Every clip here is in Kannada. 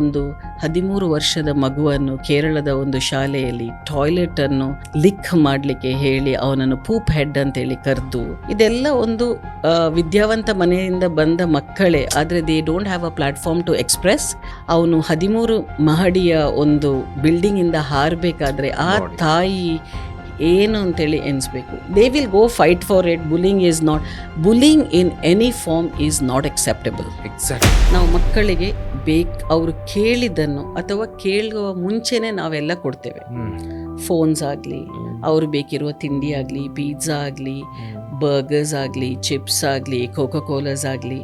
ಒಂದು 13 ವರ್ಷದ ಮಗುವನ್ನು ಕೇರಳದ ಒಂದು ಶಾಲೆಯಲ್ಲಿ ಟಾಯ್ಲೆಟನ್ನು ಲಿಕ್ ಮಾಡಲಿಕ್ಕೆ ಹೇಳಿ ಅವನನ್ನು ಪೂಪ್ ಹೆಡ್ ಅಂತೇಳಿ ಕರೆದು, ಇದೆಲ್ಲ ಒಂದು ವಿದ್ಯಾವಂತ ಮನೆಯಿಂದ ಬಂದ ಮಕ್ಕಳೇ, ಆದರೆ they don't have a platform to express. ಅವನು 13 ಮಹಡಿಯ ಒಂದು ಬಿಲ್ಡಿಂಗಿಂದ ಹಾರಬೇಕಾದ್ರೆ ಆ ತಾಯಿ ಏನು ಅಂತೇಳಿ ಎನಿಸ್ಬೇಕು. They will go fight for it. Bullying in any form is not acceptable. ನಾವು ಮಕ್ಕಳಿಗೆ ಅವರು ಕೇಳಿದ್ದನ್ನು ಅಥವಾ ಕೇಳುವ ಮುಂಚೆನೇ ನಾವೆಲ್ಲ ಕೊಡ್ತೇವೆ. ಫೋನ್ಸ್ ಆಗಲಿ, ಅವರು ಬೇಕಿರುವ ತಿಂಡಿ ಆಗಲಿ, ಪಿಜ್ಜಾ ಆಗಲಿ, ಬರ್ಗರ್ಸ್ ಆಗಲಿ, ಚಿಪ್ಸ್ ಆಗಲಿ, ಕೋಕಾ ಕೋಲಾಸ್ ಆಗಲಿ.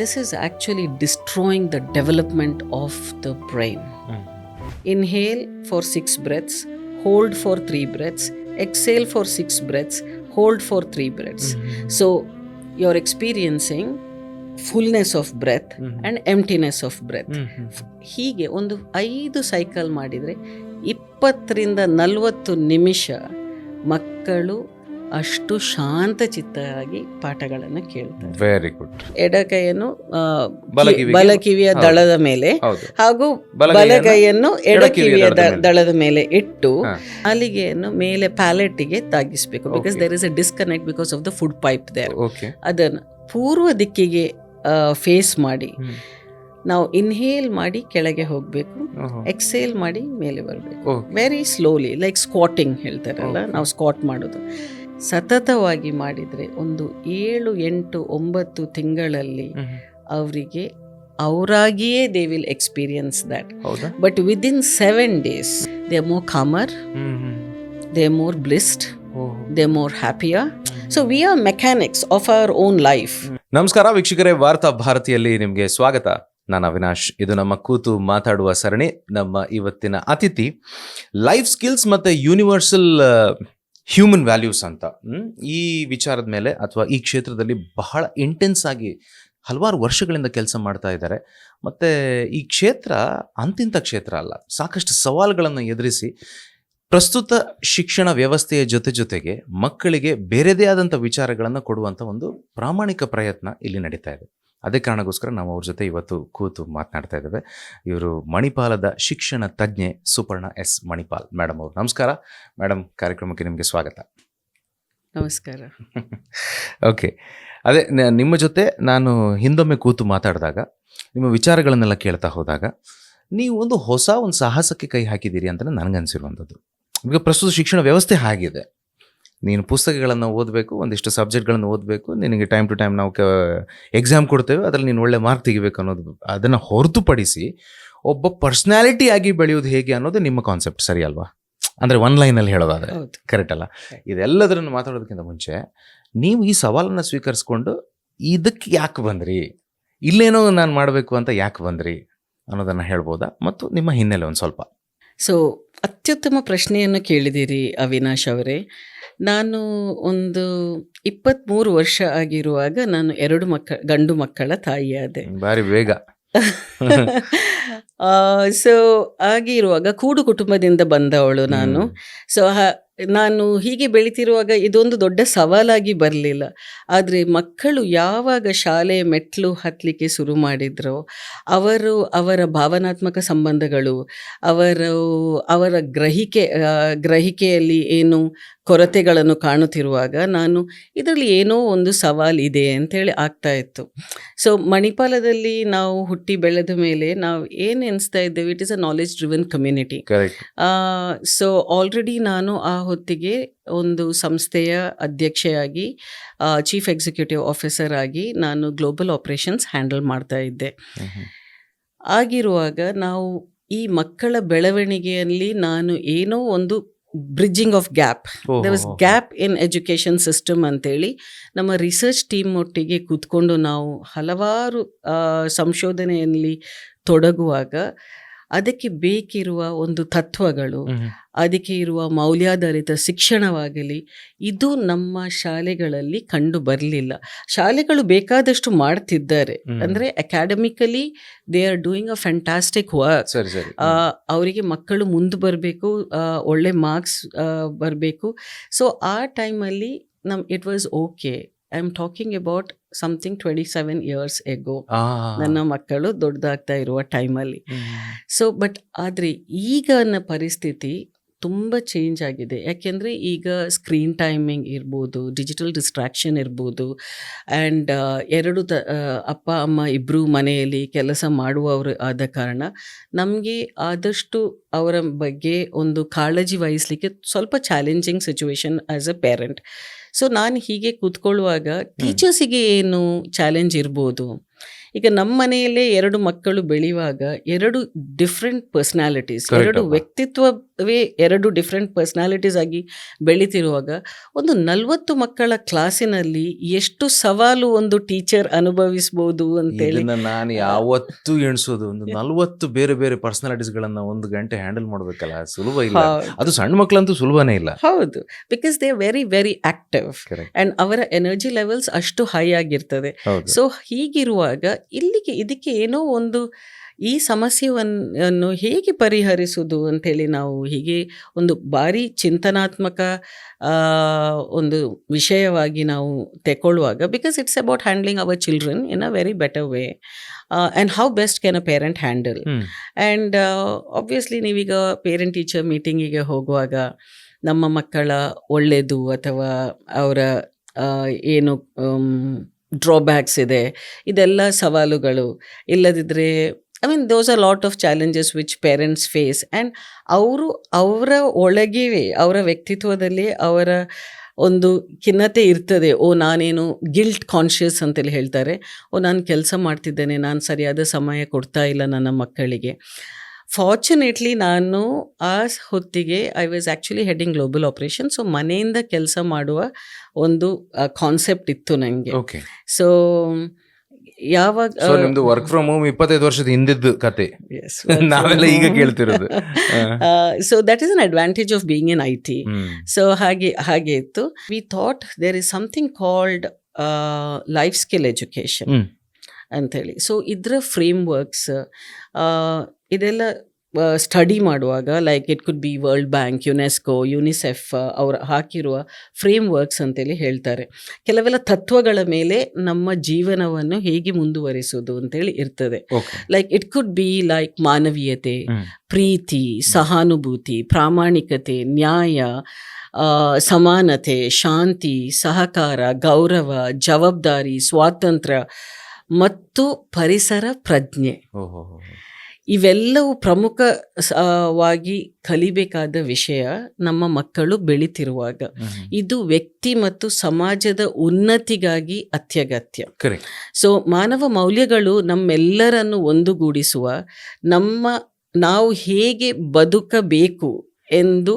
This is actually destroying the development of the brain. Inhale for 6 breaths, hold for 3 breaths, exhale for 6 breaths, hold for 3 breaths. So you're experiencing fullness of breath and emptiness of breath. ಹೀಗೆ ಒಂದು 5 ಸೈಕಲ್ ಮಾಡಿದರೆ 20-40 ನಿಮಿಷ ಮಕ್ಕಳು ಅಷ್ಟು ಶಾಂತ ಚಿತ್ತವಾಗಿ ಪಾಠಗಳನ್ನು ಕೇಳ್ತಾರೆ. Very good. ಎಡಕೈಯನ್ನು ಬಲಕಿವಿಯ ದಳದ ಮೇಲೆ ಹಾಗೂ ಬಲಗೈಯನ್ನು ಎಡಕಿವಿಯ ದಳದ ಮೇಲೆ ಇಟ್ಟು ನಾಲಿಗೆಯನ್ನು ಮೇಲೆ ಪ್ಯಾಲೆಟ್ಗೆ ತಾಗಿಸ್ಬೇಕು. Because there is a disconnect because of the food pipe there. ಅದನ್ನು ಪೂರ್ವ ದಿಕ್ಕಿಗೆ ಫೇಸ್ ಮಾಡಿ ನಾವು ಇನ್ಹೇಲ್ ಮಾಡಿ ಕೆಳಗೆ ಹೋಗಬೇಕು, ಎಕ್ಸೇಲ್ ಮಾಡಿ ಮೇಲೆ ಬರಬೇಕು. ವೆರಿ ಸ್ಲೋಲಿ, ಲೈಕ್ ಸ್ಕ್ವಾಟಿಂಗ್ ಹೇಳ್ತಾರಲ್ಲ, ನಾವು ಸ್ಕ್ವಾಟ್ ಮಾಡೋದು. ಸತತವಾಗಿ ಮಾಡಿದರೆ ಒಂದು 7, 8, 9 ತಿಂಗಳಲ್ಲಿ ಅವರಿಗೆ ಅವರಾಗಿಯೇ they will experience that. But within 7 days they are more calmer, they are more blissed, they are more happier. So we are mechanics of our own life. ನಮಸ್ಕಾರ ವೀಕ್ಷಕರೇ, ವಾರ್ತಾ ಭಾರತಿಯಲ್ಲಿ ನಿಮಗೆ ಸ್ವಾಗತ. ನಾನು ಅವಿನಾಶ್. ಇದು ನಮ್ಮ ಕೂತು ಮಾತಾಡುವ ಸರಣಿ. ನಮ್ಮ ಇವತ್ತಿನ ಅತಿಥಿ ಲೈಫ್ ಸ್ಕಿಲ್ಸ್ ಮತ್ತು ಯೂನಿವರ್ಸಲ್ ಹ್ಯೂಮನ್ ವ್ಯಾಲ್ಯೂಸ್ ಅಂತ ಈ ವಿಚಾರದ ಮೇಲೆ ಅಥವಾ ಈ ಕ್ಷೇತ್ರದಲ್ಲಿ ಬಹಳ ಇಂಟೆನ್ಸ್ ಆಗಿ ಹಲವಾರು ವರ್ಷಗಳಿಂದ ಕೆಲಸ ಮಾಡ್ತಾ ಇದ್ದಾರೆ. ಮತ್ತು ಈ ಕ್ಷೇತ್ರ ಅಂತಿಂಥ ಕ್ಷೇತ್ರ ಅಲ್ಲ, ಸಾಕಷ್ಟು ಸವಾಲುಗಳನ್ನು ಎದುರಿಸಿ ಪ್ರಸ್ತುತ ಶಿಕ್ಷಣ ವ್ಯವಸ್ಥೆಯ ಜೊತೆಗೆ ಮಕ್ಕಳಿಗೆ ಬೇರೆದೇ ಆದಂಥ ವಿಚಾರಗಳನ್ನು ಕೊಡುವಂಥ ಒಂದು ಪ್ರಾಮಾಣಿಕ ಪ್ರಯತ್ನ ಇಲ್ಲಿ ನಡೀತಾ ಇದೆ. ಅದೇ ಕಾರಣಕ್ಕೋಸ್ಕರ ನಾವು ಅವ್ರ ಜೊತೆ ಇವತ್ತು ಕೂತು ಮಾತನಾಡ್ತಾ ಇದ್ದೇವೆ. ಇವರು ಮಣಿಪಾಲದ ಶಿಕ್ಷಣ ತಜ್ಞೆ ಸುಪರ್ಣ ಎಸ್ ಮಣಿಪಾಲ್ ಮೇಡಮ್ ಅವರು. ನಮಸ್ಕಾರ ಮೇಡಮ್, ಕಾರ್ಯಕ್ರಮಕ್ಕೆ ನಿಮಗೆ ಸ್ವಾಗತ. ನಮಸ್ಕಾರ. ಓಕೆ, ಅದೇ ನಿಮ್ಮ ಜೊತೆ ನಾನು ಹಿಂದೊಮ್ಮೆ ಕೂತು ಮಾತಾಡಿದಾಗ ನಿಮ್ಮ ವಿಚಾರಗಳನ್ನೆಲ್ಲ ಕೇಳ್ತಾ ಹೋದಾಗ ನೀವು ಒಂದು ಸಾಹಸಕ್ಕೆ ಕೈ ಹಾಕಿದ್ದೀರಿ ಅಂತ ನನಗನ್ಸಿರುವಂಥದ್ದು. ಈಗ ಪ್ರಸ್ತುತ ಶಿಕ್ಷಣ ವ್ಯವಸ್ಥೆ ಹಾಗಿದೆ, ನೀನು ಪುಸ್ತಕಗಳನ್ನು ಓದಬೇಕು, ಒಂದಿಷ್ಟು ಸಬ್ಜೆಕ್ಟ್ಗಳನ್ನು ಓದಬೇಕು, ನಿನಗೆ ಟೈಮ್ ಟು ಟೈಮ್ ನಾವು ಎಕ್ಸಾಮ್ ಕೊಡ್ತೇವೆ, ಅದರಲ್ಲಿ ನೀನು ಒಳ್ಳೆ ಮಾರ್ಕ್ ತೆಗಿಬೇಕು ಅನ್ನೋದು, ಅದನ್ನು ಹೊರತುಪಡಿಸಿ ಒಬ್ಬ ಪರ್ಸ್ನಾಲಿಟಿ ಆಗಿ ಬೆಳೆಯೋದು ಹೇಗೆ ಅನ್ನೋದು ನಿಮ್ಮ ಕಾನ್ಸೆಪ್ಟ್, ಸರಿ ಅಲ್ವಾ? ಅಂದರೆ ಒನ್ ಲೈನಲ್ಲಿ ಹೇಳೋದಾದರೆ ಕರೆಕ್ಟ್ ಅಲ್ಲ? ಇದೆಲ್ಲದರನ್ನು ಮಾತಾಡೋದಕ್ಕಿಂತ ಮುಂಚೆ ನೀವು ಈ ಸವಾಲನ್ನು ಸ್ವೀಕರಿಸ್ಕೊಂಡು ಇದಕ್ಕೆ ಯಾಕೆ ಬಂದ್ರಿ, ಇಲ್ಲೇನೋ ನಾನು ಮಾಡಬೇಕು ಅಂತ ಯಾಕೆ ಬಂದ್ರಿ ಅನ್ನೋದನ್ನು ಹೇಳ್ಬೋದಾ, ಮತ್ತು ನಿಮ್ಮ ಹಿನ್ನೆಲೆ ಒಂದು ಸ್ವಲ್ಪ? ಸೊ ಅತ್ಯುತ್ತಮ ಪ್ರಶ್ನೆಯನ್ನು ಕೇಳಿದ್ದೀರಿ ಅವಿನಾಶ್ ಅವರೇ. ನಾನು ಒಂದು 23 ವರ್ಷ ಆಗಿರುವಾಗ ನಾನು 2 ಗಂಡು ಮಕ್ಕಳ ತಾಯಿಯಾದೆ. ಭಾರಿ ಬೇಗ. ಸೊ ಆಗಿರುವಾಗ ಕೂಡು ಕುಟುಂಬದಿಂದ ಬಂದವಳು ನಾನು. ಸೊ ನಾನು ಹೀಗೆ ಬೆಳೀತಿರುವಾಗ ಇದೊಂದು ದೊಡ್ಡ ಸವಾಲಾಗಿ ಬರಲಿಲ್ಲ. ಆದರೆ ಮಕ್ಕಳು ಯಾವಾಗ ಶಾಲೆ ಮೆಟ್ಲು ಹತ್ತಲಿಕ್ಕೆ ಶುರು ಮಾಡಿದ್ರೋ ಅವರ ಭಾವನಾತ್ಮಕ ಸಂಬಂಧಗಳು, ಅವರ ಗ್ರಹಿಕೆಯಲ್ಲಿ ಏನು ಕೊರತೆಗಳನ್ನು ಕಾಣುತ್ತಿರುವಾಗ ನಾನು ಇದರಲ್ಲಿ ಏನೋ ಒಂದು ಸವಾಲಿದೆ ಅಂತೇಳಿ ಆಗ್ತಾ ಇತ್ತು. ಸೊ ಮಣಿಪಾಲದಲ್ಲಿ ನಾವು ಹುಟ್ಟಿ ಬೆಳೆದ ಮೇಲೆ ನಾವು ಏನು ಎನಿಸ್ತಾ ಇದ್ದೇವೆ, it is a knowledge driven community. So already ನಾನು ಆ ಹೊತ್ತಿಗೆ ಒಂದು ಸಂಸ್ಥೆಯ ಅಧ್ಯಕ್ಷೆಯಾಗಿ, ಚೀಫ್ ಎಕ್ಸಿಕ್ಯೂಟಿವ್ ಆಫೀಸರ್ ಆಗಿ ನಾನು ಗ್ಲೋಬಲ್ ಆಪರೇಷನ್ಸ್ ಹ್ಯಾಂಡಲ್ ಮಾಡ್ತಾ ಇದ್ದೆ. ಆಗಿರುವಾಗ ನಾವು ಈ ಮಕ್ಕಳ ಬೆಳವಣಿಗೆಯಲ್ಲಿ ನಾನು ಏನೋ ಒಂದು bridging of gap, there was gap in education system ಅಂತೇಳಿ ನಮ್ಮ ರಿಸರ್ಚ್ ಟೀಮ್ ಒಟ್ಟಿಗೆ ಕೂತ್ಕೊಂಡು ನಾವು ಹಲವಾರು ಸಂಶೋಧನೆಯಲ್ಲಿ ತೊಡಗುವಾಗ ಅದಕ್ಕೆ ಬೇಕಿರುವ ಒಂದು ತತ್ವಗಳು, ಅದಕ್ಕೆ ಇರುವ ಮೌಲ್ಯಾಧಾರಿತ ಶಿಕ್ಷಣವಾಗಲಿ, ಇದು ನಮ್ಮ ಶಾಲೆಗಳಲ್ಲಿ ಕಂಡು ಬರಲಿಲ್ಲ. ಶಾಲೆಗಳು ಬೇಕಾದಷ್ಟು ಮಾಡ್ತಿದ್ದಾರೆ, ಅಂದರೆ academically they are doing a fantastic work. ಅವರಿಗೆ ಮಕ್ಕಳು ಮುಂದೆ ಬರಬೇಕು, ಒಳ್ಳೆ ಮಾರ್ಕ್ಸ್ ಬರಬೇಕು. ಸೊ ಆ ಟೈಮಲ್ಲಿ it was okay. I am talking about something 27 years ago. ಆ, ನನ್ನ ಮಕ್ಕಳು ದೊಡ್ಡದಾಗ್ತಾ ಇರುವ ಟೈಮಲ್ಲಿ. ಸೊ ಬಟ್ ಆದರೆ ಈಗ ಪರಿಸ್ಥಿತಿ ತುಂಬ ಚೇಂಜ್ ಆಗಿದೆ. ಯಾಕೆಂದರೆ ಈಗ ಸ್ಕ್ರೀನ್ ಟೈಮಿಂಗ್ ಇರ್ಬೋದು, ಡಿಜಿಟಲ್ ಡಿಸ್ಟ್ರಾಕ್ಷನ್ ಇರ್ಬೋದು, ಆ್ಯಂಡ್ ಅಪ್ಪ ಅಮ್ಮ ಇಬ್ಬರು ಮನೆಯಲ್ಲಿ ಕೆಲಸ ಮಾಡುವವರು ಆದ ಕಾರಣ ನಮಗೆ ಆದಷ್ಟು ಅವರ ಬಗ್ಗೆ ಒಂದು ಕಾಳಜಿ ವಹಿಸಲಿಕ್ಕೆ ಸ್ವಲ್ಪ challenging situation as a parent. So ನಾನು ಹೀಗೆ ಕೂತ್ಕೊಳ್ಳುವಾಗ ಟೀಚರ್ಸಿಗೆ ಏನು ಚಾಲೆಂಜ್ ಇರ್ಬೋದು, ಈಗ ನಮ್ಮ ಮನೆಯಲ್ಲೇ 2 ಮಕ್ಕಳು ಬೆಳೆಯುವಾಗ 2 ಡಿಫ್ರೆಂಟ್ ಪರ್ಸ್ನಾಲಿಟೀಸ್, Correct 2 ಅಪ್ಪ. ವ್ಯಕ್ತಿತ್ವವೇ 2 ಡಿಫ್ರೆಂಟ್ ಪರ್ಸ್ನಾಲಿಟೀಸ್ ಆಗಿ ಬೆಳೀತಿರುವಾಗ ಒಂದು 40 ಮಕ್ಕಳ ಕ್ಲಾಸಿನಲ್ಲಿ ಎಷ್ಟು ಸವಾಲು ಒಂದು ಟೀಚರ್ ಅನುಭವಿಸ್ಬೋದು ಅಂತೇಳಿ. ಇದನ್ನ ನಾನು ಯಾವತ್ತೂ ಎಣಿಸೋದು, ಒಂದು 40 ಬೇರೆ ಬೇರೆ ಪರ್ಸನಾಲಿಟೀಸ್ ಗಳನ್ನ 1 ಗಂಟೆ ಹ್ಯಾಂಡಲ್ ಮಾಡ್ಬೇಕಲ್ಲ, ಸುಲಭ ಇಲ್ಲ. ಹೌದು. ಅದು ಸಣ್ಣ ಮಕ್ಕಳಂತೂ ಸುಲಭನೇ ಇಲ್ಲ. ಹೌದು, because they are very very active Correct. And ಅವರ ಎನರ್ಜಿ ಲೆವೆಲ್ಸ್ ಅಷ್ಟು ಹೈ ಆಗಿರ್ತದೆ. ಹೌದು. ಸೊ ಹೀಗಿರುವಾಗ ಇದಕ್ಕೆ ಏನೋ ಒಂದು ಈ ಸಮಸ್ಯೆಯನ್ನು ಹೇಗೆ ಪರಿಹರಿಸುವುದು ಅಂಥೇಳಿ ನಾವು ಹೀಗೆ ಒಂದು ಭಾರಿ ಚಿಂತನಾತ್ಮಕ ಒಂದು ವಿಷಯವಾಗಿ ನಾವು ತೆಗೊಳ್ಳುವಾಗ, because it's about handling our children in a very better way and how best can a parent handle. And obviously ನೀವೀಗ ಪೇರೆಂಟ್ ಟೀಚರ್ ಮೀಟಿಂಗಿಗೆ ಹೋಗುವಾಗ ನಮ್ಮ ಮಕ್ಕಳ ಒಳ್ಳೆಯದು ಅಥವಾ ಅವರ ಏನು ಡ್ರಾಬ್ಯಾಕ್ಸ್ ಇದೆ, ಇದೆಲ್ಲ ಸವಾಲುಗಳು. ಇಲ್ಲದಿದ್ದರೆ I mean those are lot of challenges which parents face. And ಅವರ ಒಳಗೆ ಅವರ ವ್ಯಕ್ತಿತ್ವದಲ್ಲಿ ಅವರ ಒಂದು ಖಿನ್ನತೆ ಇರ್ತದೆ. ನಾನೇನು ಗಿಲ್ಟ್ ಕಾನ್ಷಿಯಸ್ ಅಂತೇಳಿ ಹೇಳ್ತಾರೆ. ನಾನು ಕೆಲಸ ಮಾಡ್ತಿದ್ದೇನೆ, ನಾನು ಸರಿಯಾದ ಸಮಯ ಕೊಡ್ತಾ ಇಲ್ಲ ನನ್ನ ಮಕ್ಕಳಿಗೆ. ಫಾರ್ಚುನೇಟ್ಲಿ ನಾನು ಆ ಹೊತ್ತಿಗೆ I was actually heading global operation. So ಮನೆಯಿಂದ ಕೆಲಸ ಮಾಡುವ ಒಂದು ಕಾನ್ಸೆಪ್ಟ್ ಇತ್ತು ನನಗೆ. ಓಕೆ. ಸೊ ಯಾವಾಗ ಸೊ ನಿಮ್ದು ವರ್ಕ್ ಫ್ರಮ್ ಹೋಮ್ 25 ವರ್ಷದ ಹಿಂದಿದ್ದು ಕತೆ ನಾವೆಲ್ಲ ಈಗ ಕೇಳ್ತಿರೋದು. So that is an advantage of being in IT. So ಹಾಗೆ ಇತ್ತು. We thought there is something called life skill education ಅಂಥೇಳಿ. ಸೊ ಇದರ ಫ್ರೇಮ್ ವರ್ಕ್ಸ್ ಇದೆಲ್ಲ ಸ್ಟಡಿ ಮಾಡುವಾಗ, like it could be World Bank, UNESCO, UNICEF ಅವರು ಹಾಕಿರುವ ಫ್ರೇಮ್ ವರ್ಕ್ಸ್ ಅಂತೇಳಿ ಹೇಳ್ತಾರೆ. ಕೆಲವೆಲ್ಲ ತತ್ವಗಳ ಮೇಲೆ ನಮ್ಮ ಜೀವನವನ್ನು ಹೇಗೆ ಮುಂದುವರಿಸೋದು ಅಂತೇಳಿ ಇರ್ತದೆ. Like it could be like ಮಾನವೀಯತೆ, ಪ್ರೀತಿ, ಸಹಾನುಭೂತಿ, ಪ್ರಾಮಾಣಿಕತೆ, ನ್ಯಾಯ, ಸಮಾನತೆ, ಶಾಂತಿ, ಸಹಕಾರ, ಗೌರವ, ಜವಾಬ್ದಾರಿ, ಸ್ವಾತಂತ್ರ್ಯ ಮತ್ತು ಪರಿಸರ ಪ್ರಜ್ಞೆ. ಇವೆಲ್ಲವೂ ಪ್ರಮುಖವಾಗಿ ಕಲಿಬೇಕಾದ ವಿಷಯ ನಮ್ಮ ಮಕ್ಕಳು ಬೆಳೀತಿರುವಾಗ. ಇದು ವ್ಯಕ್ತಿ ಮತ್ತು ಸಮಾಜದ ಉನ್ನತಿಗಾಗಿ ಅತ್ಯಗತ್ಯ. ಸೊ ಮಾನವ ಮೌಲ್ಯಗಳು ನಮ್ಮೆಲ್ಲರನ್ನು ಒಂದುಗೂಡಿಸುವ, ನಾವು ಹೇಗೆ ಬದುಕಬೇಕು ಎಂದು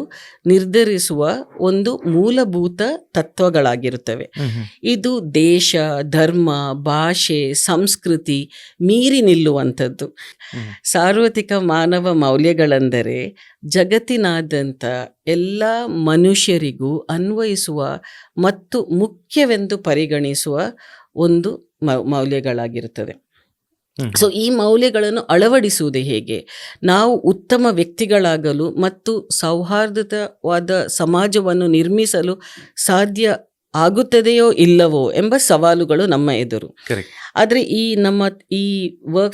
ನಿರ್ಧರಿಸುವ ಒಂದು ಮೂಲಭೂತ ತತ್ವಗಳಾಗಿರುತ್ತವೆ. ಇದು ದೇಶ, ಧರ್ಮ, ಭಾಷೆ, ಸಂಸ್ಕೃತಿ ಮೀರಿ ನಿಲ್ಲುವಂಥದ್ದು. ಸಾರ್ವತ್ರಿಕ ಮಾನವ ಮೌಲ್ಯಗಳೆಂದರೆ ಜಗತ್ತಿನಾದ್ಯಂತ ಎಲ್ಲ ಮನುಷ್ಯರಿಗೂ ಅನ್ವಯಿಸುವ ಮತ್ತು ಮುಖ್ಯವೆಂದು ಪರಿಗಣಿಸುವ ಒಂದು ಮೌಲ್ಯಗಳಾಗಿರುತ್ತದೆ. ಸೊ ಈ ಮೌಲ್ಯಗಳನ್ನು ಅಳವಡಿಸುವುದು ಹೇಗೆ, ನಾವು ಉತ್ತಮ ವ್ಯಕ್ತಿಗಳಾಗಲು ಮತ್ತು ಸೌಹಾರ್ದವಾದ ಸಮಾಜವನ್ನು ನಿರ್ಮಿಸಲು ಸಾಧ್ಯ ಆಗುತ್ತದೆಯೋ ಇಲ್ಲವೋ ಎಂಬ ಸವಾಲುಗಳು ನಮ್ಮ ಎದುರು. ಆದರೆ ನಮ್ಮ ಈ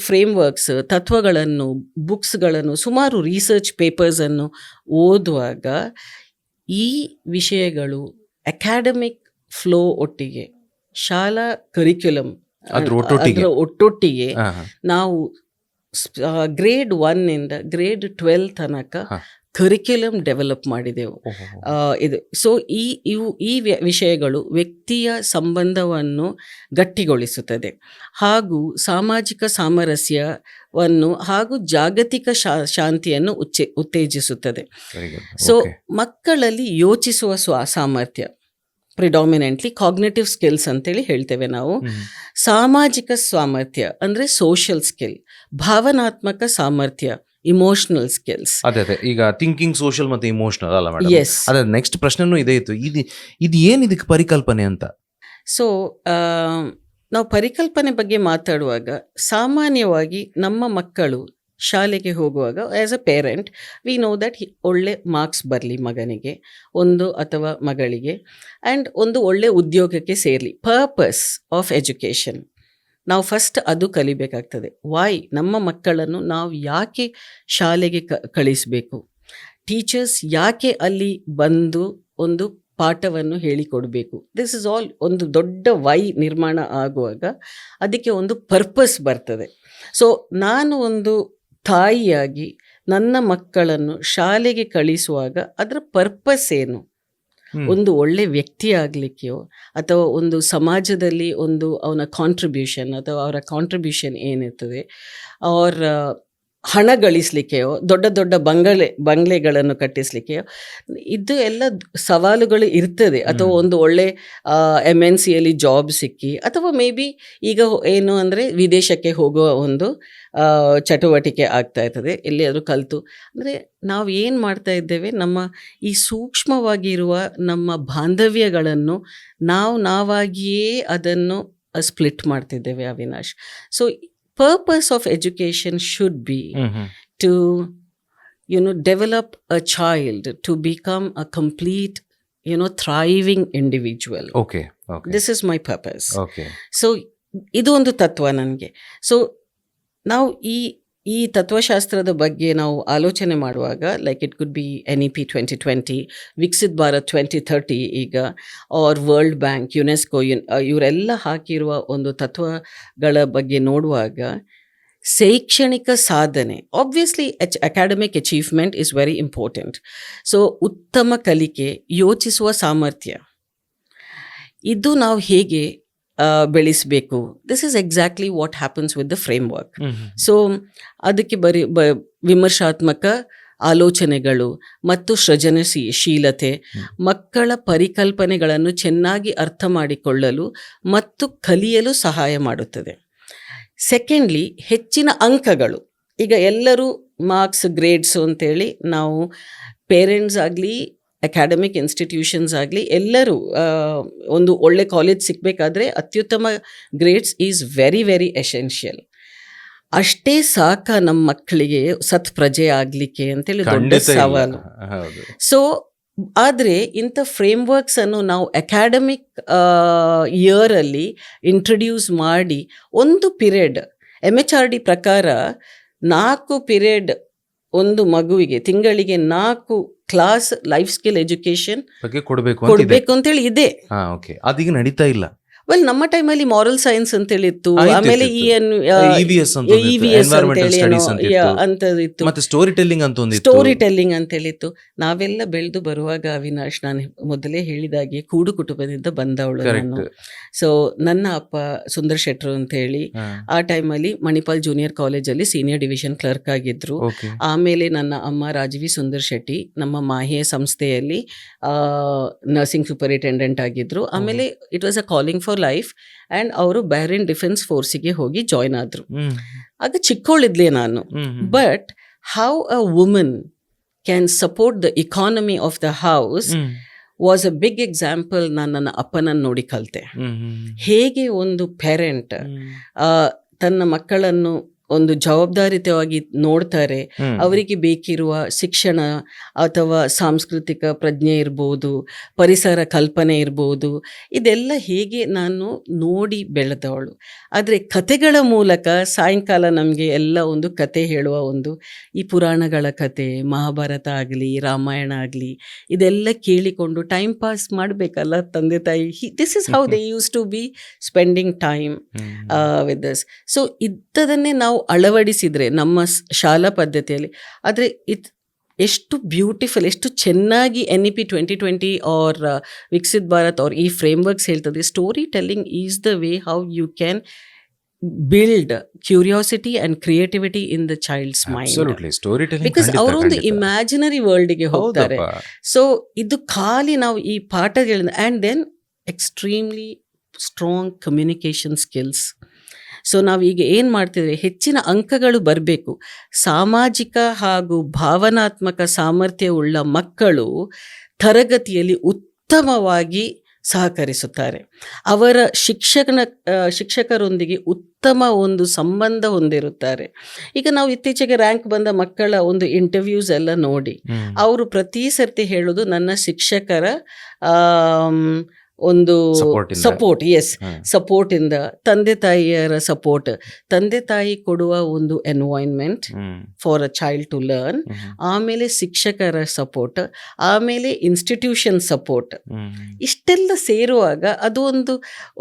ಫ್ರೇಮ್ ವರ್ಕ್ಸ್, ತತ್ವಗಳನ್ನು, ಬುಕ್ಸ್ಗಳನ್ನು, ಸುಮಾರು ರಿಸರ್ಚ್ ಪೇಪರ್ಸನ್ನು ಓದುವಾಗ ಈ ವಿಷಯಗಳು ಅಕಾಡೆಮಿಕ್ ಫ್ಲೋ ಒಟ್ಟಿಗೆ, ಶಾಲಾ ಕರಿಕ್ಯುಲಮ್ ಅದರ ಒಟ್ಟೊಟ್ಟಿಗೆ ನಾವು ಗ್ರೇಡ್ 1 ಇಂದ ಗ್ರೇಡ್ 12 ತನಕ ಕರಿಕ್ಯುಲಮ್ ಡೆವಲಪ್ ಮಾಡಿದೆವು. ಸೊ ಈ ವಿಷಯಗಳು ವ್ಯಕ್ತಿಯ ಸಂಬಂಧವನ್ನು ಗಟ್ಟಿಗೊಳಿಸುತ್ತದೆ ಹಾಗೂ ಸಾಮಾಜಿಕ ಸಾಮರಸ್ಯವನ್ನು ಹಾಗೂ ಜಾಗತಿಕ ಶಾಂತಿಯನ್ನು ಉತ್ತೇಜಿಸುತ್ತದೆ. ಸೊ ಮಕ್ಕಳಲ್ಲಿ ಯೋಚಿಸುವ ಸಾಮರ್ಥ್ಯ, ಪ್ರಿಡಾಮಿನೆಂಟ್ಲಿ ಕಾಗ್ನಿಟಿವ್ ಸ್ಕಿಲ್ಸ್ ಅಂತೇಳಿ ಹೇಳ್ತೇವೆ ನಾವು. ಸಾಮಾಜಿಕ ಸಾಮರ್ಥ್ಯ ಅಂದರೆ ಸೋಷಿಯಲ್ ಸ್ಕಿಲ್, ಭಾವನಾತ್ಮಕ ಸಾಮರ್ಥ್ಯ, ಇಮೋಷನಲ್ ಸ್ಕಿಲ್ಸ್. ಅದೇ ಈಗ ಥಿಂಕಿಂಗ್, ಸೋಷಿಯಲ್ ಮತ್ತೆ ಇಮೋಷನಲ್ ಅಲ್ಲ ಮೇಡಮ್? ಎಸ್. ಅದೇ ನೆಕ್ಸ್ಟ್ ಪ್ರಶ್ನೆನೂ ಇದೇ ಇತ್ತು, ಇದು ಏನು ಇದಕ್ಕೆ ಪರಿಕಲ್ಪನೆ ಅಂತ. ಸೊ ನಾವು ಪರಿಕಲ್ಪನೆ ಬಗ್ಗೆ ಮಾತಾಡುವಾಗ ಸಾಮಾನ್ಯವಾಗಿ ನಮ್ಮ ಮಕ್ಕಳು ಶಾಲೆಗೆ ಹೋಗುವಾಗ as a parent we know that ಒಳ್ಳೆ ಮಾರ್ಕ್ಸ್ ಬರಲಿ ಮಗನಿಗೆ ಒಂದು ಅಥವಾ ಮಗಳಿಗೆ, ಆ್ಯಂಡ್ ಒಂದು ಒಳ್ಳೆ ಉದ್ಯೋಗಕ್ಕೆ ಸೇರಲಿ. ಪರ್ಪಸ್ ಆಫ್ ಎಜುಕೇಷನ್ ನಾವು ಫಸ್ಟ್ ಅದು ಕಲಿಬೇಕಾಗ್ತದೆ. ವೈ ನಮ್ಮ ಮಕ್ಕಳನ್ನು ನಾವು ಯಾಕೆ ಶಾಲೆಗೆ ಕಳಿಸಬೇಕು, ಟೀಚರ್ಸ್ ಯಾಕೆ ಅಲ್ಲಿ ಬಂದು ಒಂದು ಪಾಠವನ್ನು ಹೇಳಿಕೊಡಬೇಕು. ದಿಸ್ ಇಸ್ ಆಲ್ ಒಂದು ದೊಡ್ಡ ವೈ ನಿರ್ಮಾಣ ಆಗುವಾಗ ಅದಕ್ಕೆ ಒಂದು ಪರ್ಪಸ್ ಬರ್ತದೆ. ಸೊ ನಾನು ಒಂದು ತಾಯಿಯಾಗಿ ನನ್ನ ಮಕ್ಕಳನ್ನು ಶಾಲೆಗೆ ಕಳಿಸುವಾಗ ಅದರ ಪರ್ಪಸ್ ಏನು, ಒಂದು ಒಳ್ಳೆ ವ್ಯಕ್ತಿ ಆಗಲಿಕ್ಕೆಯೋ ಅಥವಾ ಒಂದು ಸಮಾಜದಲ್ಲಿ ಒಂದು ಅವನ ಕಾಂಟ್ರಿಬ್ಯೂಷನ್ ಅಥವಾ ಅವರ ಕಾಂಟ್ರಿಬ್ಯೂಷನ್ ಏನಿರ್ತದೆ, ಅವರ ಹಣ ಗಳಿಸಲಿಕ್ಕೆಯೋ ದೊಡ್ಡ ದೊಡ್ಡ ಬಂಗ್ಲೆಗಳನ್ನು ಕಟ್ಟಿಸಲಿಕ್ಕೆಯೋ, ಇದು ಎಲ್ಲ ಸವಾಲುಗಳು ಇರ್ತದೆ. ಅಥವಾ ಒಂದು ಒಳ್ಳೆ MNCಯಲ್ಲಿ ಜಾಬ್ ಸಿಕ್ಕಿ, ಅಥವಾ ಮೇ ಬಿ ಈಗ ಏನು ಅಂದರೆ ವಿದೇಶಕ್ಕೆ ಹೋಗುವ ಒಂದು ಚಟುವಟಿಕೆ ಆಗ್ತಾ ಇರ್ತದೆ, ಎಲ್ಲಿಯಾದರೂ ಕಲಿತು. ಅಂದರೆ ನಾವು ಏನು ಮಾಡ್ತಾ ಇದ್ದೇವೆ, ನಮ್ಮ ಈ ಸೂಕ್ಷ್ಮವಾಗಿರುವ ನಮ್ಮ ಬಾಂಧವ್ಯಗಳನ್ನು ನಾವಾಗಿಯೇ ಅದನ್ನು ಸ್ಪ್ಲಿಟ್ ಮಾಡ್ತಿದ್ದೇವೆ Avinash. So purpose of education should be to develop a child to become a complete thriving individual. Okay. This is my purpose. Okay. So ಇದು ಒಂದು ತತ್ವ ನನಗೆ. ಸೊ ನಾವು ಈ ತತ್ವಶಾಸ್ತ್ರದ ಬಗ್ಗೆ ನಾವು ಆಲೋಚನೆ ಮಾಡುವಾಗ, like it could B NEP 2020, Viksit Bharat 2030 ಈಗ, ಆರ್ ವರ್ಲ್ಡ್ ಬ್ಯಾಂಕ್, ಯುನೆಸ್ಕೋ, ಇವರೆಲ್ಲ ಹಾಕಿರುವ ಒಂದು ತತ್ವಗಳ ಬಗ್ಗೆ ನೋಡುವಾಗ, ಶೈಕ್ಷಣಿಕ ಸಾಧನೆ, obviously academic achievement is very important. So ಉತ್ತಮ ಕಲಿಕೆ, ಯೋಚಿಸುವ ಸಾಮರ್ಥ್ಯ, ಇದು ನಾವು ಹೇಗೆ ಬೆಳೆಸಬೇಕು. This is exactly what happens with the framework. So ಅದಕ್ಕೆ ವಿಮರ್ಶಾತ್ಮಕ ಆಲೋಚನೆಗಳು ಮತ್ತು ಸೃಜನಶೀಲತೆ, ಮಕ್ಕಳ ಪರಿಕಲ್ಪನೆಗಳನ್ನು ಚೆನ್ನಾಗಿ ಅರ್ಥ ಮಾಡಿಕೊಳ್ಳಲು ಮತ್ತು ಕಲಿಯಲು ಸಹಾಯ ಮಾಡುತ್ತದೆ. ಸೆಕೆಂಡ್ಲಿ, ಹೆಚ್ಚಿನ ಅಂಕಗಳು. ಈಗ ಎಲ್ಲರೂ ಮಾರ್ಕ್ಸ್, ಗ್ರೇಡ್ಸು ಅಂತೇಳಿ ನಾವು ಪೇರೆಂಟ್ಸ್ ಆಗಲಿ ಅಕಾಡೆಮಿಕ್ ಇನ್ಸ್ಟಿಟ್ಯೂಷನ್ಸ್ ಆಗಲಿ ಎಲ್ಲರೂ ಒಂದು ಒಳ್ಳೆ ಕಾಲೇಜ್ ಸಿಗಬೇಕಾದ್ರೆ ಅತ್ಯುತ್ತಮ grades is very very essential. ಅಷ್ಟೇ ಸಾಕ ನಮ್ಮ ಮಕ್ಕಳಿಗೆ ಪ್ರಜೆ ಆಗಲಿಕ್ಕೆ ಅಂತೇಳಿ ದೊಡ್ಡ ಸವಾಲು. ಸೊ ಆದರೆ ಇಂಥ ಫ್ರೇಮ್ವರ್ಕ್ಸನ್ನು ನಾವು ಅಕಾಡೆಮಿಕ್ ಇಯರಲ್ಲಿ ಇಂಟ್ರಡ್ಯೂಸ್ ಮಾಡಿ ಒಂದು ಪಿರಿಯಡ್, MHRD ಪ್ರಕಾರ 4 ಪಿರಿಯಡ್ ಒಂದು ಮಗುವಿಗೆ ತಿಂಗಳಿಗೆ 4 ಕ್ಲಾಸ್ ಲೈಫ್ ಸ್ಕಿಲ್ ಎಜುಕೇಶನ್ ಕೊಡಬೇಕು ಅಂತೇಳಿ ಇದೆ. ಅದೀಗ ನಡೀತಾ ಇಲ್ಲ. ವೆಲ್, ನಮ್ಮ ಟೈಮಲ್ಲಿ ಮಾರಲ್ ಸೈನ್ಸ್ ಅಂತೇಳಿ ಇತ್ತು, ಆಮೇಲೆ EVS ಅಂತದಿತ್ತು, ಮತ್ತೆ ಸ್ಟೋರಿ ಟೆಲ್ಲಿಂಗ್ ಅಂತೇಳಿತ್ತು. ನಾವೆಲ್ಲ ಬೆಳೆದು ಬರುವಾಗ ಅವಿನಾಶ್, ನಾನು ಮೊದಲೇ ಹೇಳಿದಾಗೆ ಕೂಡು ಕುಟುಂಬದಿಂದ ಬಂದವಳು ನಾನು. ಸೊ ನನ್ನ ಅಪ್ಪ ಸುಂದರ್ ಶೆಟ್ರು ಅಂತ ಹೇಳಿ ಆ ಟೈಮಲ್ಲಿ ಮಣಿಪಾಲ್ ಜೂನಿಯರ್ ಕಾಲೇಜಲ್ಲಿ ಸೀನಿಯರ್ ಡಿವಿಷನ್ ಕ್ಲರ್ಕ್ ಆಗಿದ್ರು. ಆಮೇಲೆ ನನ್ನ ಅಮ್ಮ ರಾಜವಿ ಸುಂದರ್ ಶೆಟ್ಟಿ ನಮ್ಮ ಮಾಹೆ ಸಂಸ್ಥೆಯಲ್ಲಿ ನರ್ಸಿಂಗ್ ಸೂಪರಿಂಟೆಂಡೆಂಟ್ ಆಗಿದ್ರು. ಆಮೇಲೆ it was a calling for life and ಅವರು ಬಹ್ರೇನ್ ಡಿಫೆನ್ಸ್ ಫೋರ್ಸಿಗೆ ಹೋಗಿ ಜಾಯ್ನ್ ಆದರು. ಆಗ ಚಿಕ್ಕವಳಿದ್ಲೆ ನಾನು. But how a woman can support the economy of the house was a big example. ನಾನು ನನ್ನ ಅಪ್ಪನನ್ನು ನೋಡಿ ಕಲಿತೆ. ಹೇಗೆ ಒಂದು ಪೇರೆಂಟ್ ತನ್ನ ಮಕ್ಕಳನ್ನು ಒಂದು ಜವಾಬ್ದಾರಿತವಾಗಿ ನೋಡ್ತಾರೆ, ಅವರಿಗೆ ಬೇಕಿರುವ ಶಿಕ್ಷಣ ಅಥವಾ ಸಾಂಸ್ಕೃತಿಕ ಪ್ರಜ್ಞೆ ಇರ್ಬೋದು, ಪರಿಸರ ಕಲ್ಪನೆ ಇರ್ಬೋದು, ಇದೆಲ್ಲ ಹೇಗೆ ನಾನು ನೋಡಿ ಬೆಳೆದವಳು. ಆದರೆ ಕತೆಗಳ ಮೂಲಕ ಸಾಯಂಕಾಲ ನಮಗೆ ಎಲ್ಲ ಒಂದು ಕತೆ ಹೇಳುವ ಒಂದು ಈ ಪುರಾಣಗಳ ಕತೆ, ಮಹಾಭಾರತ ಆಗಲಿ ರಾಮಾಯಣ ಆಗಲಿ, ಇದೆಲ್ಲ ಕೇಳಿಕೊಂಡು ಟೈಮ್ ಪಾಸ್ ಮಾಡಬೇಕಲ್ಲ ತಂದೆ ತಾಯಿ. This is how they use to be spending time with us. So ಇಂಥದನ್ನೇ ನಾವು ಅಳವಡಿಸಿದರೆ ನಮ್ಮ ಶಾಲಾ ಪದ್ಧತಿಯಲ್ಲಿ, ಆದರೆ ಎಷ್ಟು ಬ್ಯೂಟಿಫುಲ್, ಎಷ್ಟು ಚೆನ್ನಾಗಿ NEP 2020 or Viksit Bharat or ಈ ಫ್ರೇಮ್ವರ್ಕ್ಸ್ ಹೇಳ್ತದೆ. Story telling is the way how you can build curiosity and creativity in the child's mind. Absolutely. Storytelling because ಅವರೊಂದು ಇಮ್ಯಾಜಿನರಿ ವರ್ಲ್ಡ್ಗೆ ಹೋಗ್ತಾರೆ. ಸೊ ಇದು ಖಾಲಿ ನಾವು ಈ ಪಾಠಗಳಿಂದ, and then extremely strong communication skills. So ನಾವೀಗ ಏನು ಮಾಡ್ತಿದ್ದೇವೆ, ಹೆಚ್ಚಿನ ಅಂಕಗಳು ಬರಬೇಕು. ಸಾಮಾಜಿಕ ಹಾಗೂ ಭಾವನಾತ್ಮಕ ಸಾಮರ್ಥ್ಯವುಳ್ಳ ಮಕ್ಕಳು ತರಗತಿಯಲ್ಲಿ ಉತ್ತಮವಾಗಿ ಸಹಕರಿಸುತ್ತಾರೆ. ಅವರ ಶಿಕ್ಷಕರೊಂದಿಗೆ ಉತ್ತಮ ಒಂದು ಸಂಬಂಧ ಹೊಂದಿರುತ್ತಾರೆ. ಈಗ ನಾವು ಇತ್ತೀಚೆಗೆ ರ್ಯಾಂಕ್ ಬಂದ ಮಕ್ಕಳ ಒಂದು ಇಂಟರ್ವ್ಯೂಸ್ ಎಲ್ಲ ನೋಡಿ, ಅವರು ಪ್ರತಿ ಸರ್ತಿ ಹೇಳೋದು ನನ್ನ ಶಿಕ್ಷಕರ ಒಂದು ಸಪೋರ್ಟ್, ಸಪೋರ್ಟ್ ಇಂದ, ತಂದೆ ತಾಯಿಯರ ಸಪೋರ್ಟ್, ತಂದೆ ತಾಯಿ ಕೊಡುವ ಒಂದು environment for a child to learn, ಆಮೇಲೆ ಶಿಕ್ಷಕರ ಸಪೋರ್ಟ್, ಆಮೇಲೆ ಇನ್ಸ್ಟಿಟ್ಯೂಷನ್ ಸಪೋರ್ಟ್, ಇಷ್ಟೆಲ್ಲ ಸೇರುವಾಗ ಅದು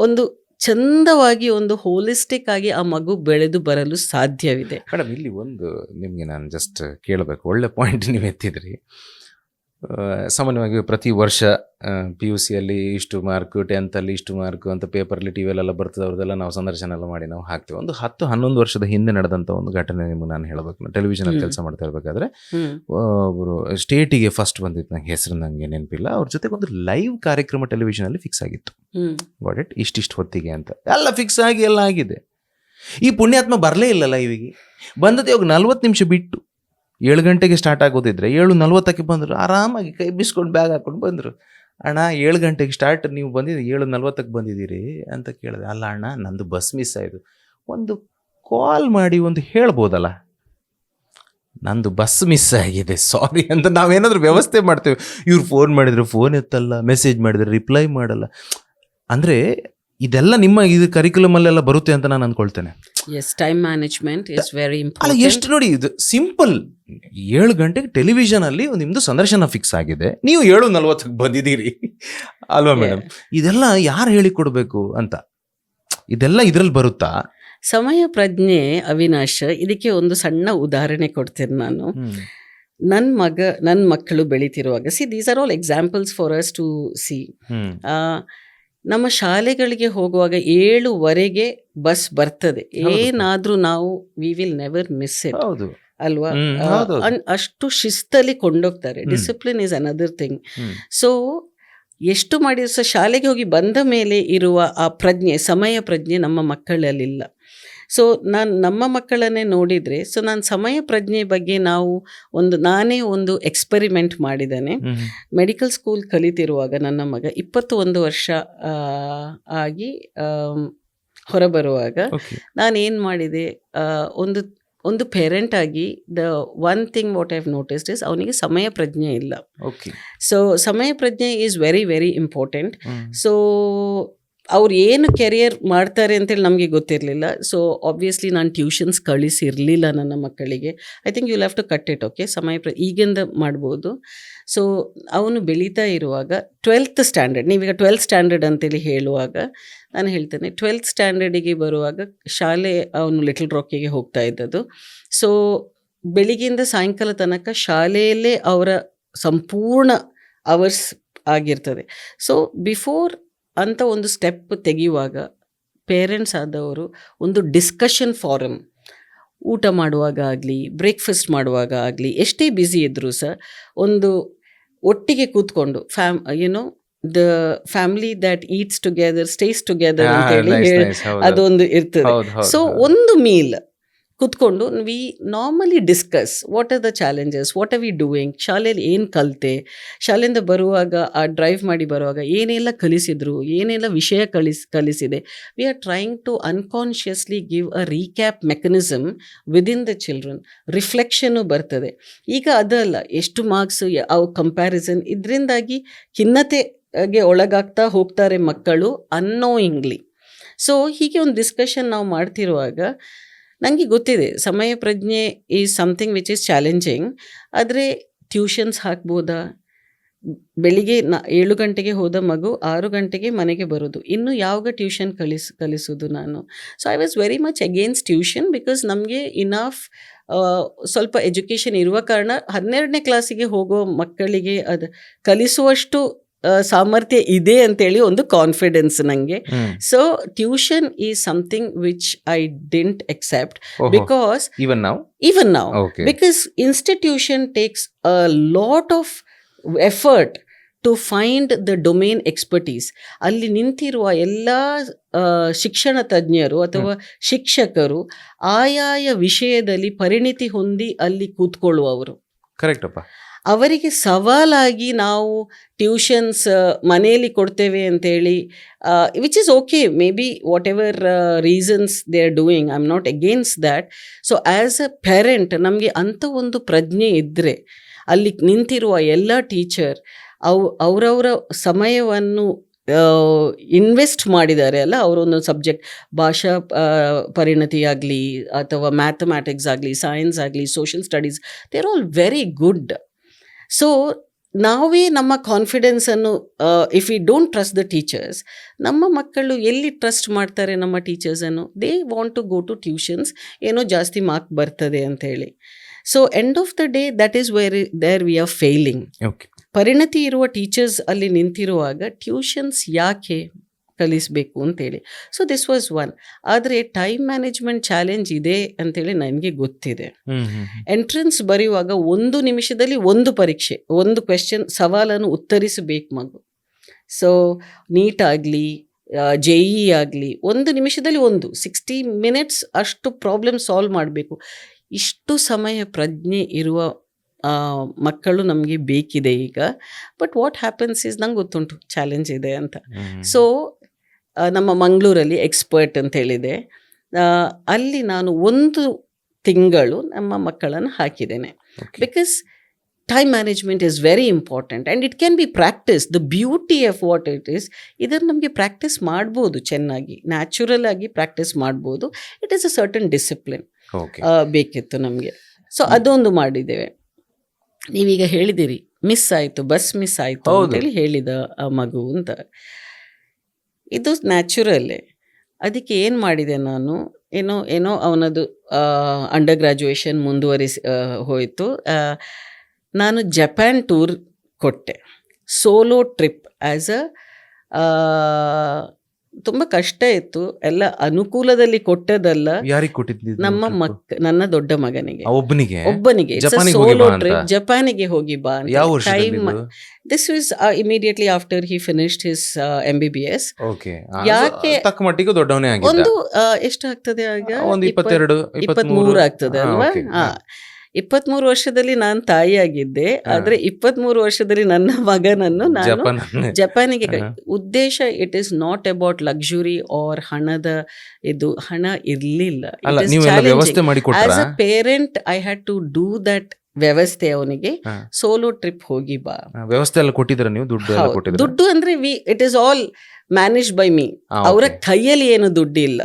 ಒಂದು ಚಂದವಾಗಿ ಒಂದು ಹೋಲಿಸ್ಟಿಕ್ ಆಗಿ ಆ ಮಗು ಬೆಳೆದು ಬರಲು ಸಾಧ್ಯವಿದೆ. ಮೇಡಮ್, ಇಲ್ಲಿ ಒಂದು ನಿಮಗೆ ನಾನು ಜಸ್ಟ್ ಕೇಳಬೇಕು, ಒಳ್ಳೆ ಪಾಯಿಂಟ್ ನೀವು ಎತ್ತಿದ್ರಿ. ಸಾಮಾನ್ಯವಾಗಿ ಪ್ರತಿ ವರ್ಷ PUC ಅಲ್ಲಿ ಇಷ್ಟು ಮಾರ್ಕ್, 10th ಅಲ್ಲಿ ಇಷ್ಟು ಮಾರ್ಕ್ ಅಂತ ಪೇಪರ್ಲಿ ಟಿವಿಯಲ್ಲೆಲ್ಲ ಬರ್ತದೆ, ಅವ್ರದ್ದೆಲ್ಲ ನಾವು ಸಂದರ್ಶನ ಎಲ್ಲ ಮಾಡಿ ನಾವು ಹಾಕ್ತೀವಿ. ಒಂದು 10-11 ವರ್ಷದ ಹಿಂದೆ ನಡೆದಂಥ ಒಂದು ಘಟನೆ ನಿಮ್ಗೆ ನಾನು ಹೇಳಬೇಕು. ನಾನು ಟೆಲಿವಿಷನಲ್ಲಿ ಕೆಲಸ ಮಾಡ್ತಾ ಇರಬೇಕಾದ್ರೆ ಒಬ್ಬರು ಸ್ಟೇಟಿಗೆ ಫಸ್ಟ್ ಬಂದಿತ್ತು, ನಂಗೆ ಹೆಸರು ನನಗೆ ನೆನಪಿಲ್ಲ, ಅವ್ರ ಜೊತೆಗೆ ಒಂದು ಲೈವ್ ಕಾರ್ಯಕ್ರಮ ಟೆಲಿವಿಷನಲ್ಲಿ ಫಿಕ್ಸ್ ಆಗಿತ್ತು. ವಾಟ್ ಇಟ್ ಇಷ್ಟಿಷ್ಟು ಹೊತ್ತಿಗೆ ಅಂತ ಎಲ್ಲ ಫಿಕ್ಸ್ ಆಗಿ ಎಲ್ಲ ಆಗಿದೆ. ಈ ಪುಣ್ಯಾತ್ಮ ಬರಲೇ ಇಲ್ಲ ಲೈವಿಗೆ. ಬಂದದ್ದು ಇವಾಗ 40 ನಿಮಿಷ ಬಿಟ್ಟು 7 ಗಂಟೆಗೆ ಸ್ಟಾರ್ಟ್ ಆಗೋದಿದ್ರೆ 7:40 ಬಂದರು. ಆರಾಮಾಗಿ ಕೈ ಬಿಸ್ಕೊಂಡು ಬ್ಯಾಗ್ ಹಾಕೊಂಡು ಬಂದರು. ಅಣ್ಣ 7 ಗಂಟೆಗೆ ಸ್ಟಾರ್ಟ್, ನೀವು ಬಂದಿದ್ದು 7:40 ಬಂದಿದ್ದೀರಿ ಅಂತ ಕೇಳಿದೆ. ಅಲ್ಲ ಅಣ್ಣ, ನಂದು ಬಸ್ ಮಿಸ್ ಆಯಿತು. ಒಂದು ಕಾಲ್ ಮಾಡಿ ಒಂದು ಹೇಳ್ಬೋದಲ್ಲ, ನಂದು ಬಸ್ ಮಿಸ್ ಆಗಿದೆ, ಸಾರಿ ಅಂತ ನಾವೇನಾದರೂ ವ್ಯವಸ್ಥೆ ಮಾಡ್ತೇವೆ. ಇವ್ರು ಫೋನ್ ಮಾಡಿದರೆ ಫೋನ್ ಎತ್ತಲ್ಲ, ಮೆಸೇಜ್ ಮಾಡಿದರೆ ರಿಪ್ಲೈ ಮಾಡಲ್ಲ. ಅಂದರೆ ಇದೆಲ್ಲ ನಿಮ್ಮ ಇದು ಕರಿಕ್ಯುಲಮಲ್ಲೆಲ್ಲ ಬರುತ್ತೆ ಅಂತ ನಾನು ಅಂದ್ಕೊಳ್ತೇನೆ. Yes, time management is very ಅಲ್ಲ, ಇಂಪಾರ್ಟೆಂಟ್. ಎಷ್ಟು ನೋಡಿ, ಇದು ಸಿಂಪಲ್. 7 ಗಂಟೆಗೆ ಟೆಲಿವಿಷನಲ್ಲಿ ನಿಮ್ದು ಸಂದರ್ಶನ ಫಿಕ್ಸ್ ಆಗಿದೆ, ನೀವು 7:40 ಬಂದಿದ್ದೀರಿ ಅಲ್ವಾ ಮೇಡಮ್? ಇದೆಲ್ಲ ಯಾರು ಹೇಳಿಕೊಡ್ಬೇಕು ಅಂತ, ಇದೆಲ್ಲ ಇದ್ರಲ್ಲಿ ಬರುತ್ತಾ? ಸಮಯ ಪ್ರಜ್ಞೆ, ಅವಿನಾಶ್, ಇದಕ್ಕೆ ಒಂದು ಸಣ್ಣ ಉದಾಹರಣೆ ಕೊಡ್ತೇನೆ ನಾನು. ನನ್ನ ಮಕ್ಕಳು ಬೆಳೀತಿರುವಾಗ, these are all examples for us to see. ನಮ್ಮ ಶಾಲೆಗಳಿಗೆ ಹೋಗುವಾಗ 7:15 ಬಸ್ ಬರ್ತದೆ. ಏನಾದ್ರೂ ನಾವು we will never miss it, ಅಲ್ವಾ? ಅಷ್ಟು ಶಿಸ್ತಲ್ಲಿ ಕೊಂಡೋಗ್ತಾರೆ. Discipline is another thing. So ಎಷ್ಟು ಮಾಡಿದ್ರು ಸಹ ಶಾಲೆಗೆ ಹೋಗಿ ಬಂದ ಮೇಲೆ ಇರುವ ಆ ಪ್ರಜ್ಞೆ, ಸಮಯ ಪ್ರಜ್ಞೆ ನಮ್ಮ ಮಕ್ಕಳಲ್ಲಿಲ್ಲ. ಸೊ ನಮ್ಮ ಮಕ್ಕಳನ್ನೇ ನೋಡಿದರೆ, ಸೊ ನಾನು ಸಮಯ ಪ್ರಜ್ಞೆ ಬಗ್ಗೆ ನಾನೇ ಒಂದು ಎಕ್ಸ್ಪೆರಿಮೆಂಟ್ ಮಾಡಿದ್ದೇನೆ. ಮೆಡಿಕಲ್ ಸ್ಕೂಲ್ ಕಲಿತಿರುವಾಗ ನನ್ನ ಮಗ 21 ವರ್ಷ ಆಗಿ ಹೊರಬರುವಾಗ ನಾನೇನು ಮಾಡಿದೆ, ಒಂದು ಪೇರೆಂಟ್ ಆಗಿ the one thing what I have noticed is ಅವನಿಗೆ ಸಮಯ ಪ್ರಜ್ಞೆ ಇಲ್ಲ. ಸೊ ಸಮಯ ಪ್ರಜ್ಞೆ is very very important. So ಅವ್ರು ಏನು ಕೆರಿಯರ್ ಮಾಡ್ತಾರೆ ಅಂತೇಳಿ ನಮಗೆ ಗೊತ್ತಿರಲಿಲ್ಲ. ಸೊ ಆಬ್ವಿಯಸ್ಲಿ ನಾನು ಟ್ಯೂಷನ್ಸ್ ಕಳಿಸಿರಲಿಲ್ಲ ನನ್ನ ಮಕ್ಕಳಿಗೆ. I think you'll have to cut it. Okay, ಈಗಿಂದ ಮಾಡ್ಬೋದು. ಸೊ ಅವನು ಬೆಳೀತಾ ಇರುವಾಗ 12th ಸ್ಟ್ಯಾಂಡರ್ಡ್, ನೀವೀಗ 12th ಸ್ಟ್ಯಾಂಡರ್ಡ್ ಅಂತೇಳಿ ಹೇಳುವಾಗ ನಾನು ಹೇಳ್ತೇನೆ, 12th ಸ್ಟ್ಯಾಂಡರ್ಡಿಗೆ ಬರುವಾಗ ಶಾಲೆ ಅವನು ಲಿಟಲ್ ರಾಕಿಗೆ ಹೋಗ್ತಾ ಇದ್ದದ್ದು. ಸೊ ಬೆಳಿಗ್ಗೆಯಿಂದ ಸಾಯಂಕಾಲ ತನಕ ಶಾಲೆಯಲ್ಲೇ ಅವರ ಸಂಪೂರ್ಣ ಅವರ್ಸ್ ಆಗಿರ್ತದೆ. ಸೊ ಬಿಫೋರ್ ಅಂತ ಒಂದು ಸ್ಟೆಪ್ ತೆಗೆಯುವಾಗ ಪೇರೆಂಟ್ಸ್ ಆದವರು ಒಂದು ಡಿಸ್ಕಷನ್ ಫಾರಮ್, ಊಟ ಮಾಡುವಾಗ ಆಗಲಿ, ಬ್ರೇಕ್ಫಾಸ್ಟ್ ಮಾಡುವಾಗ ಆಗಲಿ, ಎಷ್ಟೇ ಬ್ಯುಸಿ ಇದ್ದರೂ ಸಹ ಒಂದು ಒಟ್ಟಿಗೆ ಕೂತ್ಕೊಂಡು the family that eats together stays together ಅಂತೇಳಿ ಅದೊಂದು ಇರ್ತದೆ. ಸೊ ಒಂದು ಮೀಲ್ ಕೂತ್ಕೊಂಡು we normally discuss what are the challenges, what are we doing, ಶಾಲೆಯಲ್ಲಿ ಏನು ಕಲಿತೆ, ಶಾಲೆಯಿಂದ ಬರುವಾಗ ಆ ಡ್ರೈವ್ ಮಾಡಿ ಬರುವಾಗ ಏನೆಲ್ಲ ಕಲಿಸಿದ್ರು, ಏನೆಲ್ಲ ವಿಷಯ ಕಲಿಸಿದೆ. We are trying to unconsciously give a recap mechanism within the children. Reflection ಬರ್ತದೆ. ಈಗ ಅದಲ್ಲ, ಎಷ್ಟು ಮಾರ್ಕ್ಸ್, ಅವು ಕಂಪ್ಯಾರಿಸನ್, ಇದರಿಂದಾಗಿ ಖಿನ್ನತೆಗೆ ಒಳಗಾಗ್ತಾ ಹೋಗ್ತಾರೆ ಮಕ್ಕಳು ಅನ್ನೋಯಿಂಗ್ಲಿ. ಸೊ ಹೀಗೆ ಒಂದು ಡಿಸ್ಕಷನ್ ನಾವು ಮಾಡ್ತಿರುವಾಗ ನನಗೆ ಗೊತ್ತಿದೆ ಸಮಯ ಪ್ರಜ್ಞೆ is something which is challenging. ಆದರೆ ಟ್ಯೂಷನ್ಸ್ ಹಾಕ್ಬೋದಾ? ಬೆಳಿಗ್ಗೆ 7 ಗಂಟೆಗೆ ಹೋದ ಮಗು 6 ಗಂಟೆಗೆ ಮನೆಗೆ ಬರೋದು, ಇನ್ನು ಯಾವಾಗ ಟ್ಯೂಷನ್ ಕಲಿಸೋದು ನಾನು? So I was very much against tuition because ನಮಗೆ ಇನಫ್ ಸ್ವಲ್ಪ ಎಜುಕೇಷನ್ ಇರುವ ಕಾರಣ 12ನೇ ಕ್ಲಾಸಿಗೆ ಹೋಗೋ ಮಕ್ಕಳಿಗೆ ಅದು ಕಲಿಸುವಷ್ಟು ಸಾಮರ್ಥ್ಯ ಇದೆ ಅಂತೇಳಿ ಒಂದು ಕಾನ್ಫಿಡೆನ್ಸ್ ನನಗೆ. So tuition is something which I didn't accept because even now because institution takes a lot of effort to find the domain expertise. ಅಲ್ಲಿ ನಿಂತಿರುವ ಎಲ್ಲ ಶಿಕ್ಷಣ ತಜ್ಞರು ಅಥವಾ ಶಿಕ್ಷಕರು ಆಯಾಯ ವಿಷಯದಲ್ಲಿ ಪರಿಣಿತಿ ಹೊಂದಿ ಅಲ್ಲಿ ಕೂತ್ಕೊಳ್ಳುವವರು. ಕರೆಕ್ಟ್ ಅಪ್ಪ. ಅವರಿಗೆ ಸವಾಲಾಗಿ ನಾವು ಟ್ಯೂಷನ್ಸ್ ಮನೆಯಲ್ಲಿ ಕೊಡ್ತೇವೆ ಅಂತೇಳಿ, which is okay, may be what ever reasons they are doing, I am not against that. So as a parent ನಮಗೆ ಅಂಥ ಒಂದು ಪ್ರಜ್ಞೆ ಇದ್ದರೆ, ಅಲ್ಲಿ ನಿಂತಿರುವ ಎಲ್ಲ ಟೀಚರ್ ಅವರವರ ಸಮಯವನ್ನು ಇನ್ವೆಸ್ಟ್ ಮಾಡಿದ್ದಾರೆ ಅಲ್ಲ, ಅವರೊಂದು ಸಬ್ಜೆಕ್ಟ್, ಭಾಷಾ ಪರಿಣತಿ ಆಗಲಿ ಅಥವಾ ಮ್ಯಾಥಮ್ಯಾಟಿಕ್ಸ್ ಆಗಲಿ, ಸೈನ್ಸ್ ಆಗಲಿ, social studies, they are all very good. So ನಾವೇ ನಮ್ಮ ಕಾನ್ಫಿಡೆನ್ಸನ್ನು, if we don't trust the teachers, ನಮ್ಮ ಮಕ್ಕಳು ಎಲ್ಲಿ ಟ್ರಸ್ಟ್ ಮಾಡ್ತಾರೆ ನಮ್ಮ ಟೀಚರ್ಸನ್ನು? They want to go to tuitions, ಏನೋ ಜಾಸ್ತಿ ಮಾರ್ಕ್ ಬರ್ತದೆ ಅಂತೇಳಿ. So end of the day that is there we are failing. Okay, ಪರಿಣತಿ ಇರುವ ಟೀಚರ್ಸ್ ಅಲ್ಲಿ ನಿಂತಿರುವಾಗ ಟ್ಯೂಷನ್ಸ್ ಯಾಕೆ ಕಲಿಸಬೇಕು ಅಂತೇಳಿ. So this was one. ಆದರೆ ಟೈಮ್ ಮ್ಯಾನೇಜ್ಮೆಂಟ್ ಚಾಲೆಂಜ್ ಇದೆ ಅಂತೇಳಿ ನನಗೆ ಗೊತ್ತಿದೆ. ಎಂಟ್ರೆನ್ಸ್ ಬರೆಯುವಾಗ 1 ನಿಮಿಷದಲ್ಲಿ 1 ಪರೀಕ್ಷೆ, 1 ಕ್ವೆಶ್ಚನ್ ಸವಾಲನ್ನು ಉತ್ತರಿಸಬೇಕು ಮಗು. ಸೊ ನೀಟ್ ಆಗಲಿ, JEE ಆಗಲಿ, 1 ನಿಮಿಷದಲ್ಲಿ 60 ಮಿನಿಟ್ಸ್ ಅಷ್ಟು ಪ್ರಾಬ್ಲಮ್ ಸಾಲ್ವ್ ಮಾಡಬೇಕು. ಇಷ್ಟು ಸಮಯ ಪ್ರಜ್ಞೆ ಇರುವ ಮಕ್ಕಳು ನಮಗೆ ಬೇಕಿದೆ ಈಗ. ಬಟ್ ವಾಟ್ ಹ್ಯಾಪನ್ಸ್ ಇಸ್, ನಂಗೆ ಗೊತ್ತುಂಟು ಚಾಲೆಂಜ್ ಇದೆ ಅಂತ. ಸೊ ನಮ್ಮ ಮಂಗಳೂರಲ್ಲಿ ಎಕ್ಸ್ಪರ್ಟ್ ಅಂತ ಹೇಳಿದೆ, ಅಲ್ಲಿ ನಾನು 1 ತಿಂಗಳು ನಮ್ಮ ಮಕ್ಕಳನ್ನು ಹಾಕಿದ್ದೇನೆ. Because time management is very important and it can be practice. The beauty of what it is, ಇದನ್ನು ನಮಗೆ ಪ್ರಾಕ್ಟೀಸ್ ಮಾಡ್ಬೋದು, ಚೆನ್ನಾಗಿ ನ್ಯಾಚುರಲ್ ಆಗಿ ಪ್ರಾಕ್ಟೀಸ್ ಮಾಡ್ಬೋದು. It is a certain discipline ಬೇಕಿತ್ತು ನಮಗೆ. ಸೊ ಅದೊಂದು ಮಾಡಿದ್ದೇವೆ. ನೀವೀಗ ಹೇಳಿದಿರಿ ಮಿಸ್ ಆಯಿತು, ಬಸ್ ಮಿಸ್ ಆಯಿತು ಅಂತೇಳಿ ಹೇಳಿದ ಆ ಮಗು ಅಂತ. ಇದು ನ್ಯಾಚುರಲ್ಲೇ. ಅದಕ್ಕೆ ಏನು ಮಾಡಿದೆ ನಾನು, ಏನೋ ಅವನದು ಅಂಡರ್ ಗ್ರ್ಯಾಜುಯೇಷನ್ ಮುಂದುವರಿಸಿ ಹೋಯಿತು. ನಾನು ಜಪಾನ್ ಟೂರ್ ಕೊಟ್ಟೆ, ಸೋಲೋ ಟ್ರಿಪ್. ಆ್ಯಸ್ ತುಂಬ ಕಷ್ಟ ಇತ್ತು, ಎಲ್ಲ ಅನುಕೂಲದಲ್ಲಿ ಕೊಟ್ಟದಲ್ಲ. ಯಾರಿಗೆ ಕೊಟ್ಟಿದ್ದು? ನನ್ನ ದೊಡ್ಡ ಮಗನಿಗೆ, ಒಬ್ಬನಿಗೆ ಸೋಲೋ ಟ್ರಿಪ್, ಜಪಾನಿಗೆ ಹೋಗಿ ಬಾ ಅಂತ. ಯಾವ ವರ್ಷದಲ್ಲಿ? This was immediately after he finished his MBBS. ಯಾಕೆ ತಕ್ಕ ಮಟ್ಟಿಗೆ ದೊಡ್ಡವನೇ ಆಗಿದ್ದ. ಒಂದು ಎಷ್ಟಾಗ್ತದೆ ಆಗ? 23 ಆಗ್ತದೆ ಅಲ್ವಾ? 23 ವರ್ಷದಲ್ಲಿ ನಾನು ತಾಯಿಯಾಗಿದ್ದೆ. ಆದರೆ 23 ವರ್ಷದಲ್ಲಿ ನನ್ನ ಮಗನನ್ನು ನಾನು ಜಪಾನಿಗೆ ಉದ್ದೇಶ, it is not about luxury or ಹಣದ ಇದು. ಹಣ ಇರಲಿಲ್ಲ. As a parent I had to do that ವ್ಯವಸ್ಥೆ. ಅವನಿಗೆ ಸೋಲೋ ಟ್ರಿಪ್ ಹೋಗಿ ಬಾ ವ್ಯವಸ್ಥೆ ಎಲ್ಲ ಕೊಟ್ಟಿದ್ರ ನೀವು? ದುಡ್ಡು ಅಂದ್ರೆ it is all manage by me. ಅವರ ಕೈಯಲ್ಲಿ ಏನು ದುಡ್ಡು ಇಲ್ಲ.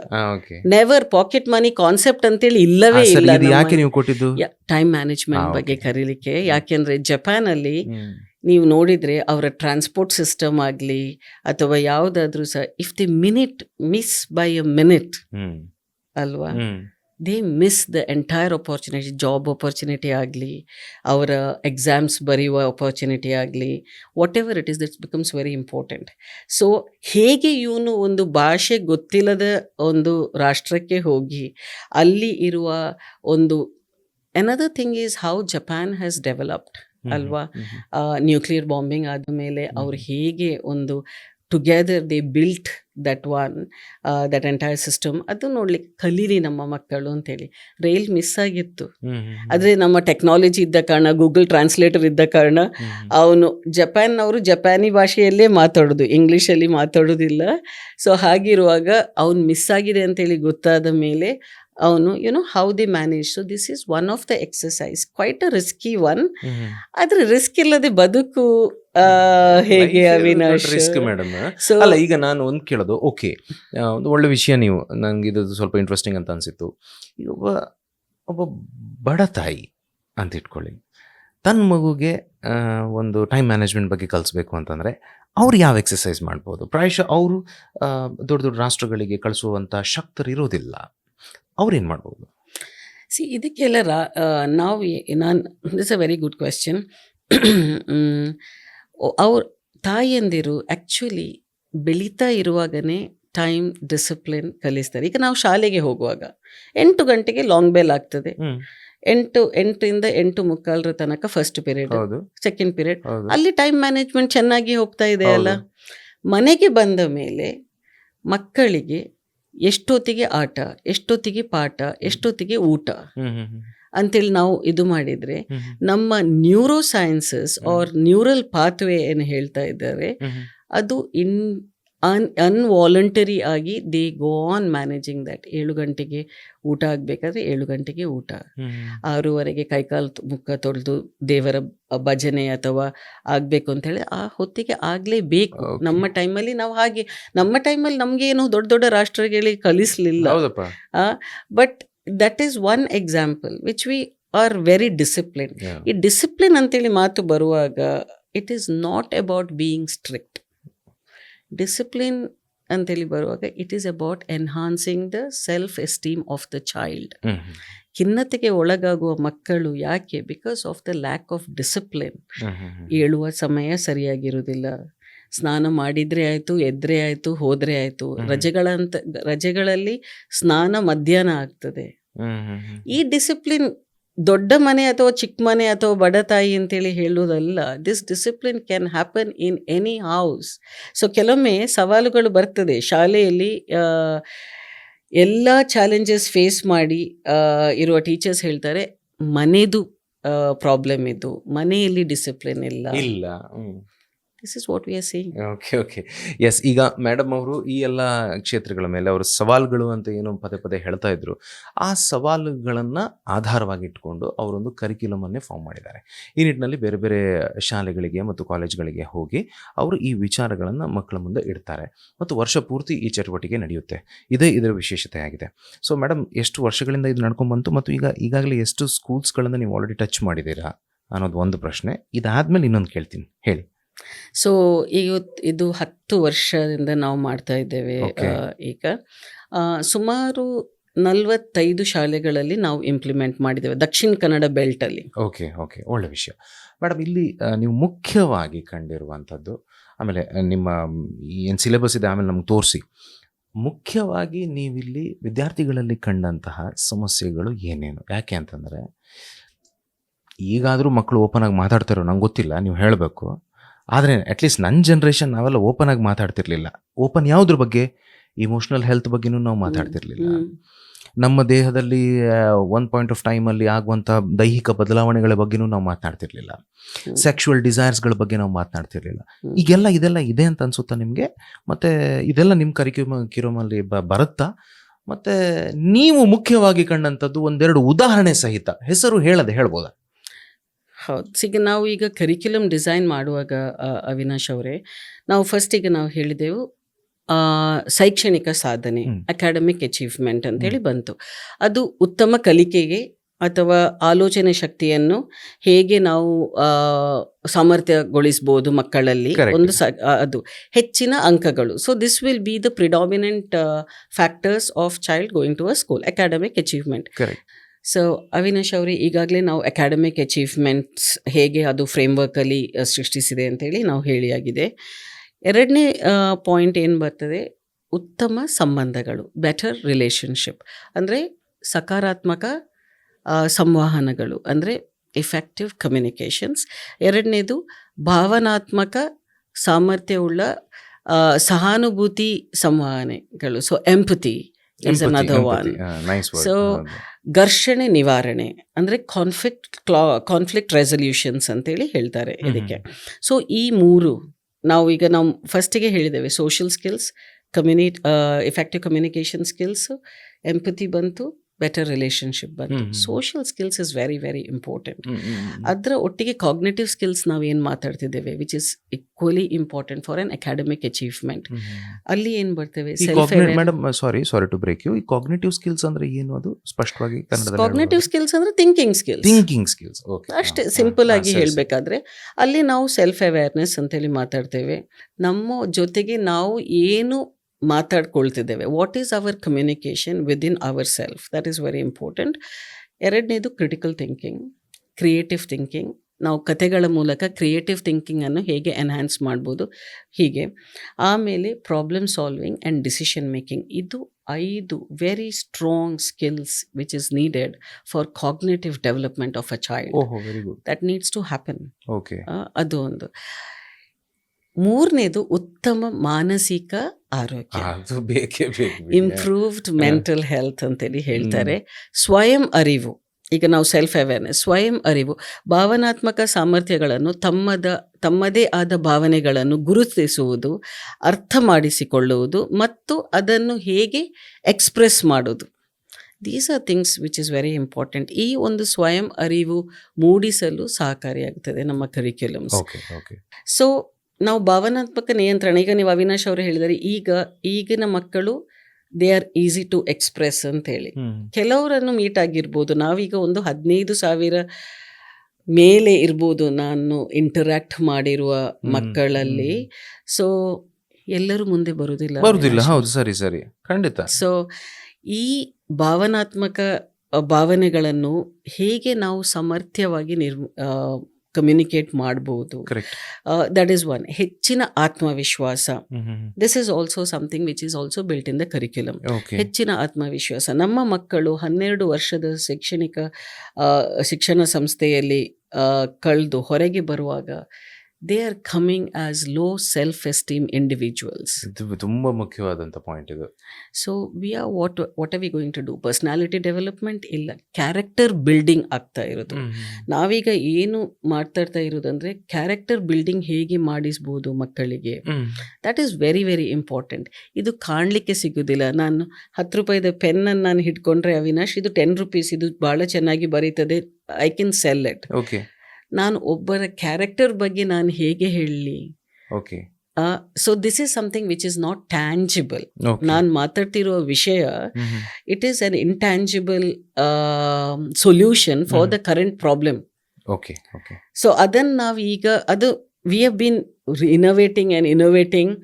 ನೆವರ್ ಪಾಕೆಟ್ ಮನಿ ಕಾನ್ಸೆಪ್ಟ್ ಅಂತೇಳಿ ಇಲ್ಲವೇ ಇಲ್ಲ. ಯಾಕೆ ನೀವು ಕೊಟ್ಟಿದ್ದು? ಟೈಮ್ ಮ್ಯಾನೇಜ್ಮೆಂಟ್ ಬಗ್ಗೆ ಕರೀಲಿಕ್ಕೆ. ಯಾಕೆಂದ್ರೆ ಜಪಾನ್ ಅಲ್ಲಿ ನೀವು ನೋಡಿದ್ರೆ ಅವರ ಟ್ರಾನ್ಸ್ಪೋರ್ಟ್ ಸಿಸ್ಟಮ್ ಆಗಲಿ ಅಥವಾ ಯಾವುದಾದ್ರೂ ಸಹ, if they miss by a minute ಅಲ್ವಾ, they miss the entire opportunity. Job opportunity ಆಗಲಿ, ಅವರ ಎಕ್ಸಾಮ್ಸ್ ಬರೆಯುವ ಅಪಾರ್ಚುನಿಟಿ ಆಗಲಿ, whatever it is, that's becomes very important. So ಹೇಗೆ ಇವನು ಒಂದು ಭಾಷೆ ಗೊತ್ತಿಲ್ಲದ ಒಂದು ರಾಷ್ಟ್ರಕ್ಕೆ ಹೋಗಿ ಅಲ್ಲಿ ಇರುವ ಒಂದು another thing is how Japan has developed ಅಲ್ವಾ. ನ್ಯೂಕ್ಲಿಯರ್ ಬಾಂಬಿಂಗ್ ಆದಮೇಲೆ ಅವ್ರು ಹೇಗೆ ಒಂದು together they built that entire system. ಅದು ನೋಡ್ಲಿಕ್ಕೆ ಕಲೀಲಿ ನಮ್ಮ ಮಕ್ಕಳು ಅಂತೇಳಿ. ರೈಲ್ ಮಿಸ್ ಆಗಿತ್ತು, ಆದರೆ ನಮ್ಮ ಟೆಕ್ನಾಲಜಿ ಇದ್ದ ಕಾರಣ, ಗೂಗಲ್ ಟ್ರಾನ್ಸ್ಲೇಟರ್ ಇದ್ದ ಕಾರಣ ಅವನು ಜಪಾನ್ನವರು ಜಪಾನಿ ಭಾಷೆಯಲ್ಲೇ ಮಾತಾಡೋದು, ಇಂಗ್ಲೀಷಲ್ಲಿ ಮಾತಾಡೋದಿಲ್ಲ. ಸೊ ಹಾಗಿರುವಾಗ ಅವನು ಮಿಸ್ ಆಗಿದೆ ಅಂತೇಳಿ ಗೊತ್ತಾದ ಮೇಲೆ ಅವನು how they manage. So this is one of the exercise, quite a risky one. ಆದರೆ ರಿಸ್ಕ್ ಇಲ್ಲದೆ ಬದುಕು ಹೇಗೆ ಅವಿನಾಶ್? ಮೇಡಮ್, ಅಲ್ಲ ಈಗ ನಾನು ಒಂದು ಕೇಳೋದು, ಓಕೆ ಒಂದು ಒಳ್ಳೆ ವಿಷಯ, ನೀವು ನಂಗೆ ಇದು ಸ್ವಲ್ಪ ಇಂಟ್ರೆಸ್ಟಿಂಗ್ ಅಂತ ಅನಿಸಿತ್ತು. ಈಗ ಒಬ್ಬ ಬಡ ತಾಯಿ ಅಂತ ಇಟ್ಕೊಳ್ಳಿ, ತನ್ನ ಮಗುಗೆ ಒಂದು ಟೈಮ್ ಮ್ಯಾನೇಜ್ಮೆಂಟ್ ಬಗ್ಗೆ ಕಲಿಸ್ಬೇಕು ಅಂತಂದರೆ ಅವ್ರು ಯಾವ ಎಕ್ಸಸೈಸ್ ಮಾಡ್ಬೋದು? ಪ್ರಾಯಶಃ ಅವರು ದೊಡ್ಡ ದೊಡ್ಡ ರಾಷ್ಟ್ರಗಳಿಗೆ ಕಳಿಸುವಂಥ ಶಕ್ತರು ಇರೋದಿಲ್ಲ. ಅವ್ರೇನು ಮಾಡ್ಬೋದು? ಇದಕ್ಕೆಲ್ಲ this a very good question. ಅವ್ರ ತಾಯಿಯಂದಿರು ಆ್ಯಕ್ಚುಲಿ ಬೆಳೀತಾ ಇರುವಾಗನೇ ಟೈಮ್ ಡಿಸಿಪ್ಲಿನ್ ಕಲಿಸ್ತಾರೆ. ಈಗ ನಾವು ಶಾಲೆಗೆ ಹೋಗುವಾಗ 8 ಗಂಟೆಗೆ ಲಾಂಗ್ ಬೆಲ್ ಆಗ್ತದೆ. 8ರಿಂದ 8:45 ತನಕ ಫಸ್ಟ್ ಪೀರಿಯಡ್, ಸೆಕೆಂಡ್ ಪೀರಿಯಡ್. ಅಲ್ಲಿ ಟೈಮ್ ಮ್ಯಾನೇಜ್ಮೆಂಟ್ ಚೆನ್ನಾಗಿ ಹೋಗ್ತಾ ಇದೆ ಅಲ್ಲ. ಮನೆಗೆ ಬಂದ ಮೇಲೆ ಮಕ್ಕಳಿಗೆ ಎಷ್ಟೊತ್ತಿಗೆ ಆಟ, ಎಷ್ಟೊತ್ತಿಗೆ ಪಾಠ, ಎಷ್ಟೊತ್ತಿಗೆ ಊಟ ಅಂತೇಳಿ ನಾವು ಇದು ಮಾಡಿದರೆ ನಮ್ಮ neurosciences or neural pathway ಏನು ಹೇಳ್ತಾ ಇದ್ದಾರೆ ಅದು ಅನ್ವಾಲಂಟರಿ ಆಗಿ they go on managing that. 7 ಗಂಟೆಗೆ ಊಟ ಆಗಬೇಕಾದ್ರೆ 7 ಗಂಟೆಗೆ ಊಟ, 6:30 ಕೈಕಾಲು ಮುಖ ತೊಳೆದು ದೇವರ ಭಜನೆ ಅಥವಾ ಆಗಬೇಕು ಅಂತೇಳಿ ಆ ಹೊತ್ತಿಗೆ ಆಗಲೇಬೇಕು. ನಮ್ಮ ಟೈಮಲ್ಲಿ ನಾವು ಹಾಗೆ, ನಮ್ಮ ಟೈಮಲ್ಲಿ ನಮಗೇನು ದೊಡ್ಡ ದೊಡ್ಡ ರಾಷ್ಟ್ರಗಳಿಗೆ ಕಲಿಸಲಿಲ್ಲ. But that is one example which we are very discipline. ಈ ಡಿಸಿಪ್ಲಿನ್ ಅಂತೇಳಿ ಮಾತು ಬರುವಾಗ it is not about being strict. Discipline ಅಂತೇಳಿ ಬರುವಾಗ it is about enhancing the self esteem of the child. ಖಿನ್ನತೆಗೆ ಒಳಗಾಗುವ ಮಕ್ಕಳು ಯಾಕೆ? Because of the lack of discipline. ಏಳುವ ಸಮಯ ಸರಿಯಾಗಿರುವುದಿಲ್ಲ, ಸ್ನಾನ ಮಾಡಿದರೆ ಆಯಿತು, ಎದ್ರೆ ಆಯಿತು, ಹೋದರೆ ಆಯಿತು. ರಜೆಗಳಲ್ಲಿ ಸ್ನಾನ ಮಧ್ಯಾಹ್ನ ಆಗ್ತದೆ. ಈ ಡಿಸಿಪ್ಲಿನ್ ದೊಡ್ಡ ಮನೆ ಅಥವಾ ಚಿಕ್ಕ ಮನೆ ಅಥವಾ ಬಡ ತಾಯಿ ಅಂತೇಳಿ ಹೇಳುವುದಲ್ಲ. This discipline can happen in any house. So ಕೆಲವೊಮ್ಮೆ ಸವಾಲುಗಳು ಬರ್ತದೆ ಶಾಲೆಯಲ್ಲಿ. ಎಲ್ಲ ಚಾಲೆಂಜಸ್ ಫೇಸ್ ಮಾಡಿ ಇರುವ ಟೀಚರ್ಸ್ ಹೇಳ್ತಾರೆ ಮನೆದು ಪ್ರಾಬ್ಲಮ್ ಇದು, ಮನೆಯಲ್ಲಿ ಡಿಸಿಪ್ಲಿನ್ ಇಲ್ಲ. This is what we are saying. Okay. Yes, ಈಗ ಮೇಡಮ್ ಅವರು ಈ ಎಲ್ಲ ಕ್ಷೇತ್ರಗಳ ಮೇಲೆ ಅವರು ಸವಾಲುಗಳು ಅಂತ ಏನು ಪದೇ ಪದೇ ಹೇಳ್ತಾ ಇದ್ರು, ಆ ಸವಾಲುಗಳನ್ನು ಆಧಾರವಾಗಿ ಇಟ್ಕೊಂಡು ಅವರೊಂದು ಕರಿಕ್ಯುಲಮನ್ನೇ ಫಾರ್ಮ್ ಮಾಡಿದ್ದಾರೆ. ಈ ನಿಟ್ಟಿನಲ್ಲಿ ಬೇರೆ ಬೇರೆ ಶಾಲೆಗಳಿಗೆ ಮತ್ತು ಕಾಲೇಜ್ಗಳಿಗೆ ಹೋಗಿ ಅವರು ಈ ವಿಚಾರಗಳನ್ನು ಮಕ್ಕಳ ಮುಂದೆ ಇಡ್ತಾರೆ ಮತ್ತು ವರ್ಷ ಪೂರ್ತಿ ಈ ಚಟುವಟಿಕೆ ನಡೆಯುತ್ತೆ. ಇದೇ ಇದರ ವಿಶೇಷತೆ ಆಗಿದೆ. ಸೊ ಮೇಡಮ್, ಎಷ್ಟು ವರ್ಷಗಳಿಂದ ಇದು ನಡ್ಕೊಂಡ್ಬಂತು ಮತ್ತು ಈಗಾಗಲೇ ಎಷ್ಟು ಸ್ಕೂಲ್ಸ್ಗಳನ್ನು ನೀವು ಆಲ್ರೆಡಿ ಟಚ್ ಮಾಡಿದ್ದೀರಾ ಅನ್ನೋದು ಒಂದು ಪ್ರಶ್ನೆ. ಇದಾದ್ಮೇಲೆ ಇನ್ನೊಂದು ಕೇಳ್ತೀನಿ, ಹೇಳಿ. ಸೊ ಇದು 10 ವರ್ಷದಿಂದ ನಾವು ಮಾಡ್ತಾ ಇದ್ದೇವೆ. ಈಗ ಸುಮಾರು 45 ಶಾಲೆಗಳಲ್ಲಿ ನಾವು ಇಂಪ್ಲಿಮೆಂಟ್ ಮಾಡಿದ್ದೇವೆ ದಕ್ಷಿಣ ಕನ್ನಡ ಬೆಲ್ಟಲ್ಲಿ. ಓಕೆ, ಒಳ್ಳೆ ವಿಷಯ. ಮೇಡಮ್, ಇಲ್ಲಿ ನೀವು ಮುಖ್ಯವಾಗಿ ಕಂಡಿರುವಂಥದ್ದು, ಆಮೇಲೆ ನಿಮ್ಮ ಏನು ಸಿಲೆಬಸ್ ಇದೆ ಆಮೇಲೆ ನಮ್ಗೆ ತೋರಿಸಿ, ಮುಖ್ಯವಾಗಿ ನೀವಿಲ್ಲಿ ವಿದ್ಯಾರ್ಥಿಗಳಲ್ಲಿ ಕಂಡಂತಹ ಸಮಸ್ಯೆಗಳು ಏನೇನು? ಯಾಕೆ ಅಂತಂದರೆ ಈಗಾದರೂ ಮಕ್ಕಳು ಓಪನ್ ಆಗಿ ಮಾತಾಡ್ತಾರೋ ನಂಗೆ ಗೊತ್ತಿಲ್ಲ, ನೀವು ಹೇಳಬೇಕು. ಆದರೆ ಅಟ್ಲೀಸ್ಟ್ ನನ್ನ ಜನ್ರೇಷನ್ ನಾವೆಲ್ಲ ಓಪನ್ ಆಗಿ ಮಾತಾಡ್ತಿರ್ಲಿಲ್ಲ. ಓಪನ್ ಯಾವುದ್ರ ಬಗ್ಗೆ? ಇಮೋಷ್ನಲ್ ಹೆಲ್ತ್ ಬಗ್ಗೆನೂ ನಾವು ಮಾತಾಡ್ತಿರ್ಲಿಲ್ಲ. ನಮ್ಮ ದೇಹದಲ್ಲಿ ಒನ್ ಪಾಯಿಂಟ್ ಆಫ್ ಟೈಮಲ್ಲಿ ಆಗುವಂಥ ದೈಹಿಕ ಬದಲಾವಣೆಗಳ ಬಗ್ಗೆನೂ ನಾವು ಮಾತನಾಡ್ತಿರ್ಲಿಲ್ಲ. ಸೆಕ್ಷುವಲ್ ಡಿಸೈರ್ಸ್ಗಳ ಬಗ್ಗೆ ನಾವು ಮಾತನಾಡ್ತಿರ್ಲಿಲ್ಲ. ಇದೆಲ್ಲ ಇದೆ ಅಂತ ಅನ್ಸುತ್ತಾ ನಿಮಗೆ? ಮತ್ತು ಇದೆಲ್ಲ ನಿಮ್ಮ ಕರಿಕ್ಯುಲಮಲ್ಲಿ ಬರುತ್ತಾ? ಮತ್ತು ನೀವು ಮುಖ್ಯವಾಗಿ ಕಂಡಂಥದ್ದು ಒಂದೆರಡು ಉದಾಹರಣೆ ಸಹಿತ ಹೆಸರು ಹೇಳ್ಬೋದಾ? ಹೌದು. ಈಗ ನಾವು ಈಗ ಕರಿಕ್ಯುಲಮ್ ಡಿಸೈನ್ ಮಾಡುವಾಗ ಅವಿನಾಶ್ ಅವರೇ, ನಾವು ಫಸ್ಟಿಗೆ ನಾವು ಹೇಳಿದೆವು ಶೈಕ್ಷಣಿಕ ಸಾಧನೆ, ಅಕಾಡೆಮಿಕ್ ಅಚೀವ್ಮೆಂಟ್ ಅಂತೇಳಿ ಬಂತು. ಅದು ಉತ್ತಮ ಕಲಿಕೆಗೆ ಅಥವಾ ಆಲೋಚನೆ ಶಕ್ತಿಯನ್ನು ಹೇಗೆ ನಾವು ಸಾಮರ್ಥ್ಯಗೊಳಿಸ್ಬೋದು ಮಕ್ಕಳಲ್ಲಿ, ಒಂದು ಅದು ಹೆಚ್ಚಿನ ಅಂಕಗಳು. So this will be the predominant factors of child going to a school, academic achievement. So Avinash ಅವರೇ, ಈಗಾಗಲೇ ನಾವು ಅಕಾಡೆಮಿಕ್ ಅಚೀವ್ಮೆಂಟ್ಸ್ ಹೇಗೆ ಅದು ಫ್ರೇಮ್ವರ್ಕಲ್ಲಿ ಸೃಷ್ಟಿಸಿದೆ ಅಂತೇಳಿ ನಾವು ಹೇಳಿಯಾಗಿದೆ. ಎರಡನೇ ಪಾಯಿಂಟ್ ಏನು ಬರ್ತದೆ, ಉತ್ತಮ ಸಂಬಂಧಗಳು, ಬೆಟರ್ ರಿಲೇಷನ್ಶಿಪ್, ಅಂದರೆ ಸಕಾರಾತ್ಮಕ ಸಂವಹನಗಳು, ಅಂದರೆ ಎಫೆಕ್ಟಿವ್ ಕಮ್ಯುನಿಕೇಷನ್ಸ್. ಎರಡನೇದು ಭಾವನಾತ್ಮಕ ಸಾಮರ್ಥ್ಯವುಳ್ಳ ಸಹಾನುಭೂತಿ ಸಂವಹನೆಗಳು. So empathy is another one. Nice word. So ಘರ್ಷಣೆ ನಿವಾರಣೆ ಅಂದರೆ ಕಾನ್ಫ್ಲಿಕ್ಟ್ ರೆಸಲ್ಯೂಷನ್ಸ್ ಅಂತೇಳಿ ಹೇಳ್ತಾರೆ ಇದಕ್ಕೆ. ಸೊ ಈ ಮೂರು ನಾವು ಫಸ್ಟಿಗೆ ಹೇಳಿದ್ದೇವೆ, social skills, effective communication skills, empathy ಬಂತು, ಬೆಟರ್ ರಿಲೇಷನ್ಶಿಪ್ ಬಂತು. Social skills is very very important. ಅದರ ಒಟ್ಟಿಗೆ ಕಾಗ್ನೇಟಿವ್ ಸ್ಕಿಲ್ಸ್ ನಾವು ಏನು ಮಾತಾಡ್ತಿದ್ದೇವೆ, which is equally important for an academic achievement. ಅಲ್ಲಿ ಏನು ಬರ್ತೇವೆ, madam sorry to break you, ಈ ಕಾಗ್ನೇಟಿವ್ ಸ್ಕಿಲ್ಸ್ ಅಂದ್ರೆ ಏನು? ಅದು ಸ್ಪಷ್ಟವಾಗಿ ಕನ್ನಡದಲ್ಲಿ ಕಾಗ್ನೇಟಿವ್ ಸ್ಕಿಲ್ಸ್ ಅಂದ್ರೆ ಥಿಂಕಿಂಗ್ ಸ್ಕಿಲ್ಸ್. ಅಷ್ಟೇ ಸಿಂಪಲ್ ಆಗಿ ಹೇಳಬೇಕಾದ್ರೆ ಅಲ್ಲಿ ನಾವು ಸೆಲ್ಫ್ ಅವೇರ್ನೆಸ್ ಅಂತೇಳಿ ಮಾತಾಡ್ತೇವೆ. ನಮ್ಮ ಜೊತೆಗೆ ನಾವು ಏನು ಮಾತಾಡ್ಕೊಳ್ತಿದ್ದೇವೆ, what is our communication within our self, that is very important. ಎರಡನೇದು ಕ್ರಿಟಿಕಲ್ ಥಿಂಕಿಂಗ್, ಕ್ರಿಯೇಟಿವ್ ಥಿಂಕಿಂಗ್. ನಾವು ಕಥೆಗಳ ಮೂಲಕ ಕ್ರಿಯೇಟಿವ್ ಥಿಂಕಿಂಗನ್ನು ಹೇಗೆ ಎನ್ಹ್ಯಾನ್ಸ್ ಮಾಡ್ಬೋದು, ಹೀಗೆ. ಆಮೇಲೆ problem solving and decision making. ಇದು 5 very strong skills which is needed for cognitive development of a child. That needs to happen. ಅದು ಒಂದು. ಮೂರನೇದು ಉತ್ತಮ ಮಾನಸಿಕ ಆರೋಗ್ಯ, ಇಂಪ್ರೂವ್ಡ್ ಮೆಂಟಲ್ ಹೆಲ್ತ್ ಅಂತೇಳಿ ಹೇಳ್ತಾರೆ. ಸ್ವಯಂ ಅರಿವು, ಈಗ ನಾವು ಸೆಲ್ಫ್ ಅವೇರ್ನೆಸ್, ಸ್ವಯಂ ಅರಿವು, ಭಾವನಾತ್ಮಕ ಸಾಮರ್ಥ್ಯಗಳನ್ನು ತಮ್ಮದೇ ಆದ ಭಾವನೆಗಳನ್ನು ಗುರುತಿಸುವುದು, ಅರ್ಥ ಮಾಡಿಸಿಕೊಳ್ಳುವುದು ಮತ್ತು ಅದನ್ನು ಹೇಗೆ ಎಕ್ಸ್ಪ್ರೆಸ್ ಮಾಡೋದು. These are things which is very important. ಈ ಒಂದು ಸ್ವಯಂ ಅರಿವು ಮೂಡಿಸಲು ಸಹಕಾರಿಯಾಗ್ತದೆ ನಮ್ಮ ಕರಿಕ್ಯುಲಮ್ಸ್. ಸೊ ನಾವು ಭಾವನಾತ್ಮಕ ನಿಯಂತ್ರಣ, ಈಗ ನೀವು ಅವಿನಾಶ್ ಅವರು ಹೇಳಿದರೆ, ಈಗಿನ ಮಕ್ಕಳು they are easy to express ಅಂತೇಳಿ. ಕೆಲವರನ್ನು ಮೀಟ್ ಆಗಿರ್ಬೋದು, ನಾವೀಗ ಒಂದು 15,000 ಮೇಲೆ ಇರ್ಬೋದು ನಾನು ಇಂಟರಾಕ್ಟ್ ಮಾಡಿರುವ ಮಕ್ಕಳಲ್ಲಿ. ಸೊ ಎಲ್ಲರೂ ಮುಂದೆ ಬರುವುದಿಲ್ಲ. ಹೌದು, ಸರಿ ಸರಿ, ಖಂಡಿತ. ಸೊ ಈ ಭಾವನಾತ್ಮಕ ಭಾವನೆಗಳನ್ನು ಹೇಗೆ ನಾವು ಸಮರ್ಥವಾಗಿ ಕಮ್ಯುನಿಕೇಟ್ ಮಾಡ್ಬೋದು, ದಟ್ ಈಸ್ ಒನ್. ಹೆಚ್ಚಿನ ಆತ್ಮವಿಶ್ವಾಸ, this is also something which is also built in the curriculum. ಹೆಚ್ಚಿನ ಆತ್ಮವಿಶ್ವಾಸ. ನಮ್ಮ ಮಕ್ಕಳು 12 ವರ್ಷದ ಶಿಕ್ಷಣ ಸಂಸ್ಥೆಯಲ್ಲಿ ಕಳೆದು ಹೊರಗೆ ಬರುವಾಗ they are coming as low self esteem individuals. ಇದು ತುಂಬ ಮುಖ್ಯವಾದಂಥ ಪಾಯಿಂಟ್ ಇದು. So we are what are we going to do? Personality development ಇಲ್ಲ, ಕ್ಯಾರೆಕ್ಟರ್ ಬಿಲ್ಡಿಂಗ್ ಆಗ್ತಾ ಇರೋದು. ನಾವೀಗ ಏನು ಮಾತಾಡ್ತಾ ಇರೋದಂದ್ರೆ ಕ್ಯಾರೆಕ್ಟರ್ ಬಿಲ್ಡಿಂಗ್ ಹೇಗೆ ಮಾಡಿಸ್ಬೋದು ಮಕ್ಕಳಿಗೆ. That is very very important. ಇದು ಕಾಣಲಿಕ್ಕೆ ಸಿಗೋದಿಲ್ಲ. ನಾನು 10 ರೂಪಾಯಿದ ಪೆನ್ನನ್ನು ನಾನು ಹಿಡ್ಕೊಂಡ್ರೆ, ಅವಿನಾಶ್ ಇದು 10 ರೂಪೀಸ್, ಇದು ಭಾಳ ಚೆನ್ನಾಗಿ ಬರೀತದೆ, I can sell it. Okay, ನಾನು ಒಬ್ಬರ ಕ್ಯಾರೆಕ್ಟರ್ ಬಗ್ಗೆ ನಾನು ಹೇಗೆ ಹೇಳಲಿ? Okay. So this is something which is not tangible. ನಾನು ಮಾತಾಡ್ತಿರೋ ವಿಷಯ, it is an intangible solution for the current problem. Okay, okay. So ಅದನ್ನು ನಾವು ಈಗ we have been innovating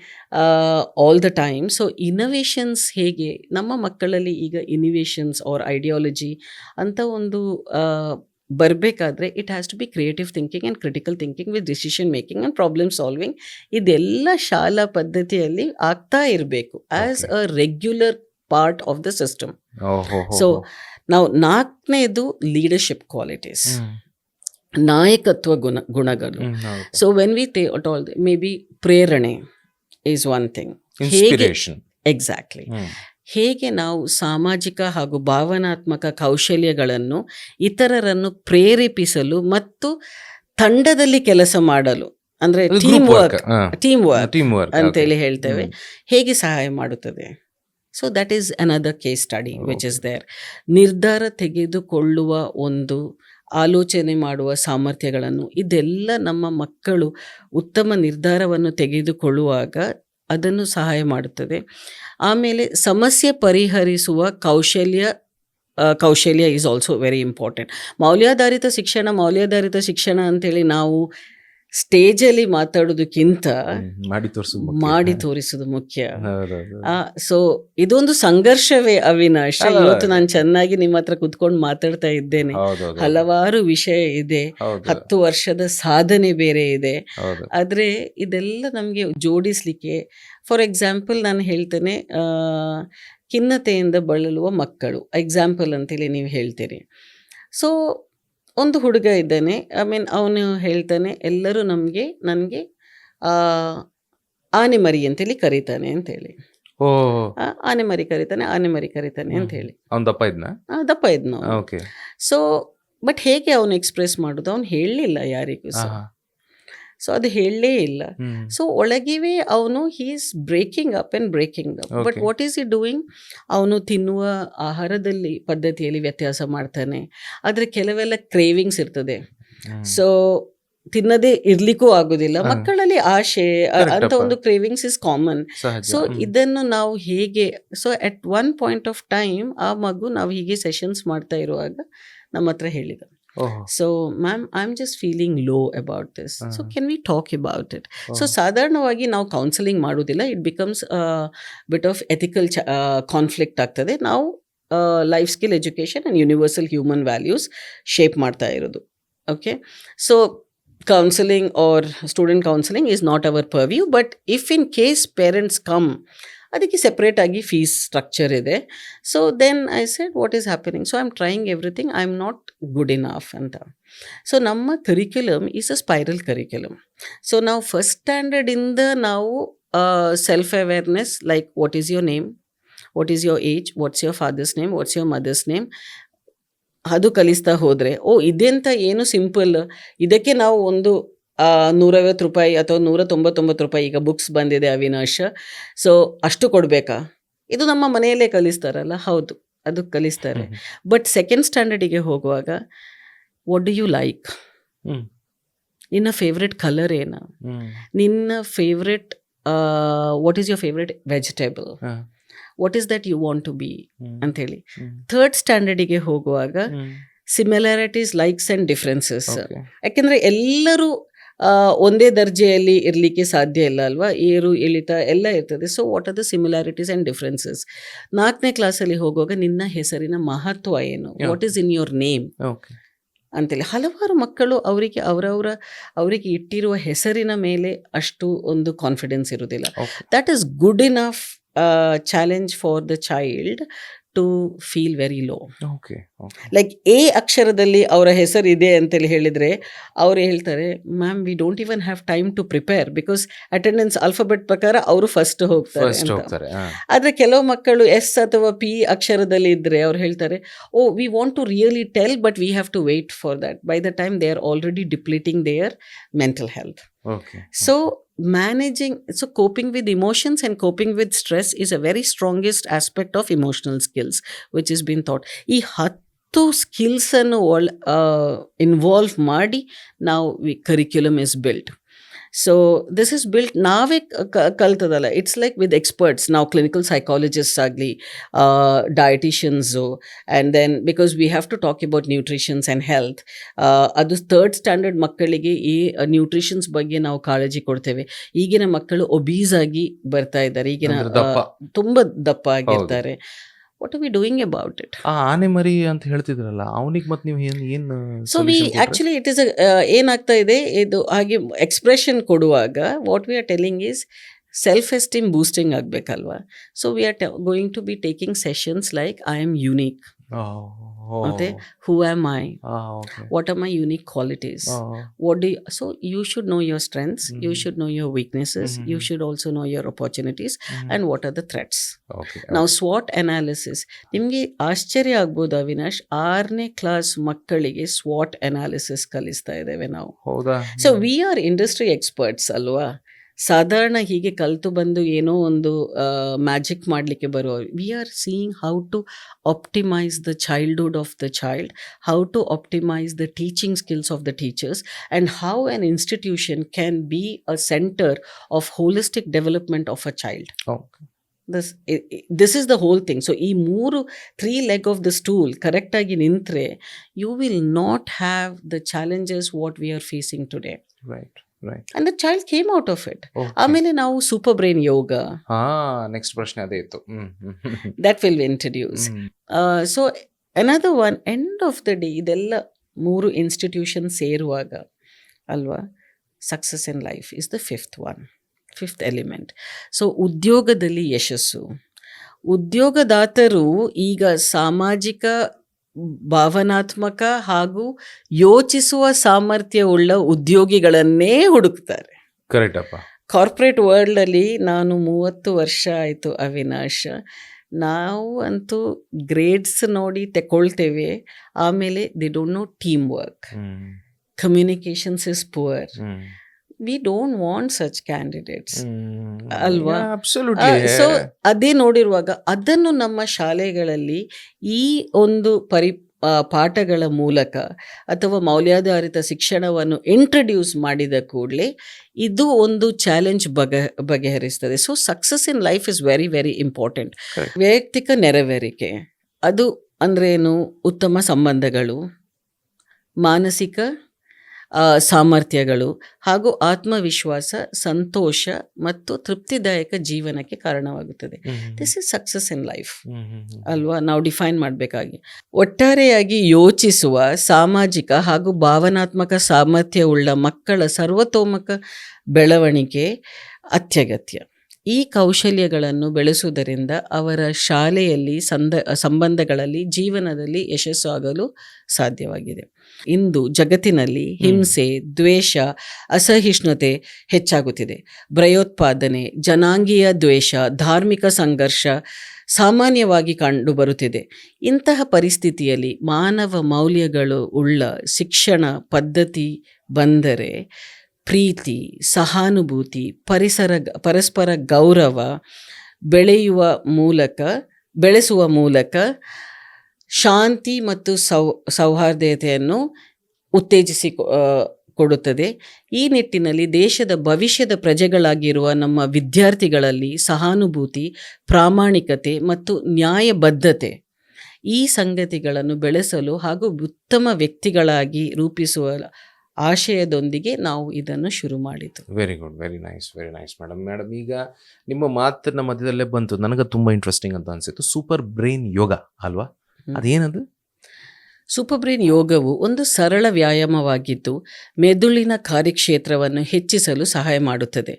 all the time. So innovations ಹೇಗೆ ನಮ್ಮ ಮಕ್ಕಳಲ್ಲಿ ಈಗ ಇನೋವೇಷನ್ಸ್ ಆರ್ ಐಡಿಯಾಲಜಿ ಅಂತ ಒಂದು ಬರಬೇಕಾದ್ರೆ it has to be creative thinking and critical thinking with decision making and problem solving. ಇದೆಲ್ಲ ಶಾಲಾ ಪದ್ಧತಿಯಲ್ಲಿ ಆಗ್ತಾ ಇರಬೇಕು as a regular part of the system. So ನಾವು 4ನೇದು ಲೀಡರ್ಶಿಪ್ ಕ್ವಾಲಿಟೀಸ್, ನಾಯಕತ್ವ ಗುಣಗಳು. So when we maybe ಪ್ರೇರಣೆ ಈಸ್ ಒನ್ ಥಿಂಗ್. ಎಕ್ಸಾಕ್ಟ್ಲಿ. ಹೇಗೆ ನಾವು ಸಾಮಾಜಿಕ ಹಾಗೂ ಭಾವನಾತ್ಮಕ ಕೌಶಲ್ಯಗಳನ್ನು ಇತರರನ್ನು ಪ್ರೇರೇಪಿಸಲು ಮತ್ತು ತಂಡದಲ್ಲಿ ಕೆಲಸ ಮಾಡಲು, ಅಂದರೆ ಟೀಮ್ ವರ್ಕ್ ಅಂತೇಳಿ ಹೇಳ್ತೇವೆ, ಹೇಗೆ ಸಹಾಯ ಮಾಡುತ್ತದೆ. So that is another case study which is there. ನಿರ್ಧಾರ ತೆಗೆದುಕೊಳ್ಳುವ ಒಂದು ಆಲೋಚನೆ ಮಾಡುವ ಸಾಮರ್ಥ್ಯಗಳನ್ನು, ಇದೆಲ್ಲ ನಮ್ಮ ಮಕ್ಕಳು ಉತ್ತಮ ನಿರ್ಧಾರವನ್ನು ತೆಗೆದುಕೊಳ್ಳುವಾಗ ಅದನ್ನು ಸಹಾಯ ಮಾಡುತ್ತದೆ. ಆಮೇಲೆ ಸಮಸ್ಯೆ ಪರಿಹರಿಸುವ ಕೌಶಲ್ಯ ಈಸ್ ಆಲ್ಸೋ ವೆರಿ ಇಂಪಾರ್ಟೆಂಟ್. ಮೌಲ್ಯಾಧಾರಿತ ಶಿಕ್ಷಣ ಅಂತೇಳಿ ನಾವು ಸ್ಟೇಜಲ್ಲಿ ಮಾತಾಡೋದಕ್ಕಿಂತ ಮಾಡಿ ತೋರಿಸೋದು ಮುಖ್ಯ. ಸೊ ಇದೊಂದು ಸಂಘರ್ಷವೇ ಅವಿನಾಶ್. ಇವತ್ತು ನಾನು ಚೆನ್ನಾಗಿ ನಿಮ್ಮ ಹತ್ರ ಕುತ್ಕೊಂಡು ಮಾತಾಡ್ತಾ ಇದ್ದೇನೆ, ಹಲವಾರು ವಿಷಯ ಇದೆ, 10 ವರ್ಷದ ಸಾಧನೆ ಬೇರೆ ಇದೆ. ಆದ್ರೆ ಇದೆಲ್ಲ ನಮಗೆ ಜೋಡಿಸ್ಲಿಕ್ಕೆ, ಫಾರ್ ಎಕ್ಸಾಂಪಲ್ ನಾನು ಹೇಳ್ತೇನೆ, ಖಿನ್ನತೆಯಿಂದ ಬಳಲುವ ಮಕ್ಕಳು ಎಕ್ಸಾಂಪಲ್ ಅಂತೇಳಿ ನೀವು ಹೇಳ್ತೀರಿ. ಸೊ ಒಂದು ಹುಡುಗ ಇದ್ದಾನೆ, ಅವನು ಹೇಳ್ತಾನೆ, ಎಲ್ಲರೂ ನನಗೆ ಆನೆ ಮರಿ ಅಂತೇಳಿ ಕರೀತಾನೆ ಅಂತೇಳಿ. ಆನೆ ಮರಿ ಕರೀತಾನೆ ಅಂತ ಹೇಳಿ ದಪ್ಪ ಇದ್ನ. ಸೊ ಬಟ್ ಹೇಗೆ ಅವನು ಎಕ್ಸ್ಪ್ರೆಸ್ ಮಾಡೋದು? ಅವನು ಹೇಳಲಿಲ್ಲ ಯಾರಿಗೂ. ಸೊ ಅದು ಹೇಳಲೇ ಇಲ್ಲ. ಸೊ ಒಳಗಿವೆ ಅವನು is breaking up. But what is he doing? ಅವನು ತಿನ್ನುವ ಆಹಾರದಲ್ಲಿ ಪದ್ಧತಿಯಲ್ಲಿ ವ್ಯತ್ಯಾಸ ಮಾಡ್ತಾನೆ. ಆದರೆ ಕೆಲವೆಲ್ಲ ಕ್ರೇವಿಂಗ್ಸ್ ಇರ್ತದೆ. ಸೊ ತಿನ್ನದೇ ಇರ್ಲಿಕ್ಕೂ ಆಗೋದಿಲ್ಲ. ಮಕ್ಕಳಲ್ಲಿ ಆಶೆ ಅಂತ ಒಂದು ಕ್ರೇವಿಂಗ್ಸ್ ಇಸ್ ಕಾಮನ್. ಸೊ ಇದನ್ನು ನಾವು ಹೇಗೆ, so at one point of time ಆ ಮಗು ನಾವು ಹೀಗೆ ಸೆಷನ್ಸ್ ಮಾಡ್ತಾ ಇರುವಾಗ ನಮ್ಮ ಹತ್ರ ಹೇಳಿದ, so ma'am I am just feeling low about this, so can we talk about it? So ಸಾಧಾರಣವಾಗಿ ನಾವು ಕೌನ್ಸಿಲಿಂಗ್ ಮಾಡೋದಿಲ್ಲ, it becomes bit of ethical conflict ಆಗ್ತದೆ. ನಾವು life skill education and universal human values shape ಮಾಡ್ತಾ ಇರೋದು. Okay, so counseling or student counseling is not our purview, but if in case parents come, ಅದಕ್ಕೆ ಸೆಪ್ರೇಟ್ ಆಗಿ ಫೀಸ್ ಸ್ಟ್ರಕ್ಚರ್ ಇದೆ. So then I said what is happening? So I am trying everything, I am not good enough ಅಂತ. ಸೊ ನಮ್ಮ curriculum is a spiral curriculum. So ನಾವು ಫಸ್ಟ್ ಸ್ಟ್ಯಾಂಡರ್ಡಿಂದ ನಾವು self awareness, like what is your name, what is your age, what's your father's name, what's your mother's name, ಅದು ಕಲಿಸ್ತಾ ಹೋದರೆ, ಇದೆಂತ ಏನು ಸಿಂಪಲ್, ಇದಕ್ಕೆ ನಾವು ಒಂದು ₹150 ಅಥವಾ ₹199 ಈಗ ಬುಕ್ಸ್ ಬಂದಿದೆ ಅವಿನಾಶ್, ಸೊ ಅಷ್ಟು ಕೊಡಬೇಕಾ? ಇದು ನಮ್ಮ ಮನೆಯಲ್ಲೇ ಕಲಿಸ್ತಾರಲ್ಲ, ಹೌದು ಅದು ಕಲಿಸ್ತಾರೆ. ಬಟ್ ಸೆಕೆಂಡ್ ಸ್ಟ್ಯಾಂಡರ್ಡಿಗೆ ಹೋಗುವಾಗ ವಾಟ್ ಡು ಯು ಲೈಕ್, ನಿನ್ನ ಫೇವ್ರೆಟ್ ಕಲರ್ ಏನು, ನಿನ್ನ favourite what is your favourite vegetable, what is that you want to be ಅಂಥೇಳಿ. ಥರ್ಡ್ ಸ್ಟ್ಯಾಂಡರ್ಡಿಗೆ ಹೋಗುವಾಗ ಸಿಮಿಲಾರಿಟೀಸ್, ಲೈಕ್ಸ್ ಆ್ಯಂಡ್ ಡಿಫ್ರೆನ್ಸಸ್. ಯಾಕೆಂದರೆ ಎಲ್ಲರೂ ಒಂದೇ ದರ್ಜೆಯಲ್ಲಿ ಇರಲಿಕ್ಕೆ ಸಾಧ್ಯ ಇಲ್ಲ ಅಲ್ವಾ, ಏರು ಇಳಿತ ಎಲ್ಲ ಇರ್ತದೆ. So what are the similarities and differences. 4ನೇ ಕ್ಲಾಸಲ್ಲಿ ಹೋಗುವಾಗ ನಿನ್ನ ಹೆಸರಿನ ಮಹತ್ವ ಏನು, what is in your name ಅಂತೇಳಿ. ಹಲವಾರು ಮಕ್ಕಳು ಅವರಿಗೆ ಇಟ್ಟಿರುವ ಹೆಸರಿನ ಮೇಲೆ ಅಷ್ಟು ಒಂದು ಕಾನ್ಫಿಡೆನ್ಸ್ ಇರುವುದಿಲ್ಲ. That is good enough challenge for the child to feel very low. Like A ಅಕ್ಷರದಲ್ಲಿ ಅವರ ಹೆಸರು ಇದೆ ಅಂತೇಳಿ ಹೇಳಿದರೆ ಅವರು ಹೇಳ್ತಾರೆ, ma'am we don't even have time to prepare because attendance alphabet ಪ್ರಕಾರ ಅವರು ಫಸ್ಟ್ ಹೋಗ್ತಾರೆ. ಆದರೆ ಕೆಲವು ಮಕ್ಕಳು ಎಸ್ ಅಥವಾ ಪಿ ಅಕ್ಷರದಲ್ಲಿ ಇದ್ದರೆ ಅವ್ರು ಹೇಳ್ತಾರೆ, we want to really tell but we have to wait for that. By the time they are already depleting their mental health. So coping with emotions and coping with stress is a very strongest aspect of emotional skills which is being taught. ಈ 10 skills ಅನ್ನು ಇನ್ವಾಲ್ವ್ ಮಾಡಿ ನಾವು curriculum is built. So this is built ನಾವೇ ಕಲ್ತದಲ್ಲ. ಇಟ್ಸ್ ಲೈಕ್ ವಿತ್ ಎಕ್ಸ್ಪರ್ಟ್ಸ್, ನಾವು ಕ್ಲಿನಿಕಲ್ ಸೈಕಾಲಜಿಸ್ಟ್ ಆಗಲಿ, dietitians, and then because we have to talk about nutritions and health. ಅದು ಥರ್ಡ್ ಸ್ಟ್ಯಾಂಡರ್ಡ್ ಮಕ್ಕಳಿಗೆ ಈ ನ್ಯೂಟ್ರಿಷನ್ಸ್ ಬಗ್ಗೆ ನಾವು ಕಾಳಜಿ ಕೊಡ್ತೇವೆ. ಈಗಿನ ಮಕ್ಕಳು ಒಬೀಸ್ ಆಗಿ ಬರ್ತಾ ಇದ್ದಾರೆ, ಈಗಿನ ತುಂಬ ದಪ್ಪ ಆಗಿರ್ತಾರೆ. What are we doing about it? ಆನೆ ಮರಿ ಅಂತ ಹೇಳ್ತಿದ್ರಲ್ಲ, ಅವನಿಗೆ ಮತ್ತೆ ನೀವು ಏನು? So we actually it is ಏನಾಗ್ತಾ ಇದೆ, ಇದು ಹಾಗೆ ಎಕ್ಸ್ಪ್ರೆಷನ್ ಕೊಡುವಾಗ what we are telling is self esteem boosting ಆಗಬೇಕಲ್ವಾ. So we are going to be taking sessions like I am unique, ಮತ್ತೆ who am I, what are my unique qualities, what do you, so you should know your strengths, you should know your weaknesses, you should also know your opportunities and what are the threats. Now SWOT analysis, ನಿಮಗೆ ಆಶ್ಚರ್ಯ ಆಗ್ಬೋದು ಅವಿನಾಶ್, 6ನೇ ಕ್ಲಾಸ್ ಮಕ್ಕಳಿಗೆ SWOT analysis ಕಲಿಸ್ತಾ ಇದ್ದೇವೆ ನಾವು. So we R industry experts ಅಲ್ವಾ. ಸಾಧಾರಣ ಹೀಗೆ ಕಲಿತು ಬಂದು ಏನೋ ಒಂದು ಮ್ಯಾಜಿಕ್ ಮಾಡಲಿಕ್ಕೆ ಬರುವ, we are seeing how to optimise the childhood of the child, how to optimise the teaching skills of the teachers, and how an institution can be a centre of holistic development of a child. This is the whole thing. So ಈ 3 leg ಆಫ್ ದ ಸ್ಟೂಲ್ ಕರೆಕ್ಟಾಗಿ ನಿಂತರೆ you will not have the challenges what we are facing today. And the child came out of it. ಆಮೇಲೆ ನಾವು ಸೂಪರ್ ಬ್ರೈನ್ ಯೋಗ, ನೆಕ್ಸ್ಟ್ ಪ್ರಶ್ನೆ ಅದೇ ಇತ್ತು, that will be introduced. So another one, end of the day ಇದೆಲ್ಲ 3 ಇನ್ಸ್ಟಿಟ್ಯೂಷನ್ ಸೇರುವಾಗ ಅಲ್ವಾ, success in life is the fifth element. So ಉದ್ಯೋಗದಲ್ಲಿ ಯಶಸ್ಸು, ಉದ್ಯೋಗದಾತರು ಈಗ ಸಾಮಾಜಿಕ, ಭಾವನಾತ್ಮಕ ಹಾಗೂ ಯೋಚಿಸುವ ಸಾಮರ್ಥ್ಯವುಳ್ಳ ಉದ್ಯೋಗಿಗಳನ್ನೇ ಹುಡುಕ್ತಾರೆ. ಕರೆಕ್ಟಪ್ಪ. ಕಾರ್ಪೊರೇಟ್ ವರ್ಲ್ಡಲ್ಲಿ ನಾನು 30 ವರ್ಷ ಆಯಿತು ಅವಿನಾಶ್, ನಾವು ಅಂತೂ ಗ್ರೇಡ್ಸ್ ನೋಡಿ ತಗೊಳ್ತೇವೆ, ಆಮೇಲೆ the don't know team work, communications is poor. V don't want such candidates ಅಲ್ವಾ. ಸೊ ಅದೇ ನೋಡಿರುವಾಗ ಅದನ್ನು ನಮ್ಮ ಶಾಲೆಗಳಲ್ಲಿ ಈ ಒಂದು ಪಾಠಗಳ ಮೂಲಕ ಅಥವಾ ಮೌಲ್ಯಾಧಾರಿತ ಶಿಕ್ಷಣವನ್ನು ಇಂಟ್ರಡ್ಯೂಸ್ ಮಾಡಿದ ಕೂಡಲೇ ಇದು ಒಂದು ಚಾಲೆಂಜ್ ಬಗೆಹರಿಸ್ತದೆ. So success in life is very very important. ವೈಯಕ್ತಿಕ ನೆರವೇರಿಕೆ, ಅದು ಅಂದ್ರೇನು? ಉತ್ತಮ ಸಂಬಂಧಗಳು, ಮಾನಸಿಕ ಸಾಮರ್ಥ್ಯಗಳು ಹಾಗೂ ಆತ್ಮವಿಶ್ವಾಸ, ಸಂತೋಷ ಮತ್ತು ತೃಪ್ತಿದಾಯಕ ಜೀವನಕ್ಕೆ ಕಾರಣವಾಗುತ್ತದೆ. This is success in life ಅಲ್ವಾ, ನಾವು ಡಿಫೈನ್ ಮಾಡಬೇಕಾಗಿ. ಒಟ್ಟಾರೆಯಾಗಿ ಯೋಚಿಸುವ ಸಾಮಾಜಿಕ ಹಾಗೂ ಭಾವನಾತ್ಮಕ ಸಾಮರ್ಥ್ಯವುಳ್ಳ ಮಕ್ಕಳ ಸರ್ವತೋಮುಖ ಬೆಳವಣಿಗೆ ಅತ್ಯಗತ್ಯ. ಈ ಕೌಶಲ್ಯಗಳನ್ನು ಬೆಳೆಸುವುದರಿಂದ ಅವರ ಶಾಲೆಯಲ್ಲಿ ಸಂಬಂಧಗಳಲ್ಲಿ, ಜೀವನದಲ್ಲಿ ಯಶಸ್ಸು ಆಗಲು ಸಾಧ್ಯವಾಗಿದೆ. ಇಂದು ಜಗತ್ತಿನಲ್ಲಿ ಹಿಂಸೆ, ದ್ವೇಷ, ಅಸಹಿಷ್ಣುತೆ ಹೆಚ್ಚಾಗುತ್ತಿದೆ. ಭಯೋತ್ಪಾದನೆ, ಜನಾಂಗೀಯ ದ್ವೇಷ, ಧಾರ್ಮಿಕ ಸಂಘರ್ಷ, ಸಾಮಾನ್ಯವಾಗಿ ಕಂಡುಬರುತ್ತಿದೆ. ಇಂತಹ ಪರಿಸ್ಥಿತಿಯಲ್ಲಿ ಮಾನವ ಮೌಲ್ಯಗಳು ಉಳ್ಳ ಶಿಕ್ಷಣ ಪದ್ಧತಿ ಬಂದರೆ ಪ್ರೀತಿ, ಸಹಾನುಭೂತಿ, ಪರಸ್ಪರ ಗೌರವ ಬೆಳೆಸುವ ಮೂಲಕ ಶಾಂತಿ ಮತ್ತು ಸೌಹಾರ್ದತೆಯನ್ನು ಉತ್ತೇಜಿಸಿ ಕೊಡುತ್ತದೆ. ಈ ನಿಟ್ಟಿನಲ್ಲಿ ದೇಶದ ಭವಿಷ್ಯದ ಪ್ರಜೆಗಳಾಗಿರುವ ನಮ್ಮ ವಿದ್ಯಾರ್ಥಿಗಳಲ್ಲಿ ಸಹಾನುಭೂತಿ, ಪ್ರಾಮಾಣಿಕತೆ ಮತ್ತು ನ್ಯಾಯಬದ್ಧತೆ ಈ ಸಂಗತಿಗಳನ್ನು ಬೆಳೆಸಲು ಹಾಗೂ ಉತ್ತಮ ವ್ಯಕ್ತಿಗಳಾಗಿ ರೂಪಿಸುವ ಆಶಯದೊಂದಿಗೆ ನಾವು ಇದನ್ನು ಶುರು ಮಾಡಿದ್ದು. Very good, very nice madam. ಈಗ ನಿಮ್ಮ ಮಾತಿನ ಮಧ್ಯದಲ್ಲೇ ಬಂತು, ನನಗೆ ತುಂಬ ಇಂಟ್ರೆಸ್ಟಿಂಗ್ ಅಂತ ಅನಿಸಿತ್ತು, ಸೂಪರ್ ಬ್ರೈನ್ ಯೋಗ ಅಲ್ವಾ? ಅದೇನದು? ಸೂಪರ್ ಬ್ರೈನ್ ಯೋಗವು ಒಂದು ಸರಳ ವ್ಯಾಯಾಮವಾಗಿದ್ದು ಮೆದುಳಿನ ಕಾರ್ಯಕ್ಷೇತ್ರವನ್ನು ಹೆಚ್ಚಿಸಲು ಸಹಾಯ ಮಾಡುತ್ತದೆ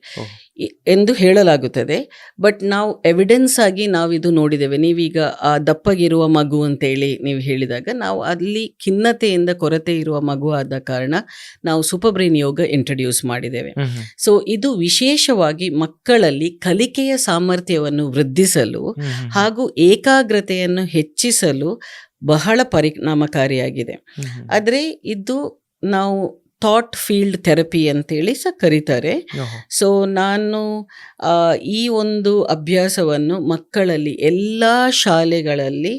ಎಂದು ಹೇಳಲಾಗುತ್ತದೆ. ಬಟ್ ನಾವು ಎವಿಡೆನ್ಸ್ ಆಗಿ ನಾವು ಇದು ನೋಡಿದ್ದೇವೆ. ನೀವೀಗ ಆ ದಪ್ಪಗಿರುವ ಮಗು ಅಂತೇಳಿ ನೀವು ಹೇಳಿದಾಗ ನಾವು ಅಲ್ಲಿ ಖಿನ್ನತೆಯಿಂದ ಕೊರತೆ ಇರುವ ಮಗು ಆದ ಕಾರಣ ನಾವು ಸೂಪರ್ ಬ್ರೈನ್ ಯೋಗ ಇಂಟ್ರಡ್ಯೂಸ್ ಮಾಡಿದ್ದೇವೆ. ಸೊ ಇದು ವಿಶೇಷವಾಗಿ ಮಕ್ಕಳಲ್ಲಿ ಕಲಿಕೆಯ ಸಾಮರ್ಥ್ಯವನ್ನು ವೃದ್ಧಿಸಲು ಹಾಗೂ ಏಕಾಗ್ರತೆಯನ್ನು ಹೆಚ್ಚಿಸಲು ಬಹಳ ಪರಿಣಾಮಕಾರಿಯಾಗಿದೆ. ಆದರೆ ಇದು ನಾವು ಥಾಟ್ ಫೀಲ್ಡ್ ಥೆರಪಿ ಅಂತೇಳಿ ಸಹ ಕರೀತಾರೆ. ಸೊ ನಾನು ಈ ಒಂದು ಅಭ್ಯಾಸವನ್ನು ಮಕ್ಕಳಲ್ಲಿ ಎಲ್ಲ ಶಾಲೆಗಳಲ್ಲಿ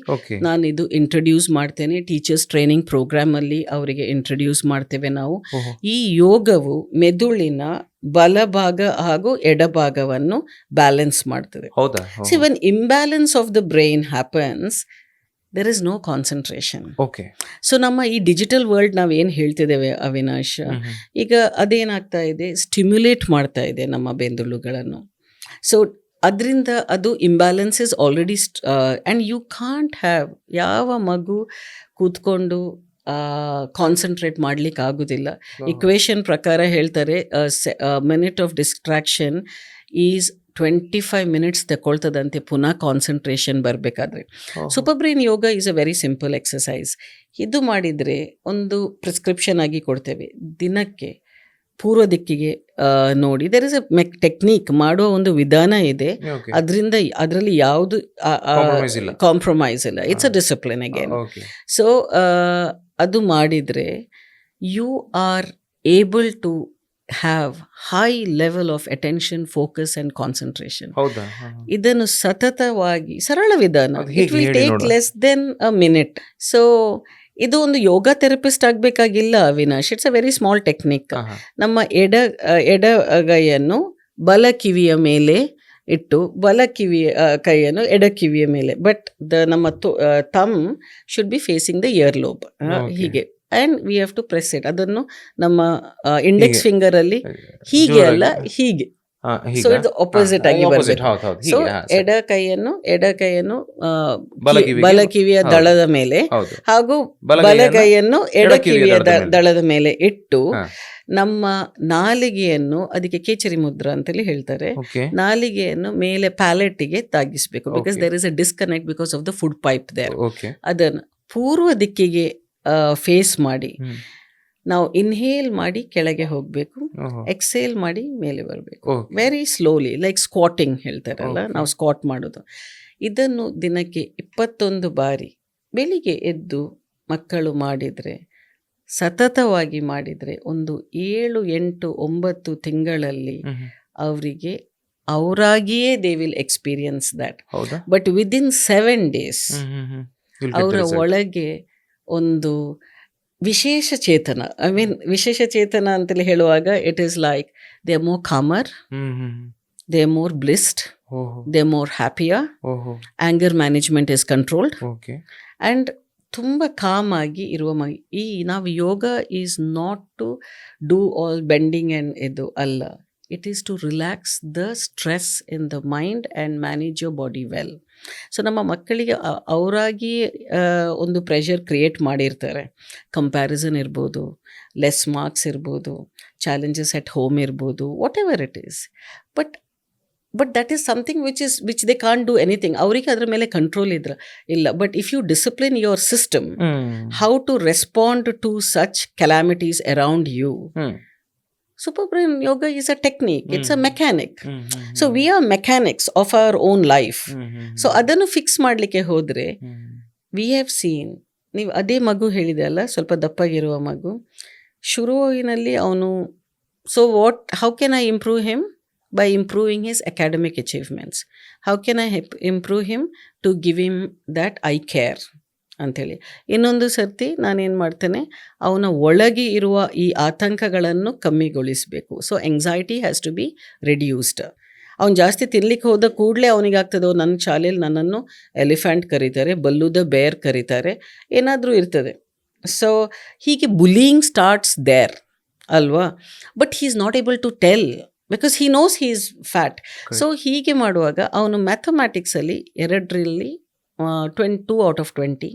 ನಾನು ಇದು ಇಂಟ್ರಡ್ಯೂಸ್ ಮಾಡ್ತೇನೆ. ಟೀಚರ್ಸ್ ಟ್ರೈನಿಂಗ್ ಪ್ರೋಗ್ರಾಮಲ್ಲಿ ಅವರಿಗೆ ಇಂಟ್ರಡ್ಯೂಸ್ ಮಾಡ್ತೇವೆ ನಾವು. ಈ ಯೋಗವು ಮೆದುಳಿನ ಬಲಭಾಗ ಹಾಗೂ ಎಡಭಾಗವನ್ನು ಬ್ಯಾಲೆನ್ಸ್ ಮಾಡ್ತದೆ. So when imbalance of the brain happens, there is no concentration. Okay. So ನಮ್ಮ ಈ ಡಿಜಿಟಲ್ ವರ್ಲ್ಡ್ ನಾವು ಏನು ಹೇಳ್ತಿದ್ದೇವೆ ಅವಿನಾಶ್, ಈಗ ಅದೇನಾಗ್ತಾ ಇದೆ, ಸ್ಟಿಮ್ಯುಲೇಟ್ ಮಾಡ್ತಾ ಇದೆ ನಮ್ಮ ಬೆಂದುಳುಗಳನ್ನು. ಸೊ ಅದರಿಂದ ಅದು imbalance is already and you can't have, ಯಾವ ಮಗು ಕೂತ್ಕೊಂಡು ಕಾನ್ಸಂಟ್ರೇಟ್ ಮಾಡ್ಲಿಕ್ಕೆ ಆಗೋದಿಲ್ಲ. ಇಕ್ವೇಶನ್ ಪ್ರಕಾರ ಹೇಳ್ತಾರೆ minute of distraction is 25 minutes ತಗೊಳ್ತದಂತೆ ಪುನಃ ಕಾನ್ಸಂಟ್ರೇಷನ್ ಬರಬೇಕಾದ್ರೆ. Super brain yoga is a very simple exercise. ಇದು ಮಾಡಿದರೆ ಒಂದು ಪ್ರಿಸ್ಕ್ರಿಪ್ಷನ್ ಆಗಿ ಕೊಡ್ತೇವೆ. ದಿನಕ್ಕೆ ಪೂರ್ವ ದಿಕ್ಕಿಗೆ ನೋಡಿ, ದರ್ ಇಸ್ ಅ ಟೆಕ್ನಿಕ್, ಮಾಡುವ ಒಂದು ವಿಧಾನ ಇದೆ. ಅದರಲ್ಲಿ ಯಾವುದು ಕಾಂಪ್ರಮೈಸ್ ಇಲ್ಲ. It's a discipline again. So ಅದು ಮಾಡಿದರೆ you are able to have high level of attention, focus and concentration. ಇದನ್ನು ಸತತವಾಗಿ, ಸರಳ ವಿಧಾನ, it will take less than a minute. So ಇದು ಒಂದು ಯೋಗ ಥೆರಪಿಸ್ಟ್ ಆಗಬೇಕಾಗಿಲ್ಲ Avinash. It's a very small technique. ನಮ್ಮ ಎಡಗೈಯನ್ನು ಬಲ ಕಿವಿಯ ಮೇಲೆ ಇಟ್ಟು ಕೈಯನ್ನು ಎಡ ಕಿವಿಯ ಮೇಲೆ, ಬಟ್ ನಮ್ಮ thumb should be facing the ear lobe, ಹೀಗೆ. And we have to press it. ಅದನ್ನು ನಮ್ಮ ಇಂಡೆಕ್ಸ್ ಫಿಂಗರ್ ಅಲ್ಲಿ ಹೀಗೆ ಅಲ್ಲ, ಹೀಗೆ. ಸೊ ಇದು ಆಪೋಸಿಟ್ ಆಗಿ ಬರಬೇಕು. ಸೊ ಎಡ ಕೈಯನ್ನು ಬಲಕಿವಿಯ ದಳದ ಮೇಲೆ ಹಾಗೂ ಬಲಗೈಯನ್ನು ಎಡಕಿವಿಯ ದಳದ ಮೇಲೆ ಇಟ್ಟು ನಮ್ಮ ನಾಲಿಗೆಯನ್ನು, ಅದಕ್ಕೆ ಕೇಚರಿ ಮುದ್ರಾ ಅಂತೇಳಿ ಹೇಳ್ತಾರೆ, ನಾಲಿಗೆಯನ್ನು ಮೇಲೆ ಪ್ಯಾಲೆಟ್ಗೆ ತಾಗಿಸ್ಬೇಕು. Because there is a disconnect because of the food pipe there. ಅದನ್ನು ಪೂರ್ವ ದಿಕ್ಕಿಗೆ ಫೇಸ್ ಮಾಡಿ ನಾವು ಇನ್ಹೇಲ್ ಮಾಡಿ ಕೆಳಗೆ ಹೋಗಬೇಕು, ಎಕ್ಸೇಲ್ ಮಾಡಿ ಮೇಲೆ ಬರಬೇಕು. ವೆರಿ ಸ್ಲೋಲಿ, ಲೈಕ್ ಸ್ಕ್ವಾಟಿಂಗ್ ಹೇಳ್ತಾರಲ್ಲ, ನಾವು ಸ್ಕ್ವಾಟ್ ಮಾಡೋದು. ಇದನ್ನು ದಿನಕ್ಕೆ 21 ಬಾರಿ ಬೆಳಿಗ್ಗೆ ಎದ್ದು ಮಕ್ಕಳು ಮಾಡಿದರೆ, ಸತತವಾಗಿ ಮಾಡಿದರೆ, ಒಂದು 7, 8, 9 ತಿಂಗಳಲ್ಲಿ ಅವರಿಗೆ ಅವರಾಗಿಯೇ they will experience that. But within 7 days ಅವರ ಒಳಗೆ ಒಂದು ವಿಶೇಷ ಚೇತನ, ವಿಶೇಷ ಚೇತನ ಅಂತೇಳಿ ಹೇಳುವಾಗ it is like they are more calmer, they are more blissed, they are more happier, anger management is controlled, and ತುಂಬ ಕಾಮ್ ಆಗಿ ಇರುವ ಈ ನಾವು yoga is not to do all bending and ಇದು ಅಲ್ಲ. It is to relax the stress in the mind and manage your body well. So ನಮ್ಮ ಮಕ್ಕಳಿಗೆ ಅವರಾಗಿ ಒಂದು ಪ್ರೆಷರ್ ಕ್ರಿಯೇಟ್ ಮಾಡಿರ್ತಾರೆ. ಕಂಪ್ಯಾರಿಸನ್ ಇರ್ಬೋದು, ಲೆಸ್ ಮಾರ್ಕ್ಸ್ ಇರ್ಬೋದು, ಚಾಲೆಂಜಸ್ ಎಟ್ ಹೋಮ್ ಇರ್ಬೋದು, whatever it is. But that is something which they can't do anything. ಅವರಿಗೆ ಅದರ ಮೇಲೆ ಕಂಟ್ರೋಲ್ ಇಲ್ಲ. But if you discipline your system, how to respond to such calamities around you, Super brain yoga is a technique, it's a mechanic. So we are mechanics of our own life. So ಅದನ್ನು ಫಿಕ್ಸ್ ಮಾಡಲಿಕ್ಕೆ ಹೋದರೆ ವಿ ಹ್ಯಾವ್ ಸೀನ್, ನೀವು ಅದೇ ಮಗು ಹೇಳಿದೆ ಅಲ್ಲ, ಸ್ವಲ್ಪ ದಪ್ಪಾಗಿರುವ ಮಗು, ಶುರುವಿನಲ್ಲಿ ಅವನು, so how can I improve him? by improving his academic achievements. How can I improve him? To give him that I care ಅಂಥೇಳಿ. ಇನ್ನೊಂದು ಸರ್ತಿ ನಾನೇನು ಮಾಡ್ತೇನೆ, ಅವನ ಒಳಗೆ ಇರುವ ಈ ಆತಂಕಗಳನ್ನು ಕಮ್ಮಿಗೊಳಿಸಬೇಕು. So anxiety has to be reduced. ಅವ್ನು ಜಾಸ್ತಿ ತಿನ್ಲಿಕ್ಕೆ ಹೋದ ಕೂಡಲೇ ಅವನಿಗಾಗ್ತದೋ, ನನ್ನ ಶಾಲೆಯಲ್ಲಿ ನನ್ನನ್ನು ಎಲಿಫೆಂಟ್ ಕರೀತಾರೆ, ಬಲ್ಲುದ ಬೇರ್ ಕರೀತಾರೆ, ಏನಾದರೂ ಇರ್ತದೆ. ಸೊ ಹೀಗೆ ಬುಲಿಯಿಂಗ್ ಸ್ಟಾರ್ಟ್ಸ್ ದೇರ್ ಅಲ್ವಾ. But he is not able to tell because he knows he is fat. So ಹೀಗೆ ಮಾಡುವಾಗ ಅವನು ಮ್ಯಾಥಮೆಟಿಕ್ಸಲ್ಲಿ 2ರಲ್ಲಿ 2 out of 20,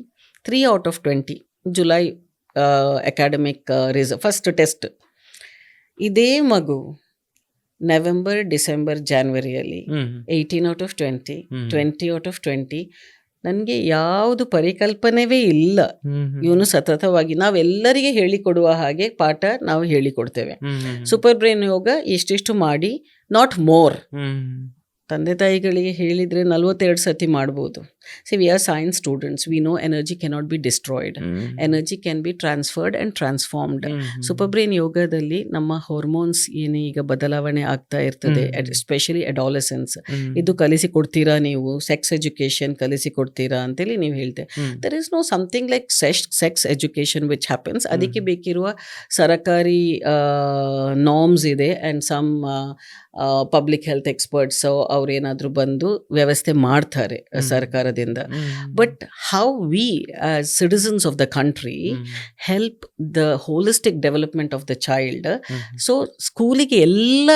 3 out of 20 July academic first test. ಇದೇ ಮಗು ನವೆಂಬರ್, ಡಿಸೆಂಬರ್, ಜಾನ್ವರಿಯಲ್ಲಿ 18 ಔಟ್ ಆಫ್ 20, 20 ಔಟ್ ಆಫ್ 20. ನನಗೆ ಯಾವುದು ಪರಿಕಲ್ಪನೆವೇ ಇಲ್ಲ. ಇವನು ಸತತವಾಗಿ ನಾವೆಲ್ಲರಿಗೆ ಹೇಳಿಕೊಡುವ ಹಾಗೆ ಪಾಠ ನಾವು ಹೇಳಿಕೊಡ್ತೇವೆ. ಸೂಪರ್ ಬ್ರೈನ್ ಯೋಗ ಇಷ್ಟಿಷ್ಟು ಮಾಡಿ, ನಾಟ್ ಮೋರ್. ತಂದೆ ತಾಯಿಗಳಿಗೆ ಹೇಳಿದರೆ 42 ಸತಿ ಮಾಡ್ಬೋದು. C we are science students, we know energy cannot be destroyed, energy can be transferred and transformed. Super brain ಯೋಗದಲ್ಲಿ ನಮ್ಮ ಹಾರ್ಮೋನ್ಸ್ ಏನು ಈಗ ಬದಲಾವಣೆ ಆಗ್ತಾ ಇರ್ತದೆ, ಎಸ್ಪೆಷಲಿ ಅಡಾಲಸೆನ್ಸ್. ಇದು ಕಲಿಸಿಕೊಡ್ತೀರಾ ನೀವು? ಸೆಕ್ಸ್ ಎಜುಕೇಷನ್ ಕಲಿಸಿಕೊಡ್ತೀರಾ ಅಂತೇಳಿ ನೀವು ಹೇಳ್ತೇವೆ. There is no something like sex education which happens. ಅದಕ್ಕೆ ಬೇಕಿರುವ ಸರಕಾರಿ ನಾರ್ಮ್ಸ್ ಇದೆ and some public health experts ಅವ್ರೇನಾದರೂ ಬಂದು ವ್ಯವಸ್ಥೆ ಮಾಡ್ತಾರೆ ಸರ್ಕಾರದಿಂದ. But how we as citizens of the country help the holistic development of the child. So ಸ್ಕೂಲಿಗೆ ಎಲ್ಲ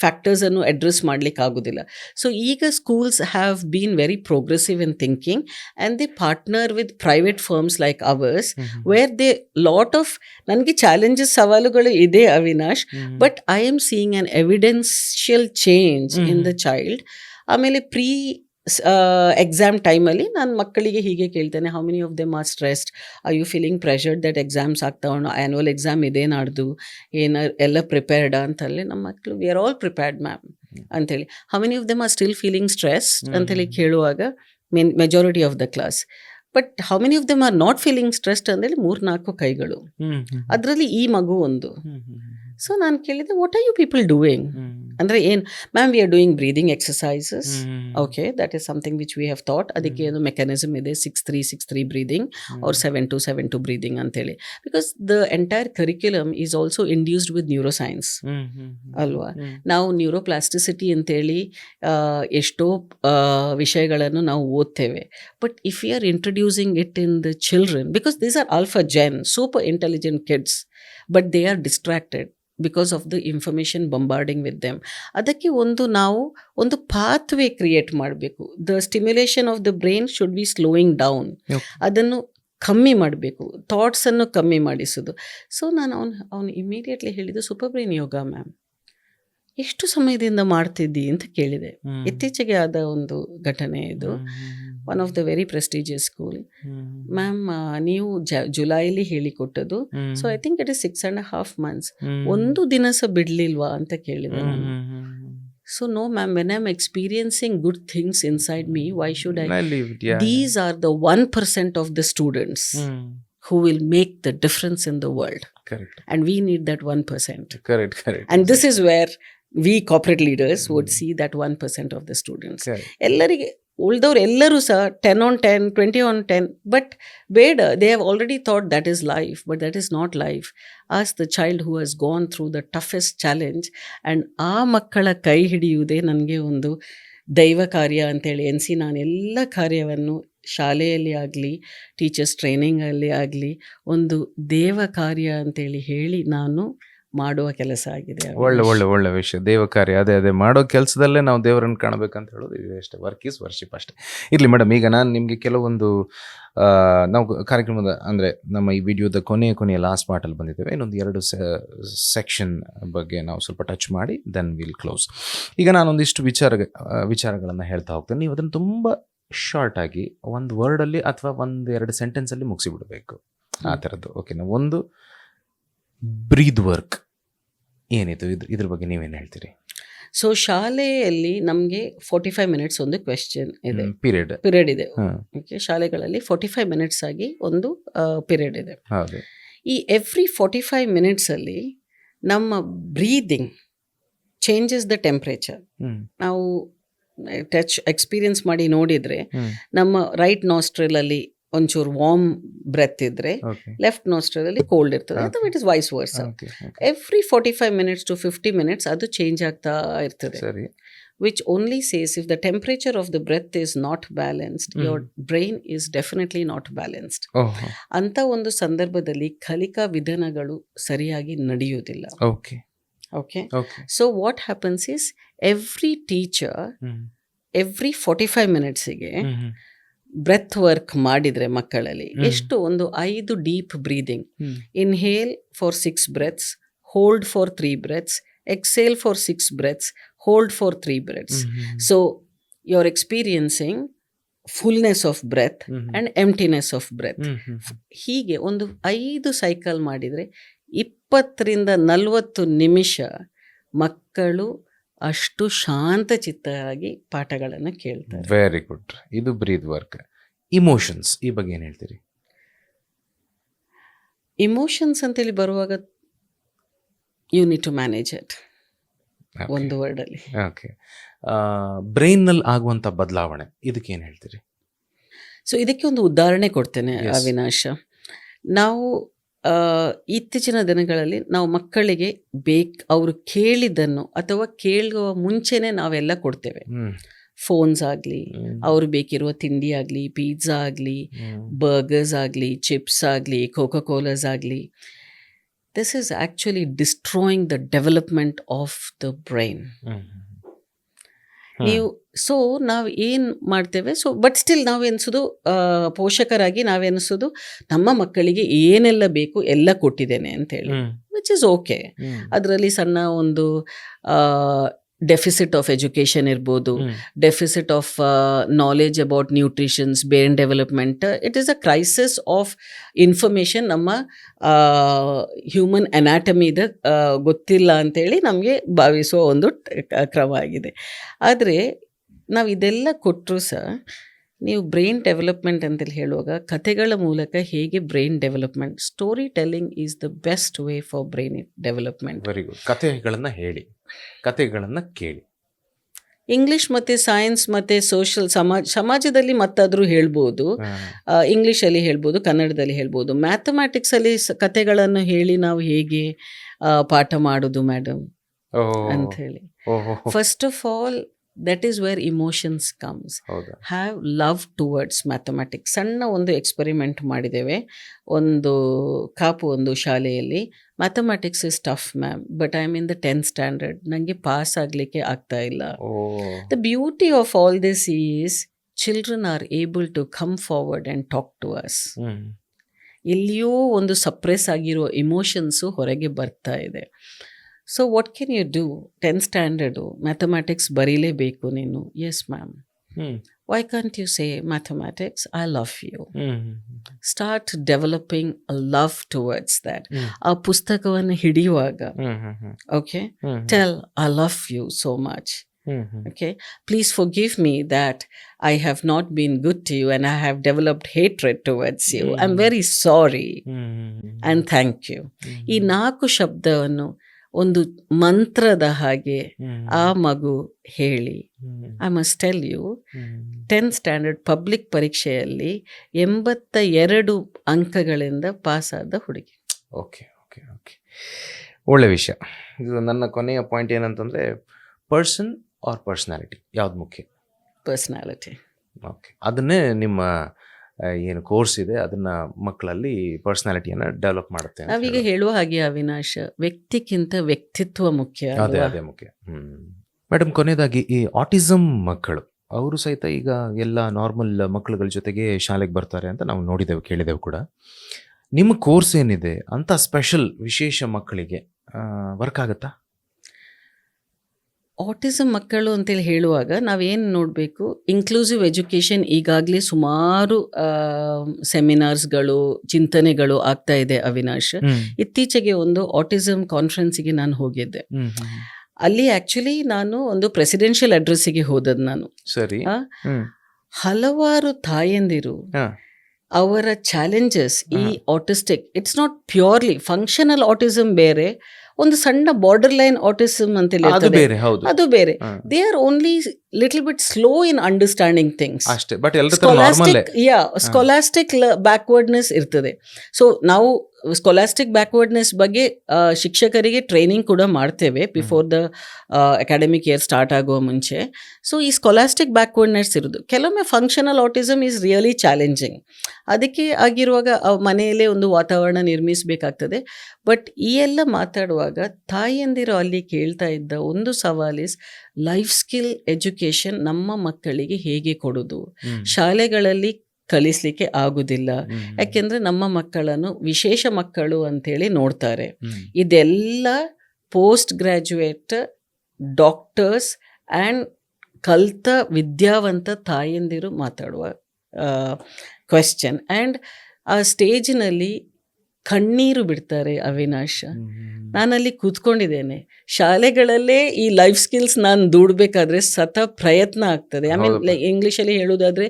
ಫ್ಯಾಕ್ಟರ್ಸನ್ನು ಅಡ್ರೆಸ್ ಮಾಡಲಿಕ್ಕೆ ಆಗೋದಿಲ್ಲ. ಸೊ ಈಗ schools have been very progressive in thinking and they partner with private firms like ours where they lot of, ನನಗೆ ಚಾಲೆಂಜಸ್ ಸವಾಲುಗಳು ಇದೆ Avinash, but I am seeing an evidential change in the child. ಆಮೇಲೆ ಎಕ್ಸಾಮ್ ಟೈಮಲ್ಲಿ ನಾನು ಮಕ್ಕಳಿಗೆ ಹೀಗೆ ಕೇಳ್ತೇನೆ, how many of them are stressed, are you feeling pressured that exams ಆಗ್ತಾ ಉಂಟು, ಆ್ಯನ್ಯುವಲ್ ಎಕ್ಸಾಮ್ ಇದೆ ನಾಡ್ದು, ಎಲ್ಲ ಪ್ರಿಪೇರ್ಡಾ ಅಂತಲ್ಲಿ ನಮ್ಮ ಮಕ್ಕಳು we are all prepared ma'am ಅಂತೇಳಿ. How many of them are still feeling stress ಅಂತೇಳಿ ಕೇಳುವಾಗ majority of the class. But how many of them are not feeling stressed ಅಂತೇಳಿ 3-4 ಕೈಗಳು, ಅದರಲ್ಲಿ ಈ ಮಗು ಒಂದು. ಸೊ ನಾನು ಕೇಳಿದೆ, what are you people doing ಅಂದರೆ ಏನು? Ma'am we are doing breathing exercises. Okay, that is something which we have thought. ಅದಕ್ಕೆ ಏನು ಮೆಕ್ಯಾನಿಸಮ್ ಇದೆ, 6-3-6-3 ಬ್ರೀದಿಂಗ್ ಆರ್ 7-2-7-2 ಬ್ರೀದಿಂಗ್ ಅಂತೇಳಿ. Because the entire curriculum is also induced with neuroscience ಅಲ್ವಾ. ನಾವು ನ್ಯೂರೋಪ್ಲಾಸ್ಟಿಸಿಟಿ ಅಂತೇಳಿ ಎಷ್ಟೋ ವಿಷಯಗಳನ್ನು ನಾವು ಓದ್ತೇವೆ. But if you are introducing it in the children, because these are alpha gen, super intelligent kids, but they are distracted because of the information bombarding with them. ಅದಕ್ಕೆ ನಾವು ಒಂದು ಪಾತ್ವೇ ಕ್ರಿಯೇಟ್ ಮಾಡಬೇಕು. The stimulation of the brain should be slowing down. ಅದನ್ನು ಕಮ್ಮಿ ಮಾಡಬೇಕು, ಥಾಟ್ಸನ್ನು ಕಮ್ಮಿ ಮಾಡಿಸೋದು. ಸೊ ನಾನು ಅವನು ಇಮಿಡಿಯೇಟ್ಲಿ ಹೇಳಿದ್ದು, ಸೂಪರ್ ಬ್ರೈನ್ ಯೋಗ ಮ್ಯಾಮ್ ಎಷ್ಟು ಸಮಯದಿಂದ ಮಾಡ್ತಿದ್ದಿ ಅಂತ ಕೇಳಿದೆ. ಇತ್ತೀಚೆಗೆ ಆದ ಒಂದು ಘಟನೆ ಇದು. One of the very prestigious school. Ma'am ನೀವು ಜುಲೈಲಿ ಹೇಳಿಕೊಟ್ಟದು, so I think it is 6.5 months. ಒಂದು ದಿನ ಸಹ ಬಿಡ್ಲಿಲ್ವಾ ಅಂತ ಕೇಳಿದೆ ನಾನು. So no ma'am, when I am experiencing good things inside me, why should I? These are the 1% of the students who will make the difference in the world. Correct. And we need that 1%. Correct. And this is where we corporate leaders would see that 1% of the students. ಎಲ್ಲರಿಗೆ ಉಳಿದವ್ರು ಎಲ್ಲರೂ ಸಹ 10 on 10, 20 on 10, ಬಟ್ ಬೇಡ, they have already thought that is life, but that is not life. As the child who has gone through the toughest challenge, and ಆ ಮಕ್ಕಳ ಕೈ ಹಿಡಿಯುವುದೇ ನನಗೆ ಒಂದು ದೈವ ಕಾರ್ಯ ಅಂತೇಳಿ ಎನಿಸಿ, ನಾನು ಎಲ್ಲ ಕಾರ್ಯವನ್ನು ಶಾಲೆಯಲ್ಲಿ ಆಗಲಿ ಟೀಚರ್ಸ್ ಟ್ರೈನಿಂಗಲ್ಲಿ ಆಗಲಿ ಒಂದು ದೇವ ಕಾರ್ಯ ಅಂತೇಳಿ ಹೇಳಿ ನಾನು ಮಾಡುವ ಕೆಲಸ ಆಗಿದೆ. ಒಳ್ಳೆ ವಿಷಯ, ದೇವ ಕಾರ್ಯ. ಅದೇ ಮಾಡೋ ಕೆಲಸದಲ್ಲೇ ನಾವು ದೇವರನ್ನು ಕಾಣಬೇಕಂತ ಹೇಳೋದು ಇದೆ ಅಷ್ಟೇ. ವರ್ಕ್ ಈಸ್ ವರ್ಷಿಪ್ ಅಷ್ಟೇ. ಇರಲಿ ಮೇಡಮ್, ಈಗ ನಾನು ನಿಮಗೆ ಕೆಲವೊಂದು ನಾವು ಕಾರ್ಯಕ್ರಮದ ಅಂದರೆ ನಮ್ಮ ಈ ವಿಡಿಯೋದ ಕೊನೆಯ ಲಾಸ್ಟ್ ಪಾರ್ಟಲ್ಲಿ ಬಂದಿದ್ದೇವೆ. ಇನ್ನೊಂದು 2 ಸೆಕ್ಷನ್ ಬಗ್ಗೆ ನಾವು ಸ್ವಲ್ಪ ಟಚ್ ಮಾಡಿ ದೆನ್ ವಿಲ್ ಕ್ಲೋಸ್. ಈಗ ನಾನೊಂದಿಷ್ಟು ವಿಚಾರಗಳನ್ನು ಹೇಳ್ತಾ ಹೋಗ್ತೇನೆ. ನೀವು ಅದನ್ನು ತುಂಬ ಶಾರ್ಟ್ ಆಗಿ ಒಂದು ವರ್ಡಲ್ಲಿ ಅಥವಾ 1-2 ಸೆಂಟೆನ್ಸಲ್ಲಿ ಮುಗಿಸಿಬಿಡಬೇಕು, ಆ ಥರದ್ದು. ಓಕೆನಾ? ಒಂದು, ಬ್ರೀದ್ ವರ್ಕ್. ಏನಿದು ಇದ್ರ ಬಗ್ಗೆ ನೀವೇನು ಹೇಳ್ತೀರಿ? ಸೊ ಶಾಲೆಯಲ್ಲಿ ನಮಗೆ 45 ಮಿನಿಟ್ಸ್ ಒಂದು ಕ್ವೆಶ್ಚನ್ ಇದೆ, ಪೀರಿಯಡ್ ಇದೆ. ಓಕೆ, ಶಾಲೆಗಳಲ್ಲಿ 45 ಮಿನಿಟ್ಸ್ ಆಗಿ ಒಂದು ಪೀರಿಯಡ್ ಇದೆ. ಹೌದು. ಈ ಎವ್ರಿ 45 ಮಿನಿಟ್ಸಲ್ಲಿ ನಮ್ಮ ಬ್ರೀದಿಂಗ್ ಚೇಂಜಸ್ ದ ಟೆಂಪ್ರೇಚರ್. ನಾವು ಎಕ್ಸ್ಪೀರಿಯನ್ಸ್ ಮಾಡಿ ನೋಡಿದರೆ ನಮ್ಮ ರೈಟ್ ನಾಸ್ಟ್ರಲಲ್ಲಿ ಒಂಚೂರು ವಾರ್ಮ್ ಬ್ರೆತ್ ಇದ್ರೆ ಲೆಫ್ಟ್ ನಾಸ್ಟ್ರಲಲ್ಲಿ ಕೋಲ್ಡ್ ಇರ್ತದೆ, ಅಥವಾ it is vice versa. Every 45 minutes to 50 minutes ಅದು ಚೇಂಜ್ ಆಗ್ತಾ ಇರ್ತದೆ. Which only says if the temperature of the breath is not balanced, your brain is definitely not balanced. ಅಂತ ಒಂದು ಸಂದರ್ಭದಲ್ಲಿ ಕಲಿಕಾ ವಿಧಾನಗಳು ಸರಿಯಾಗಿ ನಡೆಯುವುದಿಲ್ಲ. Okay, so what happens is every teacher every 45 ಮಿನಿಟ್ಸಿಗೆ ಬ್ರೆತ್ ವರ್ಕ್ ಮಾಡಿದರೆ ಮಕ್ಕಳಲ್ಲಿ ಎಷ್ಟು ಒಂದು 5 deep breathing, inhale for 6 breaths, hold for 3 breaths, exhale for 6 breaths, hold for 3 breaths. So you are experiencing fullness of breath and emptiness of breath. ಹೀಗೆ ಒಂದು 5 ಸೈಕಲ್ ಮಾಡಿದರೆ 20ರಿಂದ 40 ನಿಮಿಷ ಮಕ್ಕಳು ಅಷ್ಟು ಶಾಂತಚಿತ್ತರಾಗಿ ಪಾಠಗಳನ್ನು ಕೇಳ್ತಾರೆ. Very good. ಇದು ಬ್ರೀತ್ ವರ್ಕ್. ಇಮೋಷನ್ಸ್, ಈ ಬಗ್ಗೆ ಏನು ಹೇಳ್ತೀರಿ? ಇಮೋಷನ್ಸ್ ಅಂತೇಳಿ ಬರುವಾಗ you need to manage it, ಒಂದು ವರ್ಡಲ್ಲಿ. ಓಕೆ, ಬ್ರೈನ್ನಲ್ಲಿ ಆಗುವಂಥ ಬದಲಾವಣೆ, ಇದಕ್ಕೆ ಏನು ಹೇಳ್ತೀರಿ? ಸೊ ಇದಕ್ಕೆ ಒಂದು ಉದಾಹರಣೆ ಕೊಡ್ತೇನೆ ಅವಿನಾಶ. ನಾವು ಇತ್ತೀಚಿನ ದಿನಗಳಲ್ಲಿ ನಾವು ಮಕ್ಕಳಿಗೆ ಅವರು ಕೇಳಿದ್ದನ್ನು ಅಥವಾ ಕೇಳುವ ಮುಂಚೆನೆ ನಾವೆಲ್ಲ ಕೊಡ್ತೇವೆ. ಫೋನ್ಸ್ ಆಗಲಿ, ಅವ್ರು ಬೇಕಿರುವ ತಿಂಡಿ ಆಗಲಿ, ಪಿಜ್ಜಾ ಆಗಲಿ, ಬರ್ಗರ್ಸ್ ಆಗಲಿ, ಚಿಪ್ಸ್ ಆಗಲಿ, ಕೋಕಾ ಕೋಲಾಸ್ ಆಗಲಿ. This is actually destroying the development of the brain. So ನಾವು ಏನು ಮಾಡ್ತೇವೆ, ಸೊ ಬಟ್ ಸ್ಟಿಲ್ ನಾವೆನಿಸೋದು ಪೋಷಕರಾಗಿ ನಾವೆನಿಸೋದು ನಮ್ಮ ಮಕ್ಕಳಿಗೆ ಏನೆಲ್ಲ ಬೇಕು ಎಲ್ಲ ಕೊಟ್ಟಿದ್ದೇನೆ ಅಂತೇಳಿ, ವಿಚ್ ಇಸ್ ಓಕೆ. ಅದರಲ್ಲಿ ಸಣ್ಣ ಒಂದು ಡೆಫಿಸಿಟ್ ಆಫ್ ಎಜುಕೇಷನ್ ಇರ್ಬೋದು, deficit of knowledge about nutritions, brain development. It is a crisis of information. ನಮ್ಮ ಹ್ಯೂಮನ್ ಅನಾಟಮಿದ ಗೊತ್ತಿಲ್ಲ ಅಂತೇಳಿ ನಮಗೆ ಭಾವಿಸುವ ಒಂದು ಕ್ರಮ ಆಗಿದೆ. ಆದರೆ ನಾವು ಇದೆಲ್ಲ ಕೊಟ್ಟರು ಸಹ ನೀವು ಬ್ರೈನ್ ಡೆವಲಪ್ಮೆಂಟ್ ಅಂತೇಳಿ ಹೇಳುವಾಗ ಕಥೆಗಳ ಮೂಲಕ ಹೇಗೆ brain development, story telling is the best way for brain development. Very good. ಕಥೆಗಳನ್ನು ಹೇಳಿ, ಕಥೆಗಳನ್ನು ಕೇಳಿ. ಇಂಗ್ಲೀಷ್ ಮತ್ತು ಸೈನ್ಸ್ ಮತ್ತು ಸೋಷಲ್ ಸಮಾಜದಲ್ಲಿ ಮತ್ತಾದರೂ ಹೇಳ್ಬೋದು, ಇಂಗ್ಲೀಷಲ್ಲಿ ಹೇಳ್ಬೋದು, ಕನ್ನಡದಲ್ಲಿ ಹೇಳ್ಬೋದು. ಮ್ಯಾಥಮ್ಯಾಟಿಕ್ಸಲ್ಲಿ ಕಥೆಗಳನ್ನು ಹೇಳಿ ನಾವು ಹೇಗೆ ಪಾಠ ಮಾಡೋದು ಮೇಡಮ್ ಅಂಥೇಳಿ. First of all that is where emotions comes. Have love towards mathematics. ಸಣ್ಣ ಒಂದು ಎಕ್ಸ್ಪೆರಿಮೆಂಟ್ ಮಾಡಿದ್ದೇವೆ ಒಂದು ಶಾಲೆಯಲ್ಲಿ. Mathematics is tough ma'am, but I am in the 10th standard, ನನಗೆ ಪಾಸ್ ಆಗಲಿಕ್ಕೆ ಆಗ್ತಾ ಇಲ್ಲ. The beauty of all this is children are able to come forward and talk to us. ಎಲ್ಲಿಯೋ ಒಂದು ಸಪ್ರೆಸ್ ಆಗಿರೋ ಇಮೋಷನ್ಸು ಹೊರಗೆ ಬರ್ತಾ ಇದೆ. So what can you do? 10th standard mathematics ಬರೀಲೇಬೇಕು ನೀನು. Yes ma'am. Why can't you say mathematics I love you? Start developing a love towards that. ಆ ಪುಸ್ತಕವನ್ನು ಹಿಡಿಯುವಾಗ okay, tell I love you so much. Okay, please forgive me that I have not been good to you and I have developed hatred towards you. I'm very sorry and thank you. ಈ 4 ಶಬ್ದವನ್ನು ಒಂದು ಮಂತ್ರದ ಹಾಗೆ ಆ ಮಗು ಹೇಳಿ, I must tell you 10th standard public ಪರೀಕ್ಷೆಯಲ್ಲಿ 82 ಅಂಕಗಳಿಂದ ಪಾಸಾದ ಹುಡುಗಿ. ಓಕೆ ಓಕೆ ಓಕೆ, ಒಳ್ಳೆ ವಿಷಯ. ಇದು ನನ್ನ ಕೊನೆಯ ಪಾಯಿಂಟ್ ಏನಂತಂದರೆ, ಪರ್ಸನ್ ಆರ್ ಪರ್ಸ್ನಾಲಿಟಿ, ಯಾವ್ದು ಮುಖ್ಯ? ಪರ್ಸ್ನಾಲಿಟಿ. ಓಕೆ, ಅದನ್ನೇ ನಿಮ್ಮ ಏನು ಕೋರ್ಸ್ ಇದೆ ಅದನ್ನ ಮಕ್ಕಳಲ್ಲಿ ಪರ್ಸ್ನಾಲಿಟಿಯನ್ನು ಡೆವಲಪ್ ಮಾಡುತ್ತೆ. ನಾವೀಗ ಹೇಳುವ ಹಾಗೆ ಅವಿನಾಶ್, ವ್ಯಕ್ತಿಗಿಂತ ವ್ಯಕ್ತಿತ್ವ ಮುಖ್ಯ. ಅದೇ ಮುಖ್ಯ. ಮೇಡಮ್, ಕೊನೆಯದಾಗಿ ಈ ಆಟಿಸಮ್ ಮಕ್ಕಳು, ಅವರು ಸಹಿತ ಈಗ ಎಲ್ಲ ನಾರ್ಮಲ್ ಮಕ್ಕಳುಗಳ ಜೊತೆಗೆ ಶಾಲೆಗೆ ಬರ್ತಾರೆ ಅಂತ ನಾವು ನೋಡಿದೆವು, ಕೇಳಿದೆವು ಕೂಡ. ನಿಮ್ಮ ಕೋರ್ಸ್ ಏನಿದೆ ಅಂತ ಸ್ಪೆಷಲ್ ವಿಶೇಷ ಮಕ್ಕಳಿಗೆ ವರ್ಕ್ ಆಗುತ್ತಾ? ಆಟಿಸಮ್ ಮಕ್ಕಳು ಅಂತೇಳಿ ಹೇಳುವಾಗ ನಾವೇನು ನೋಡಬೇಕು, ಇನ್ಕ್ಲೂಸಿವ್ ಎಜುಕೇಷನ್ ಈಗಾಗಲೇ ಸುಮಾರು ಸೆಮಿನಾರ್ಸ್ಗಳು, ಚಿಂತನೆಗಳು ಆಗ್ತಾ ಇದೆ ಅವಿನಾಶ್. ಇತ್ತೀಚೆಗೆ ಒಂದು ಆಟಿಸಮ್ ಕಾನ್ಫರೆನ್ಸಿಗೆ ನಾನು ಹೋಗಿದ್ದೆ. ಅಲ್ಲಿ ಆ್ಯಕ್ಚುಲಿ ನಾನು ಒಂದು ಪ್ರೆಸಿಡೆನ್ಷಿಯಲ್ ಅಡ್ರೆಸ್ಸಿಗೆ ಹೋದದ್ದು ನಾನು. ಸರಿ. ಹಲವಾರು ತಾಯಂದಿರು ಅವರ ಚಾಲೆಂಜಸ್ ಈ autistic, it's not purely functional autism ಬೇರೆ, ಒಂದು ಸಣ್ಣ ಬಾರ್ಡರ್ ಲೈನ್ ಆಟಿಸಮ್ ಅಂತೇಳಿ ಅದು ಬೇರೆ. They are only little bit slow in understanding things ಅಷ್ಟೇ. ಬಟ್ ಸ್ಕೊಲಾಸ್ಟಿಕ್ ಬ್ಯಾಕ್ವರ್ಡ್ನೆಸ್ ಇರ್ತದೆ. ಸೊ ನಾವು ಸ್ಕೊಲಾಸ್ಟಿಕ್ ಬ್ಯಾಕ್ವರ್ಡ್ನೆಸ್ ಬಗ್ಗೆ ಶಿಕ್ಷಕರಿಗೆ ಟ್ರೈನಿಂಗ್ ಕೂಡ ಮಾಡ್ತೇವೆ before the academic year start ಆಗುವ ಮುಂಚೆ. ಸೊ ಈ ಸ್ಕೊಲಾಸ್ಟಿಕ್ ಬ್ಯಾಕ್ವರ್ಡ್ನೆಸ್ ಇರೋದು, ಕೆಲವೊಮ್ಮೆ functional autism is really challenging. ಅದಕ್ಕೆ ಆಗಿರುವಾಗ ಮನೆಯಲ್ಲೇ ಒಂದು ವಾತಾವರಣ ನಿರ್ಮಿಸಬೇಕಾಗ್ತದೆ. ಬಟ್ ಈ ಎಲ್ಲ ಮಾತಾಡುವಾಗ ತಾಯಿಯಂದಿರು ಅಲ್ಲಿ ಕೇಳ್ತಾ ಇದ್ದ ಒಂದು ಸವಾಲಿಸ್ ಲೈಫ್ ಸ್ಕಿಲ್ ಎಜುಕೇಷನ್ ನಮ್ಮ ಮಕ್ಕಳಿಗೆ ಹೇಗೆ ಕೊಡೋದು. ಶಾಲೆಗಳಲ್ಲಿ ಕಲಿಸ್ಲಿಕ್ಕೆ ಆಗುದಿಲ್ಲ, ಯಾಕೆಂದ್ರೆ ನಮ್ಮ ಮಕ್ಕಳನ್ನು ವಿಶೇಷ ಮಕ್ಕಳು ಅಂತೇಳಿ ನೋಡ್ತಾರೆ. ಇದೆಲ್ಲ ಪೋಸ್ಟ್ ಗ್ರ್ಯಾಜುಯೇಟ್ ಡಾಕ್ಟರ್ಸ್ ಆ್ಯಂಡ್ ಕಲ್ತ ವಿದ್ಯಾವಂತ ತಾಯಂದಿರು ಮಾತಾಡುವ ಕ್ವೆಶ್ಚನ್. ಆ್ಯಂಡ್ ಆ ಸ್ಟೇಜಿನಲ್ಲಿ ಕಣ್ಣೀರು ಬಿಡ್ತಾರೆ ಅವಿನಾಶ್. ನಾನಲ್ಲಿ ಕೂತ್ಕೊಂಡಿದ್ದೇನೆ. ಶಾಲೆಗಳಲ್ಲೇ ಈ ಲೈಫ್ ಸ್ಕಿಲ್ಸ್ ನಾನು ದುಡ್ಬೇಕಾದ್ರೆ ಪ್ರಯತ್ನ ಆಗ್ತದೆ. ಐ ಮೀನ್ ಇಂಗ್ಲೀಷಲ್ಲಿ ಹೇಳೋದಾದರೆ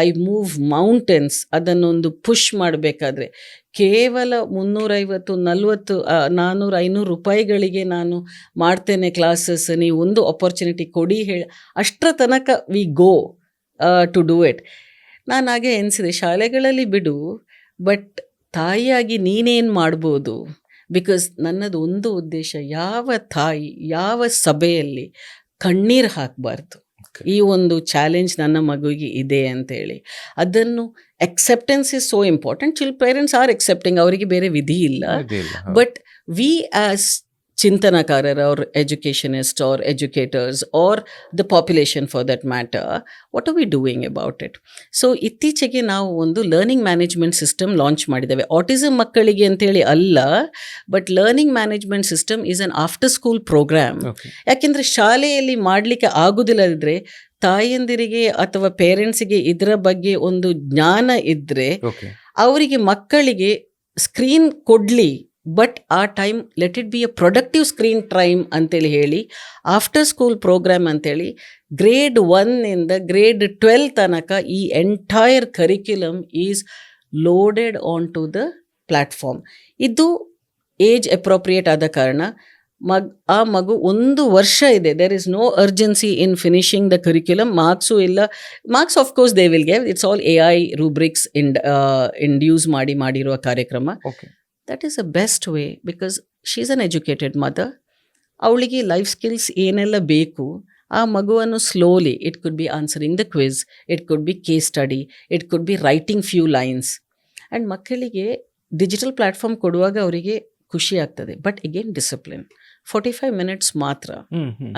ಐ ಮೂವ್ ಮೌಂಟೇನ್ಸ್. ಅದನ್ನೊಂದು ಪುಷ್ ಮಾಡಬೇಕಾದ್ರೆ ಕೇವಲ 350, 40, 400, 500 ರೂಪಾಯಿಗಳಿಗೆ ನಾನು ಮಾಡ್ತೇನೆ ಕ್ಲಾಸಸ್, ನೀವು ಒಂದು ಆಪರ್ಚುನಿಟಿ ಕೊಡಿ ಅಷ್ಟರ ತನಕ we go to do it. ನಾನು ಹಾಗೆ ಎನಿಸಿದೆ, ಶಾಲೆಗಳಲ್ಲಿ ಬಿಡು, ಬಟ್ ತಾಯಿಯಾಗಿ ನೀನೇನು ಮಾಡ್ಬೋದು? ಬಿಕಾಸ್ ನನ್ನದು ಒಂದು ಉದ್ದೇಶ, ಯಾವ ತಾಯಿ ಯಾವ ಸಭೆಯಲ್ಲಿ ಕಣ್ಣೀರು ಹಾಕಬಾರ್ದು. ಈ ಒಂದು ಚಾಲೆಂಜ್ ನನ್ನ ಮಗುವಿಗೆ ಇದೆ ಅಂತೇಳಿ, ಅದನ್ನು acceptance is so important. Parents are accepting, ಅವರಿಗೆ ಬೇರೆ ವಿಧಿ ಇಲ್ಲ. ಬಟ್ ವಿ ಆಸ್ ಚಿಂತನಕಾರರ or educationists or educators or the population for that matter, what are we doing about it? So ಇತ್ತೀಚೆಗೆ ನಾವು ಒಂದು ಲರ್ನಿಂಗ್ ಮ್ಯಾನೇಜ್ಮೆಂಟ್ ಸಿಸ್ಟಮ್ ಲಾಂಚ್ ಮಾಡಿದ್ದೇವೆ. ಆಟಿಸಮ್ ಮಕ್ಕಳಿಗೆ ಅಂತೇಳಿ ಅಲ್ಲ, but learning management system is an after school programme. ಯಾಕೆಂದರೆ ಶಾಲೆಯಲ್ಲಿ ಮಾಡಲಿಕ್ಕೆ ಆಗೋದಿಲ್ಲದಿದ್ದರೆ ತಾಯಂದಿರಿಗೆ ಅಥವಾ ಪೇರೆಂಟ್ಸಿಗೆ ಇದರ ಬಗ್ಗೆ ಒಂದು ಜ್ಞಾನ ಇದ್ದರೆ ಅವರಿಗೆ ಮಕ್ಕಳಿಗೆ ಸ್ಕ್ರೀನ್ ಕೊಡಲಿ, ಬಟ್ ಆ time let it be a productive screen time ಅಂತೇಳಿ ಹೇಳಿ ಆಫ್ಟರ್ ಸ್ಕೂಲ್ ಪ್ರೋಗ್ರಾಮ್ ಅಂತೇಳಿ ಗ್ರೇಡ್ 1 ಇಂದ ಗ್ರೇಡ್ 12 ತನಕ ಈ entire curriculum is loaded on to the platform. ಇದು ಏಜ್ ಅಪ್ರೋಪ್ರಿಯೇಟ್ ಆದ ಕಾರಣ ಆ ಮಗು 1 ವರ್ಷ ಇದೆ. There is no urgency in finishing the curriculum. Marks ಇಲ್ಲ. Marks of course they will give. It's all AI rubrics induce ಮಾಡಿರುವ ಕಾರ್ಯಕ್ರಮ. That is a best way, because she is an educated mother. ಅವಳಿಗೆ ಲೈಫ್ ಸ್ಕಿಲ್ಸ್ ಏನೆಲ್ಲ ಬೇಕು ಆ ಮಗುವನ್ನು slowly, it could B answering the quiz, it could B case study, it could be writing few lines. And ಮಕ್ಕಳಿಗೆ ಡಿಜಿಟಲ್ ಪ್ಲ್ಯಾಟ್ಫಾರ್ಮ್ ಕೊಡುವಾಗ ಅವರಿಗೆ ಖುಷಿ ಆಗ್ತದೆ. ಬಟ್ ಅಗೇನ್ ಡಿಸಿಪ್ಲಿನ್, 45 minutes ಮಾತ್ರ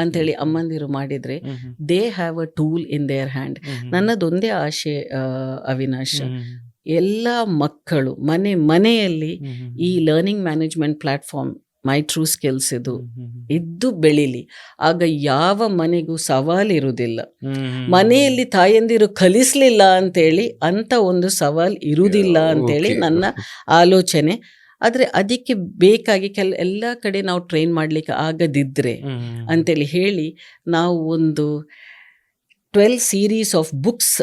ಅಂಥೇಳಿ ಅಮ್ಮಂದಿರು ಮಾಡಿದರೆ they have a tool in their hand. ನನ್ನದೊಂದೇ ಆಶೆ ಅವಿನಾಶ್, ಎಲ್ಲ ಮಕ್ಕಳು ಮನೆಯಲ್ಲಿ ಈ learning management platform my true skills ಇದ್ದು ಬೆಳೀಲಿ. ಆಗ ಯಾವ ಮನೆಗೂ ಸವಾಲಿರುವುದಿಲ್ಲ. ಮನೆಯಲ್ಲಿ ತಾಯಂದಿರು ಕಲಿಸ್ಲಿಲ್ಲ ಅಂತೇಳಿ ಅಂಥ ಒಂದು ಸವಾಲು ಇರುವುದಿಲ್ಲ ಅಂತೇಳಿ ನನ್ನ ಆಲೋಚನೆ. ಆದರೆ ಅದಕ್ಕೆ ಬೇಕಾಗಿ ಎಲ್ಲ ಕಡೆ ನಾವು ಟ್ರೈನ್ ಮಾಡಲಿಕ್ಕೆ ಆಗದಿದ್ದರೆ ಅಂತೇಳಿ ಹೇಳಿ ನಾವು ಒಂದು 12 series ಆಫ್ ಬುಕ್ಸ್,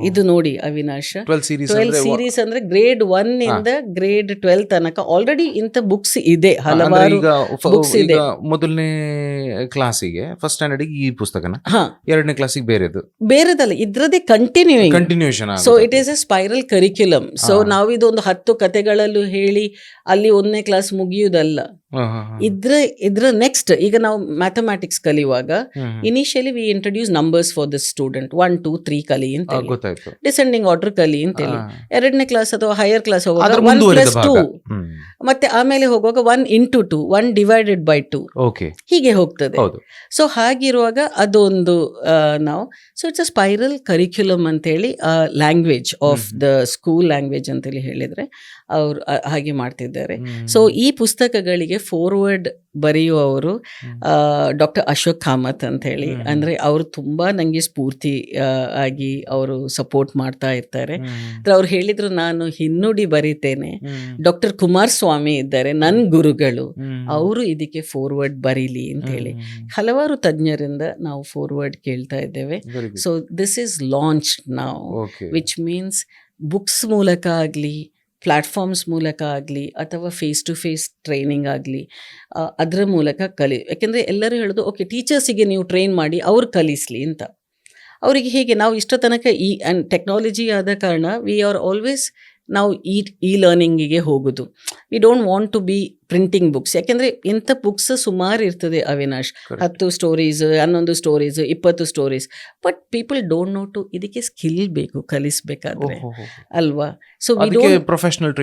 ಇದು ನೋಡಿ ಅವಿನಾಶ್, 12 series ಅಂದ್ರೆ ಗ್ರೇಡ್ 1 ಇಂದ ಗ್ರೇಡ್ 12 ತನಕ ಆಲ್ರೆಡಿ ಇಂಥ ಬುಕ್ಸ್ ಇದೆ, ಹಲವಾರು ಬುಕ್ಸ್ ಇದೆ. ಮೊದಲನೇ ಕ್ಲಾಸಿಗೆ ಫಸ್ಟ್ ಸ್ಟ್ಯಾಂಡರ್ಡ್ ಈ ಪುಸ್ತಕನ, ಎರಡನೇ ಕ್ಲಾಸಿಗೆ ಬೇರೆದಲ್ಲ, ಇದ್ರದೇ continuation. So it is a spiral curriculum. So ನಾವು ಇದೊಂದು 10 ಕಥೆಗಳಲ್ಲೂ ಹೇಳಿ ಅಲ್ಲಿ 1ನೇ ಕ್ಲಾಸ್ ಮುಗಿಯುವುದಲ್ಲ. ಇದ್ರ ನೆಕ್ಸ್ಟ್, ಈಗ ನಾವು ಮ್ಯಾಥಮ್ಯಾಟಿಕ್ಸ್ ಕಲಿಯುವಾಗ initially we introduce numbers for the student, 1 2 3 ಕಲಿ ಅಂತ, ಡಿಸೆಂಡಿಂಗ್ ಆರ್ಡರ್ ಕಲಿ ಅಂತೇಳಿ. 2ನೇ ಕ್ಲಾಸ್ ಅಥವಾ ಹೈಯರ್ ಕ್ಲಾಸ್ ಹೋಗುವಾಗ 1+2, ಮತ್ತೆ ಆಮೇಲೆ ಹೋಗುವಾಗ 1 into 2, 1 divided by 2, ಹೀಗೆ ಹೋಗ್ತದೆ. ಸೊ ಹಾಗಿರುವಾಗ ಅದೊಂದು ನಾವು, so it's a spiral curriculum ಅಂತೇಳಿ language of the school language ಅಂತೇಳಿ ಹೇಳಿದರೆ ಅವರು ಹಾಗೆ ಮಾಡ್ತಿದ್ದಾರೆ. ಸೊ ಈ ಪುಸ್ತಕಗಳಿಗೆ ಫಾರ್ವರ್ಡ್ ಬರೆಯುವವರು ಡಾಕ್ಟರ್ ಅಶೋಕ್ ಕಾಮತ್ ಅಂತ ಹೇಳಿ. ಅಂದರೆ ಅವರು ತುಂಬ ನನಗೆ ಸ್ಫೂರ್ತಿ ಆಗಿ ಅವರು ಸಪೋರ್ಟ್ ಮಾಡ್ತಾ ಇರ್ತಾರೆ. ಅವ್ರು ಹೇಳಿದ್ರು ನಾನು ಹಿನ್ನುಡಿ ಬರೀತೇನೆ. ಡಾಕ್ಟರ್ ಕುಮಾರಸ್ವಾಮಿ ಇದ್ದಾರೆ ನನ್ನ ಗುರುಗಳು, ಅವರು ಇದಕ್ಕೆ ಫಾರ್ವರ್ಡ್ ಬರೀಲಿ ಅಂತ ಹೇಳಿ ಹಲವಾರು ತಜ್ಞರಿಂದ ನಾವು ಫಾರ್ವರ್ಡ್ ಕೇಳ್ತಾ ಇದ್ದೇವೆ. ಸೊ ದಿಸ್ ಈಸ್ ಲಾಂಚ್ ನಾವು, ವಿಚ್ ಮೀನ್ಸ್ ಬುಕ್ಸ್ ಮೂಲಕ ಆಗಲಿ, ಪ್ಲ್ಯಾಟ್ಫಾರ್ಮ್ಸ್ ಮೂಲಕ ಆಗಲಿ, ಅಥವಾ ಫೇಸ್ ಟು ಫೇಸ್ ಟ್ರೈನಿಂಗ್ ಆಗಲಿ, ಅದರ ಮೂಲಕ ಯಾಕೆಂದರೆ ಎಲ್ಲರೂ ಹೇಳೋದು ಓಕೆ ಟೀಚರ್ಸಿಗೆ ನೀವು ಟ್ರೈನ್ ಮಾಡಿ ಅವ್ರು ಕಲಿಸಲಿ ಅಂತ. ಅವರಿಗೆ ಹೇಗೆ ನಾವು ಇಷ್ಟ ತನಕ ಆ್ಯಂಡ್ ಟೆಕ್ನಾಲಜಿ ಆದ ಕಾರಣ ವಿ ಆರ್ ಆಲ್ವೇಸ್ ನಾವು ಈ ಲರ್ನಿಂಗಿಗೆ ಹೋಗೋದು. We don't want to be printing books. ಯಾಕೆಂದರೆ ಇಂಥ ಬುಕ್ಸ್ ಸುಮಾರು ಇರ್ತದೆ Avinash, 10 stories, 11 stories, 20 stories. But people don't know to ಇದಕ್ಕೆ ಸ್ಕಿಲ್ ಬೇಕು ಕಲಿಸ್ಬೇಕಾದ್ರೆ ಅಲ್ವಾ. ಸೊ ಪ್ರೊಫೆಷನಲ್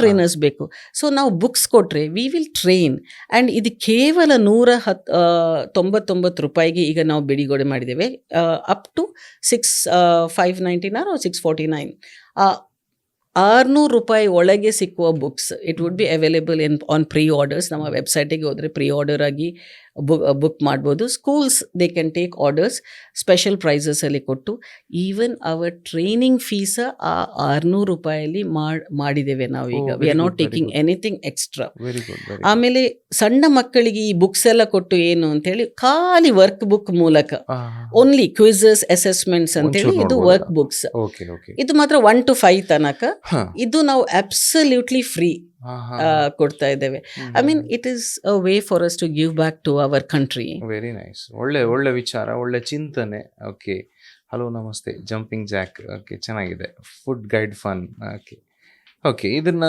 ಟ್ರೈನರ್ಸ್ ಬೇಕು. ಸೊ ನಾವು ಬುಕ್ಸ್ ಕೊಟ್ಟರೆ ವಿ ವಿಲ್ ಟ್ರೈನ್. ಆ್ಯಂಡ್ ಇದು ಕೇವಲ 199 ರೂಪಾಯಿಗೆ ಈಗ ನಾವು ಬಿಡುಗಡೆ ಮಾಡಿದ್ದೇವೆ. ಅಪ್ ಟು 599 or 649 600 ರೂಪಾಯಿ ಒಳಗೆ ಸಿಕ್ಕುವ books it would be available on pre orders. ನಮ್ಮ ವೆಬ್ಸೈಟಿಗೆ ಹೋದರೆ ಪ್ರೀ ಆರ್ಡರ್ ಆಗಿ ಬುಕ್ ಮಾಡ್ಬೋದು. Schools they can take orders special ಪ್ರೈಸಸಲ್ಲಿ ಕೊಟ್ಟು. ಈವನ್ ಅವರ್ ಟ್ರೈನಿಂಗ್ ಫೀಸ 600 ರೂಪಾಯಲ್ಲಿ ಮಾಡಿದ್ದೇವೆ ನಾವು ಈಗ. We are not taking anything extra. ಆಮೇಲೆ ಸಣ್ಣ ಮಕ್ಕಳಿಗೆ ಈ ಬುಕ್ಸ್ ಎಲ್ಲ ಕೊಟ್ಟು ಏನು ಅಂತೇಳಿ ಖಾಲಿ ವರ್ಕ್ ಬುಕ್ ಮೂಲಕ ಓನ್ಲಿ ಕ್ವಿಝಸ್ ಅಸೆಸ್ಮೆಂಟ್ಸ್ ಅಂತೇಳಿ ಇದು ವರ್ಕ್ ಬುಕ್ಸ್. ಇದು ಮಾತ್ರ 1 to 5 ತನಕ ಇದು ನಾವು ಅಬ್ಸಲ್ಯೂಟ್ಲಿ ಫ್ರೀ ಕೊಡ್ತಾ ಇದ್ದೇವೆ. I mean it is a way for us to give back to our country. Very nice. ಒಳ್ಳೆ ವಿಚಾರ, ಒಳ್ಳೆ ಚಿಂತನೆ. ಓಕೆ, ಹಲೋ ನಮಸ್ತೆ, ಜಂಪಿಂಗ್ ಜಾಕ್. ಓಕೆ, ಚೆನ್ನಾಗಿದೆ. Food guide fun. ಓಕೆ, ಇದನ್ನ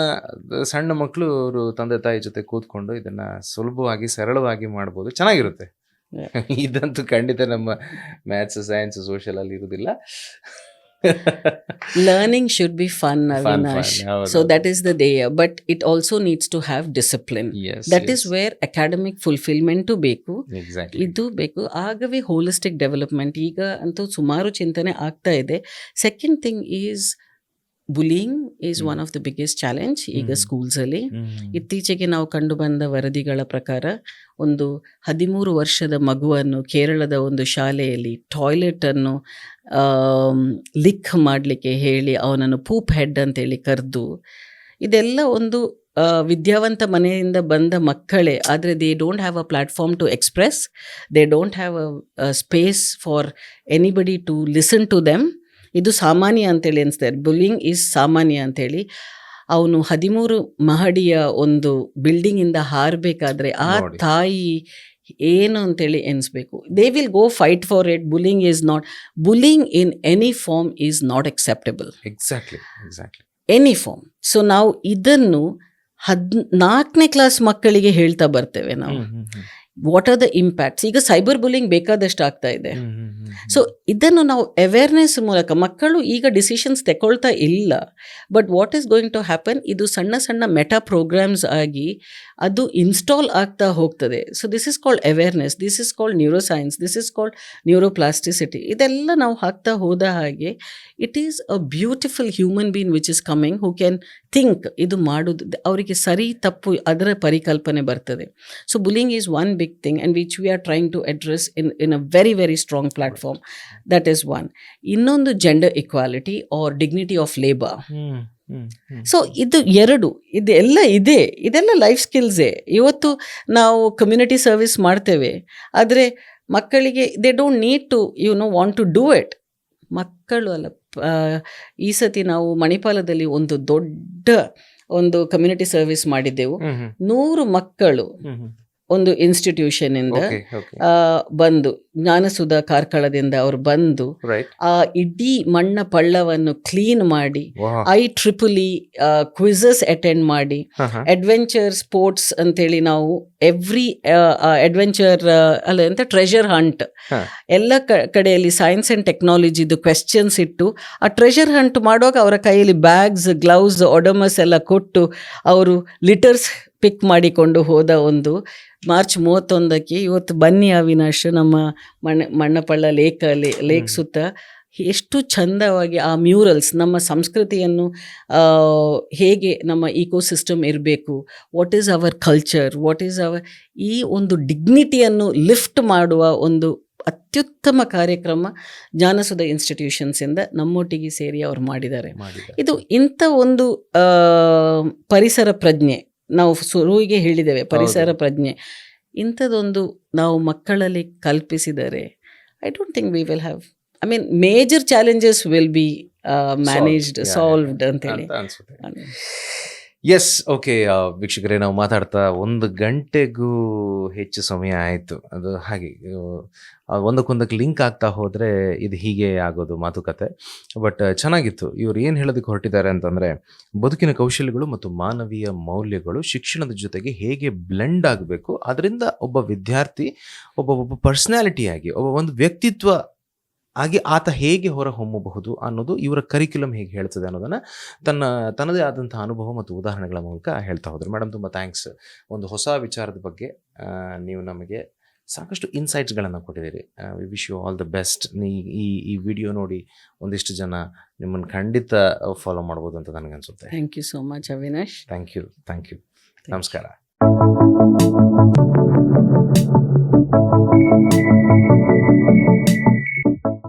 ಸಣ್ಣ ಮಕ್ಕಳು ಅವರು ತಂದೆ ತಾಯಿ ಜೊತೆ ಕೂತ್ಕೊಂಡು ಇದನ್ನ ಸುಲಭವಾಗಿ ಸರಳವಾಗಿ ಮಾಡ್ಬೋದು, ಚೆನ್ನಾಗಿರುತ್ತೆ. ಇದಂತೂ ಖಂಡಿತ ನಮ್ಮ ಮ್ಯಾಥ್ಸ್, ಸೈನ್ಸ್, ಸೋಷಿಯಲ್ ಅಲ್ಲಿ ಇರುವುದಿಲ್ಲ. Learning should be fun, Avinash. So that is the day, but it also needs to have discipline. That is where academic fulfillment ಬೇಕು, ಇದು ಬೇಕು. ಆಗವೇ ಹೋಲಿಸ್ಟಿಕ್ ಡೆವಲಪ್ಮೆಂಟ್ ಈಗ ಅಂತೂ ಸುಮಾರು ಚಿಂತನೆ ಆಗ್ತಾ ಇದೆ. Second thing is bullying is one of the biggest challenge ಈಗ ಸ್ಕೂಲ್ಸಲ್ಲಿ. ಇತ್ತೀಚೆಗೆ ನಾವು ಕಂಡು ಬಂದ ವರದಿಗಳ ಪ್ರಕಾರ ಒಂದು 13 ವರ್ಷದ ಮಗುವನ್ನು ಕೇರಳದ ಒಂದು ಶಾಲೆಯಲ್ಲಿ ಟಾಯ್ಲೆಟನ್ನು ಲಿಕ್ ಮಾಡಲಿಕ್ಕೆ ಹೇಳಿ ಅವನನ್ನು ಪೂಪ್ ಹೆಡ್ ಅಂತೇಳಿ ಕರೆದು, ಇದೆಲ್ಲ ಒಂದು ವಿದ್ಯಾವಂತ ಮನೆಯಿಂದ ಬಂದ ಮಕ್ಕಳೇ. ಆದರೆ they don't have a platform to express, they don't have a space for anybody to listen to them. ಇದು ಸಾಮಾನ್ಯ ಅಂತೇಳಿ ಅನಿಸ್ತಾರೆ. ಬುಲಿಂಗ್ ಈಸ್ ಸಾಮಾನ್ಯ ಅಂತೇಳಿ. ಅವನು 13 ಮಹಡಿಯ ಒಂದು ಬಿಲ್ಡಿಂಗಿಂದ ಹಾರಬೇಕಾದ್ರೆ ಆ ತಾಯಿ ಏನು ಅಂತೇಳಿ ಎನಿಸ್ಬೇಕು. They will go fight for it. Bullying in any form is not acceptable. Exactly any form. ಸೊ ನಾವು ಇದನ್ನು 4ನೇ ಕ್ಲಾಸ್ ಮಕ್ಕಳಿಗೆ ಹೇಳ್ತಾ ಬರ್ತೇವೆ ನಾವು. What are the impacts? ಈಗ ಸೈಬರ್ ಬುಲಿಂಗ್ ಬೇಕಾದಷ್ಟು ಆಗ್ತಾ ಇದೆ. ಸೊ ಇದನ್ನು ನಾವು ಅವೇರ್ನೆಸ್ ಮೂಲಕ, ಮಕ್ಕಳು ಈಗ ಡಿಸಿಷನ್ಸ್ ತಗೊಳ್ತಾ ಇಲ್ಲ, but what is going to happen, ಇದು ಸಣ್ಣ ಸಣ್ಣ ಮೆಟಾ ಪ್ರೋಗ್ರಾಮ್ಸ್ ಆಗಿ ಅದು ಇನ್ಸ್ಟಾಲ್ ಆಗ್ತಾ ಹೋಗ್ತದೆ. So this is called awareness, this is called neuroscience, this is called neuroplasticity. ಇದೆಲ್ಲ ನಾವು ಹಾಕ್ತಾ ಹೋದ ಹಾಗೆ it is a beautiful human being which is coming, who can think. ಇದು ಮಾಡೋದು ಅವರಿಗೆ ಸರಿ ತಪ್ಪು ಅದರ ಪರಿಕಲ್ಪನೆ ಬರ್ತದೆ. So bullying is one big thing and which we are trying to address in a very very strong platform. That is one. Innondu gender equality or dignity of labor. So ಇದು 2 ಇದೆಲ್ಲ ಲೈಫ್ ಸ್ಕಿಲ್ಸೇ. ಇವತ್ತು ನಾವು ಕಮ್ಯುನಿಟಿ ಸರ್ವಿಸ್ ಮಾಡ್ತೇವೆ, ಆದರೆ ಮಕ್ಕಳಿಗೆ they don't need to want to do it. ಮಕ್ಕಳು ಅಲ್ಲ. ಈ ಸತಿ ನಾವು ಮಣಿಪಾಲದಲ್ಲಿ ಒಂದು ದೊಡ್ಡ ಒಂದು ಕಮ್ಯುನಿಟಿ ಸರ್ವಿಸ್ ಮಾಡಿದ್ದೆವು. 100 ಮಕ್ಕಳು ಒಂದು ಇನ್ಸ್ಟಿಟ್ಯೂಷನ್ ಇಂದ ಬಂದು, ಜ್ಞಾನಸುಧಾ ಕಾರ್ಕಳದಿಂದ ಅವರು ಬಂದು ಆ ಇಡೀ ಮಣ್ಣ ಪಳ್ಳವನ್ನು ಕ್ಲೀನ್ ಮಾಡಿ, IEEE ಕ್ವಿಝಸ್ ಅಟೆಂಡ್ ಮಾಡಿ, ಅಡ್ವೆಂಚರ್ ಸ್ಪೋರ್ಟ್ಸ್ ಅಂತೇಳಿ ನಾವು ಎವ್ರಿ ಅಡ್ವೆಂಚರ್ ಟ್ರೆಷರ್ ಹಂಟ್ ಎಲ್ಲ ಕಡೆಯಲ್ಲಿ ಸೈನ್ಸ್ ಅಂಡ್ ಟೆಕ್ನಾಲಜಿದು ಕ್ವೆಶ್ಚನ್ಸ್ ಇಟ್ಟು ಆ ಟ್ರೆಷರ್ ಹಂಟ್ ಮಾಡುವಾಗ ಅವರ ಕೈಯಲ್ಲಿ ಬ್ಯಾಗ್ಸ್, ಗ್ಲೌಸ್, ಒಡಮಸ್ ಎಲ್ಲ ಕೊಟ್ಟು ಅವರು ಲಿಟರ್ಸ್ ಪಿಕ್ ಮಾಡಿಕೊಂಡು ಹೋದ ಒಂದು ಮಾರ್ಚ್ 31ಕ್ಕೆ. ಇವತ್ತು ಬನ್ನಿ ಅವಿನಾಶ್, ನಮ್ಮ ಮಣ್ಣಪಳ್ಳ ಲೇಕ್ ಸುತ್ತ ಎಷ್ಟು ಚಂದವಾಗಿ ಆ ಮ್ಯೂರಲ್ಸ್ ನಮ್ಮ ಸಂಸ್ಕೃತಿಯನ್ನು ಹೇಗೆ ನಮ್ಮ ಇಕೋಸಿಸ್ಟಮ್ ಇರಬೇಕು, what is our culture, what is hour ಈ ಒಂದು ಡಿಗ್ನಿಟಿಯನ್ನು ಲಿಫ್ಟ್ ಮಾಡುವ ಒಂದು ಅತ್ಯುತ್ತಮ ಕಾರ್ಯಕ್ರಮ ಜ್ಞಾನಸುಧ ಇನ್ಸ್ಟಿಟ್ಯೂಷನ್ಸಿಂದ ನಮ್ಮೊಟ್ಟಿಗೆ ಸೇರಿ ಅವ್ರು ಮಾಡಿದ್ದಾರೆ. ಇದು ಇಂಥ ಒಂದು ಪರಿಸರ ಪ್ರಜ್ಞೆ, ನಾವು ಶುರುವಿಗೆ ಹೇಳಿದ್ದೇವೆ ಪರಿಸರ ಪ್ರಜ್ಞೆ, ಇಂಥದ್ದೊಂದು ನಾವು ಮಕ್ಕಳಲ್ಲಿ ಕಲ್ಪಿಸಿದರೆ I don't think we will have, I mean major challenges will be managed, solved ಅಂತೇಳಿ ಅನ್ಸುತ್ತೆ. ಎಸ್, ಓಕೆ ವೀಕ್ಷಕರೇ, ನಾವು ಮಾತಾಡ್ತಾ 1 ಗಂಟೆಗೂ ಹೆಚ್ಚು ಸಮಯ ಆಯಿತು. ಅದು ಹಾಗೆ ಒಂದಕ್ಕೊಂದಕ್ಕೆ ಲಿಂಕ್ ಆಗ್ತಾ ಹೋದರೆ ಇದು ಹೀಗೆ ಆಗೋದು ಮಾತುಕತೆ. ಬಟ್ ಚೆನ್ನಾಗಿತ್ತು. ಇವ್ರು ಏನು ಹೇಳೋದಕ್ಕೆ ಹೊರಟಿದ್ದಾರೆ ಅಂತಂದರೆ, ಬದುಕಿನ ಕೌಶಲ್ಯಗಳು ಮತ್ತು ಮಾನವೀಯ ಮೌಲ್ಯಗಳು ಶಿಕ್ಷಣದ ಜೊತೆಗೆ ಹೇಗೆ ಬ್ಲೆಂಡ್ ಆಗಬೇಕು, ಅದರಿಂದ ಒಬ್ಬ ವಿದ್ಯಾರ್ಥಿ ಒಬ್ಬ ಪರ್ಸ್ನಾಲಿಟಿಯಾಗಿ ಒಂದು ವ್ಯಕ್ತಿತ್ವ ಹಾಗೆ ಆತ ಹೇಗೆ ಹೊರ ಹೊಮ್ಮಬಹುದು ಅನ್ನೋದು ಇವರ ಕರಿಕ್ಯುಲಮ್ ಹೇಗೆ ಹೇಳ್ತದೆ ಅನ್ನೋದನ್ನು ತನ್ನದೇ ಆದಂಥ ಅನುಭವ ಮತ್ತು ಉದಾಹರಣೆಗಳ ಮೂಲಕ ಹೇಳ್ತಾ ಹೋದರು. ಮೇಡಮ್, ತುಂಬ ಥ್ಯಾಂಕ್ಸ್. ಒಂದು ಹೊಸ ವಿಚಾರದ ಬಗ್ಗೆ ನೀವು ನಮಗೆ ಸಾಕಷ್ಟು ಇನ್ಸೈಟ್ಸ್ಗಳನ್ನು ಕೊಟ್ಟಿದ್ದೀರಿ. We wish you all the best. ಈ ವಿಡಿಯೋ ನೋಡಿ ಒಂದಿಷ್ಟು ಜನ ನಿಮ್ಮನ್ನು ಖಂಡಿತ ಫಾಲೋ ಮಾಡ್ಬೋದು ಅಂತ ನನಗನ್ಸುತ್ತೆ. Thank you so much Avinash. Thank you. ನಮಸ್ಕಾರ.